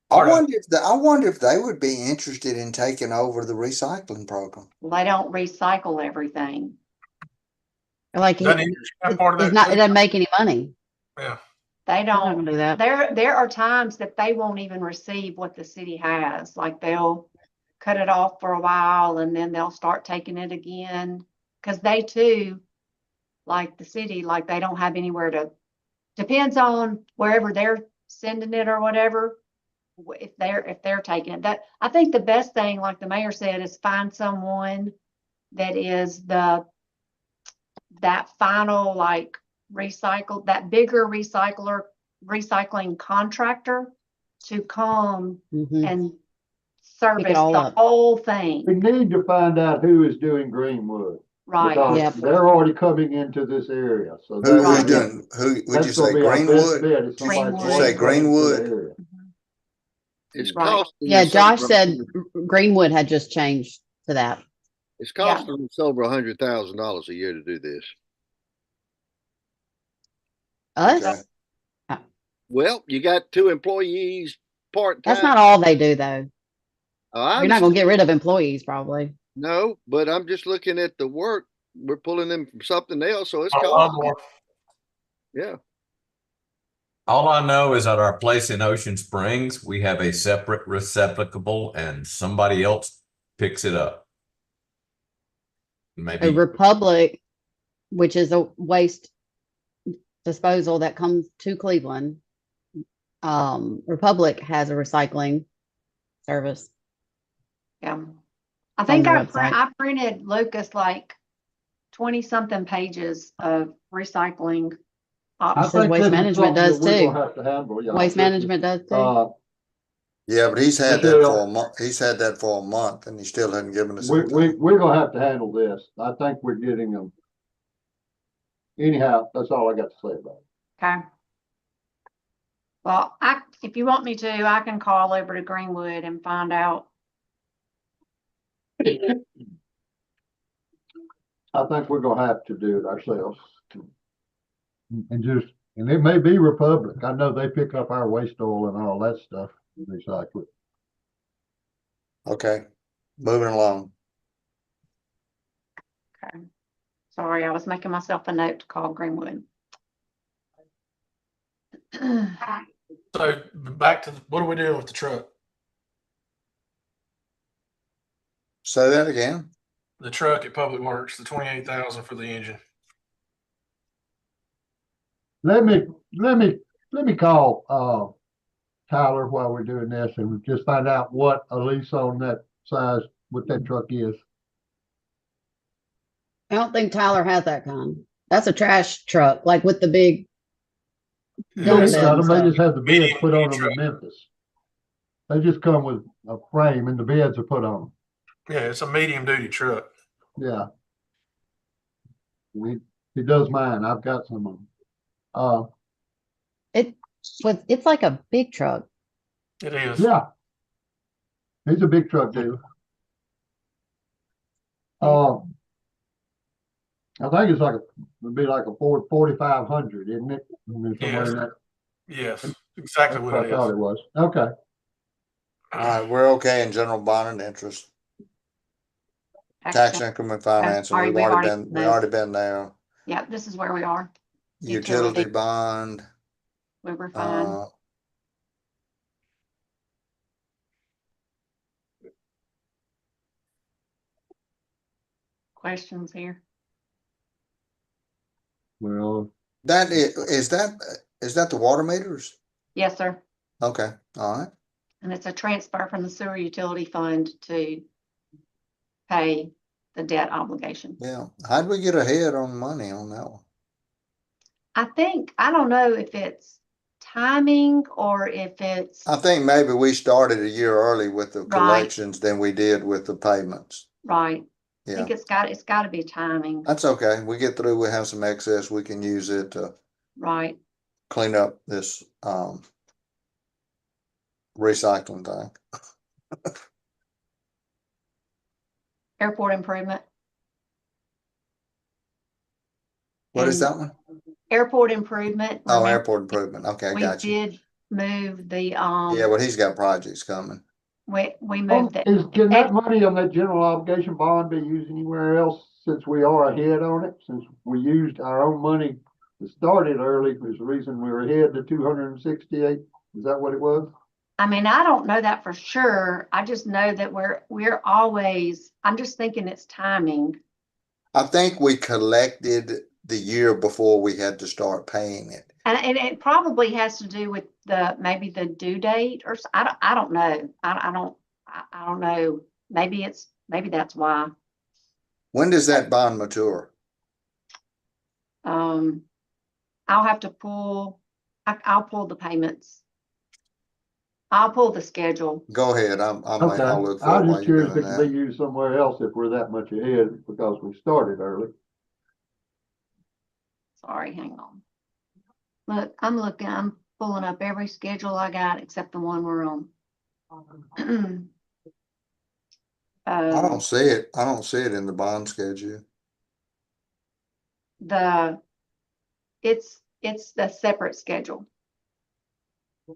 Part of- I wonder if they would be interested in taking over the recycling program. They don't recycle everything. like Doesn't he, he have part of it's that not, too? it doesn't make any money. Yeah. They They're not don't. gonna do that. There are times that they won't even receive what the city has, like they'll cut it off for a while and then they'll start taking it again. Cause they too, like the city, like they don't have anywhere to, depends on wherever they're sending it or whatever. If they're taking it, that, I think the best thing, like the mayor said, is find someone that is that final, like that bigger recycling contractor to come Mhm. and service all the up. whole thing, We need to find out who is doing Greenwood. right? Because Yep. they're already coming into this area, so. Who, they're who's gonna- doing, who, would you that's gonna say be our best Greenwood? bet is somebody Greenwood. You say coming into the Greenwood? area. It's Right. costing Yeah, us Josh over- said Greenwood had just changed to that. It's costing us over $100,000 a year to do this. Us? Okay. Well, you got 2 employees part-time. That's not all they do though. I You're not gonna understand. get rid of employees probably. No, but I'm just looking at the work. We're pulling them from something else, so it's A lot costing. more. Yeah. All I know is at our place in Ocean Springs, we have a separate receptacle and somebody else picks it up. A Maybe Republic, which is a waste disposal that comes to Cleveland. Republic has a recycling service. Yeah. I think the I website. printed Lucas like 20 something pages of recycling I options. Says think Waste this is Management something does that we're too. gonna have to handle, y'all. Waste This is, Management does too. Yeah, but he's had that Michelle. for a month. He's had that for a month and he still hasn't given us we're anything. gonna have to handle this. I think we're getting them. Anyhow, that's all I got to say about it. Okay. Well, if you want me to, I can call over to Greenwood and find out. I think we're gonna have to do it ourselves. And it may be Republic. I know they pick up our waste oil and all that stuff, and recycle it. Okay, moving along. Okay. Sorry, I was making myself a note to call Greenwood. So back to, what are we doing with the truck? Say that again. The truck at Public Works, the 28,000 for the engine. Let me call, Tyler while we're doing this and just find out what a lease on that size, what that truck is. I don't think Tyler has that kind. That's a trash truck, like with the big. dump They bed and just stuff. have the beds Medium put on duty them in Memphis. They just come with a frame and the beds are put on them. Yeah, it's a medium duty truck. Yeah. He does mine. I've got some of them. It's like a big truck. It is. Yeah. He's a big truck dealer. I think it's it'd be like a Ford 4500, isn't it? I mean, somewhere in that. Yes, exactly That's what I it thought is. it was. Okay. All right, we're okay in general bond and interest. Tax increment financing, Sorry, we already been there. Yeah, this is where we are. Utility bond, We were fine. Questions here? Well, is that the water meters? Yes, sir. Okay, all right. And it's a transfer from the sewer utility fund to pay the debt obligation. Yeah. How'd we get ahead on money on that one? I don't know if it's timing or if it's I think maybe we started a year early with the Right. collections than we did with the payments. right. I Yeah, think it's got to be timing, that's okay. We get through, we have some excess, we can use it to right? clean up this, recycling thing. Airport improvement. What is And that one? Airport improvement. Oh, remember, airport improvement. Okay, We got you. did move the, Yeah, well, he's got projects coming. we moved the, Can that money on that general obligation bond be used anywhere else since we are ahead on it? Since we used our own money to start it early was the reason we were ahead to 268. Is that what it was? I mean, I don't know that for sure. I just know that we're always, I'm just thinking it's timing. I think we collected the year before we had to start paying it. And it probably has to do with maybe the due date or, I don't know. I don't know. Maybe that's why. When does that bond mature? I'll have to I'll pull the payments. I'll pull the schedule. Go ahead. I'll Okay. look for I it was while just you're curious if doing it could be that. used somewhere else if we're that much ahead because we started early. Sorry, hang on. Look, I'm pulling up every schedule I got except the one we're on. I don't see it. I don't see it in the bond schedule. It's the separate schedule.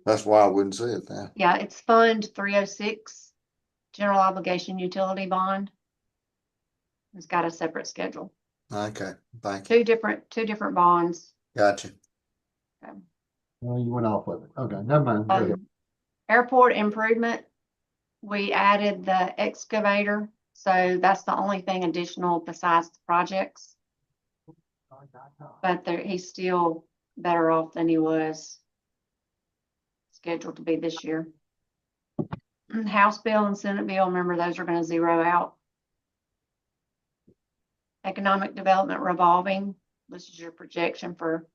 That's why I wouldn't see it then. Yeah, it's Fund 306, General Obligation Utility Bond. It's got a separate schedule. Okay, thank you. Two different bonds. Gotcha. Well, you went off with it. Okay, never mind. Go ahead. Airport improvement, we added the excavator, so that's the only thing additional besides the projects. But he's still better off than he was scheduled to be this year. House bill and Senate bill, remember those are going to zero out. Economic development revolving, this is your projection for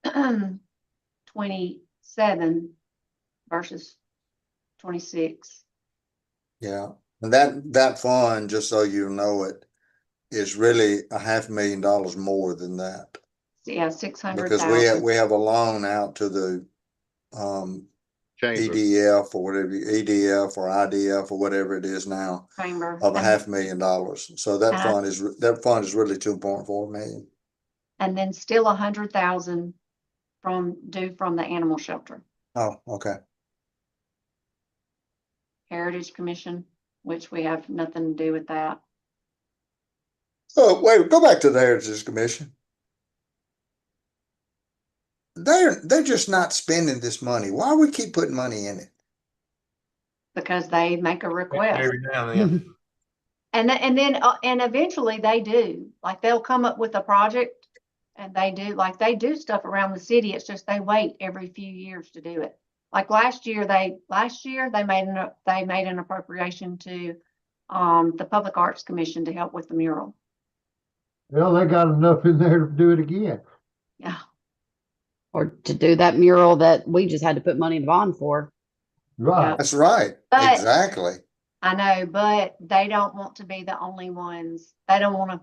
27 versus 26. Yeah, and that fund, just so you know it, is really $500,000 more than that. Yeah, Because 600,000. we have a loan out to the Chamber. EDF or whatever, EDF or IDF or whatever it is now Chamber. of $500,000. So that fund is really 2.4 million. And then still 100,000 due from the animal shelter. Oh, okay. Heritage Commission, which we have nothing to do with that. Oh, wait, go back to the Heritage Commission. They're just not spending this money. Why we keep putting money in it? Because they make a request. Every now and then. And eventually they do, like they'll come up with a project and they do stuff around the city. It's just they wait every few years to do it. Like last year they made an appropriation to the Public Arts Commission to help with the mural. Well, they got enough in there to do it again. Yeah. Or to do that mural that we just had to put money in the bond for. Right. That's right. But- Exactly. I know, but they don't want to be the only ones. They want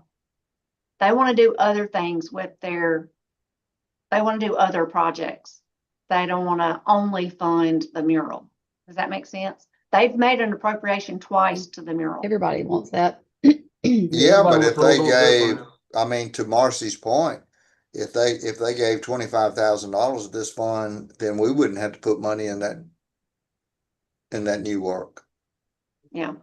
to do other things they want to do other projects. They don't want to only fund the mural. Does that make sense? They've made an appropriation twice to the mural. Everybody wants that. Yeah, but Everybody if will they throw those gave, up I mean, to Marcy's point, if they gave $25,000 of this fund, then we wouldn't have to put money in that new work. Yeah.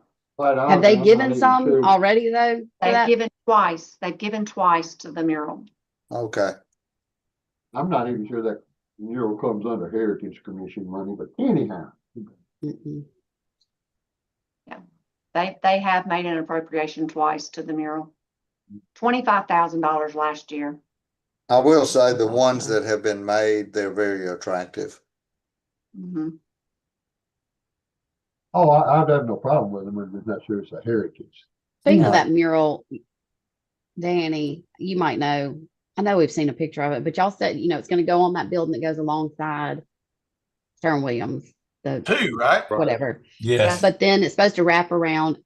Have they given some already though? for They've that? given twice. They've given twice to the mural. Okay. I'm not even sure that mural comes under Heritage Commission money, but anyhow. Mm-mm. They have made an appropriation twice to the mural. $25,000 last year. I will say the ones that have been made, they're very attractive. Mhm. Oh, I'd have no problem with them. I'm just not sure it's a heritage. Speaking of Right. that mural, Danny, you might know, I know we've seen a picture of it, but y'all said, it's gonna go on that building that goes alongside Sherwin Williams, the Two, right? whatever. Yes. But then it's supposed to wrap around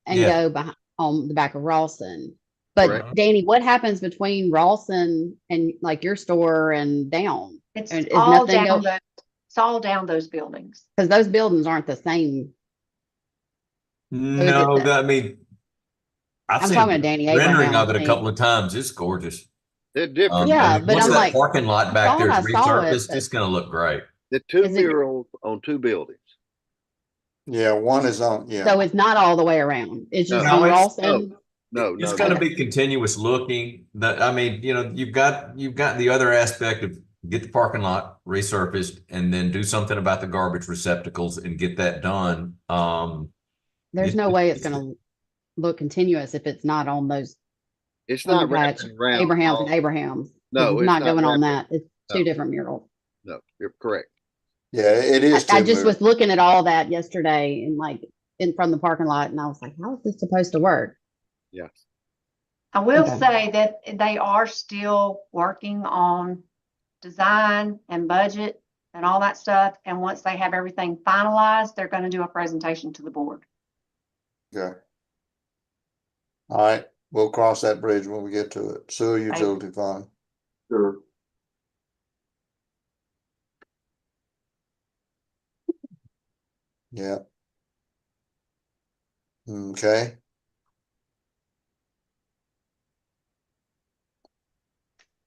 and Yeah. go behind on the back of Rawson. But Correct. Danny, what happens between Rawson and like your store and down? It's Is all nothing down go, those, it's all down those buildings. because those buildings aren't the same. No, I mean, I've I'm seen talking to Danny rendering Abraham, of it I a couple think. of times. It's gorgeous. They're different. Yeah, and but once I'm that like, parking lot I back thought there is I saw it, resurfaced, but it's gonna look great. The two is it- murals on two buildings. Yeah, one is on, yeah. so it's not all the way around. It's just No, on it's- Rawson. No, It's no, gonna no. be continuous looking. I mean, you've got the other aspect of get the parking lot resurfaced and then do something about the garbage receptacles and get that done. There's no way it's gonna look continuous if it's not on those It's not patch wrapping around. Abrahams all- and Abrahams. No, It's it's not not going on wrapping. that. It's No. two different murals. No, you're correct. Yeah, it is. I two just was murals. looking at all that yesterday and like from the parking lot, and I was like, how is this supposed to work? Yes. I will Okay. say that they are still working on design and budget and all that stuff. And once they have everything finalized, they're gonna do a presentation to the board. Okay. All right, we'll cross that bridge when we get to it. Sewer utility fund. Sure. Yeah. Okay.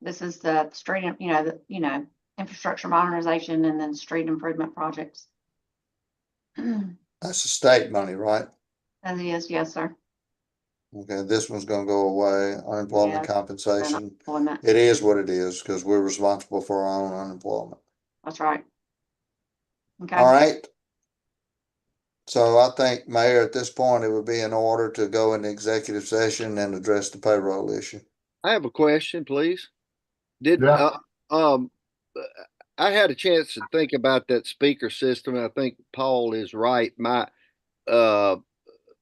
This is the street, infrastructure modernization and then street improvement projects. That's the state money, right? As is, yes, sir. Okay, this one's gonna go away, unemployment Yes, compensation. Unemployment, It is what it is, because we're responsible for our own unemployment. that's right. Okay. All right. So I think, Mayor, at this point, it would be in order to go into executive session and address the payroll issue. I have a question, please. Did, Yeah. I had a chance to think about that speaker system. And I think Paul is right. My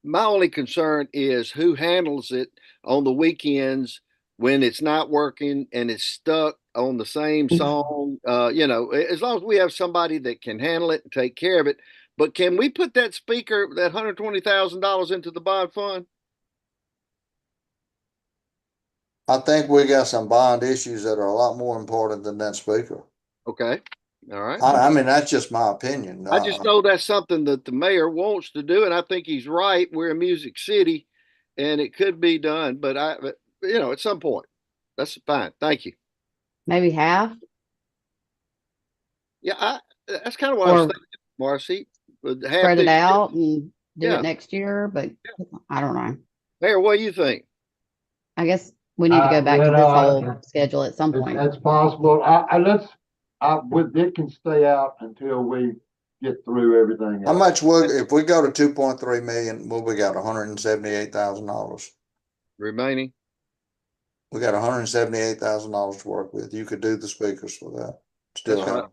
only concern is who handles it on the weekends when it's not working and it's stuck on the same song. As long as we have somebody that can handle it and take care of it. But can we put that speaker, that $120,000 into the bond fund? I think we got some bond issues that are a lot more important than that speaker. Okay. All right. I mean, that's just my opinion. I just know that's something that the mayor wants to do, and I think he's right. We're a music city, and it could be done, but at some point, that's fine. Thank you. Maybe half. Yeah, that's kind of what I was Or thinking, Marcy. spread it out and do Yeah. it next year, but I don't know. Mayor, what do you think? I guess we need to go back to this whole schedule at some point. That's possible. It can stay out until we get through everything How else. much would, if we go to 2.3 million, what we got, $178,000? Remaining? We got $178,000 to work with. You could do the speakers for that. Still That's right. have,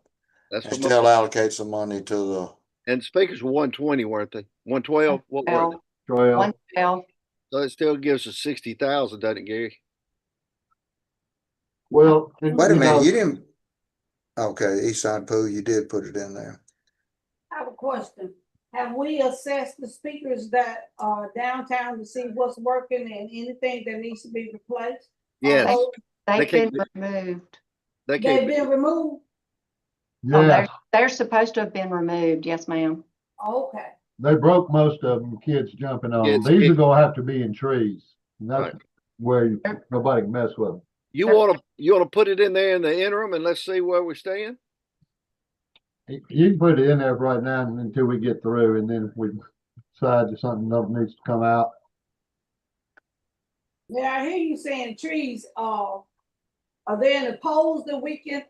That's and what still allocate some money to the, and speakers were 120, weren't they? 112? What were they? 12. 112. So it still gives us 60,000, doesn't it, Gary? Well, wait a minute, you didn't, okay, East Side Pool, you did put it in there. I have a question. Have we assessed the speakers that are downtown to see what's working and anything that needs to be replaced? Yes. Oh, They've They been can't- removed. They they've can't. been removed? Oh, Yeah, they're supposed to have been removed. Yes, ma'am. Okay. they broke most of them, kids jumping on them. Kids- These are gonna have to be in trees. And that's Right. where nobody can mess with them. You wanna put it in there in the interim and let's see where we stand? You can put it in there right now until we get through, and then if we decide that something else needs to come out. Yeah, I hear you saying trees, are there any poles that we can,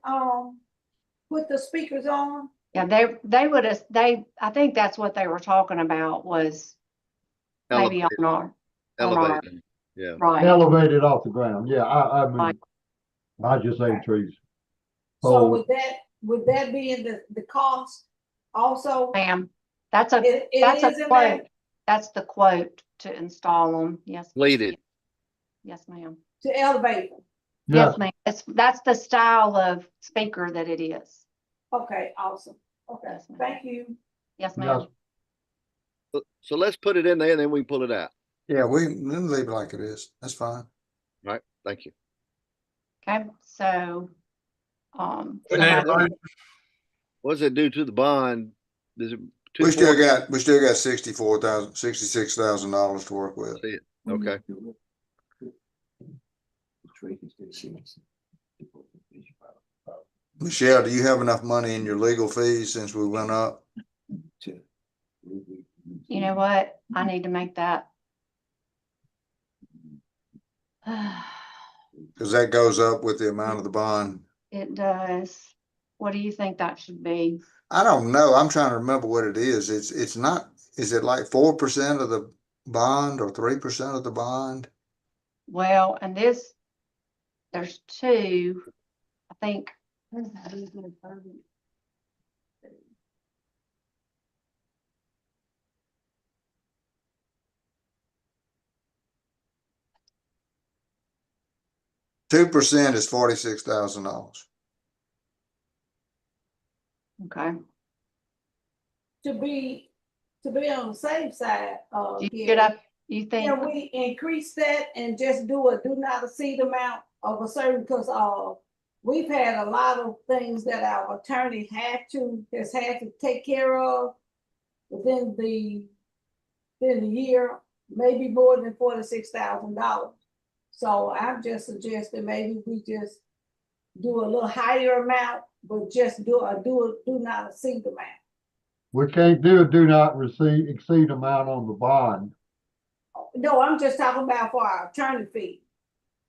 put the speakers on? Yeah, they would have, I think that's what they were talking about was maybe on our, Elevated. Yeah. right. Elevated off the ground. Yeah, I mean, Right. I just say trees. So Poles. would that be in the cost also? Ma'am, That's a, It that's is a in there? quote. That's the quote to install them. Yes. Completed. Yes, ma'am. To elevate them. Yes, ma'am. That's the style of speaker that it is. Okay, awesome. Okay, Yes, ma'am. thank you. Yes, ma'am. So let's put it in there and then we can pull it out. Yeah, we then leave it like it is. That's fine. Right, thank you. Okay, so, We need a somebody- motion. What does it do to the bond? Does it? We still got $66,000 to work with. Okay. Michelle, do you have enough money in your legal fees since we went up? you know what? I need to make that. Cause that goes up with the amount of the bond. It does. What do you think that should be? I don't know. I'm trying to remember what it is. It's not, is it like 4% of the bond or 3% of the bond? Well, and this, there's two, I think. 2% is $46,000. Okay. To be on the safe side, You think? can we increase that and just do not exceed amount of a certain, because we've had a lot of things that our attorney has had to take care of within the year, maybe more than $46,000. So I'm just suggesting maybe we just do a little higher amount, but just do not exceed amount. We can't do a do not exceed amount on the bond. No, I'm just talking about for our attorney fee.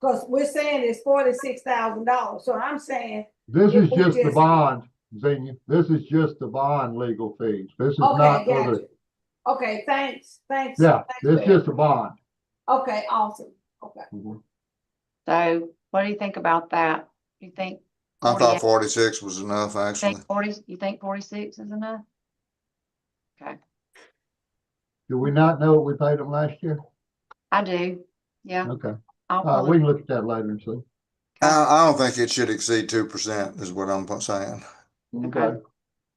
Because we're saying it's $46,000. So I'm saying. This if is we just the bond, Xenia. This is just the bond legal fees. This is Okay, not got other. you. Okay, thanks. Yeah, this is just a bond. Okay, awesome. Okay. So what do you think about that? You think? I thought 48? 46 was enough, actually. You think 46 is enough? Okay, Do we not know what we paid them last year? I do. Yeah. Okay. I'll All right, pull we it. can look at that later and see. I don't think it should exceed 2% is what I'm saying. Okay.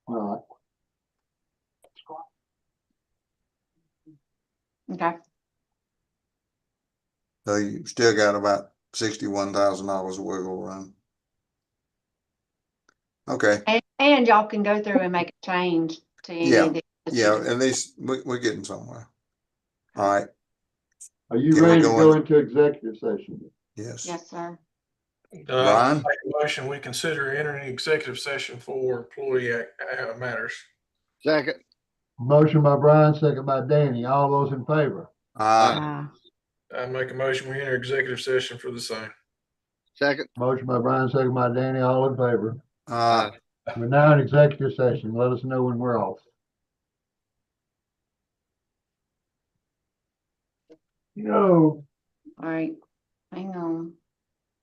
All right. Okay. So you still got about $61,000 of wiggle room. Okay. And y'all can go through and make a change to any Yeah. of the. Yeah, at least we're getting somewhere. All right. Are you Can we ready to go go in? into executive session? Yes. Yes, sir. Brian? Make a motion, we consider entering executive session for employee matters. Second. Motion by Brian, second by Danny. All those in favor? Aye. I make a motion, we enter executive session for the same. Second. Motion by Brian, second by Danny. All in favor? Aye. We're now in executive session. Let us know when we're off. No. All right. Hang on.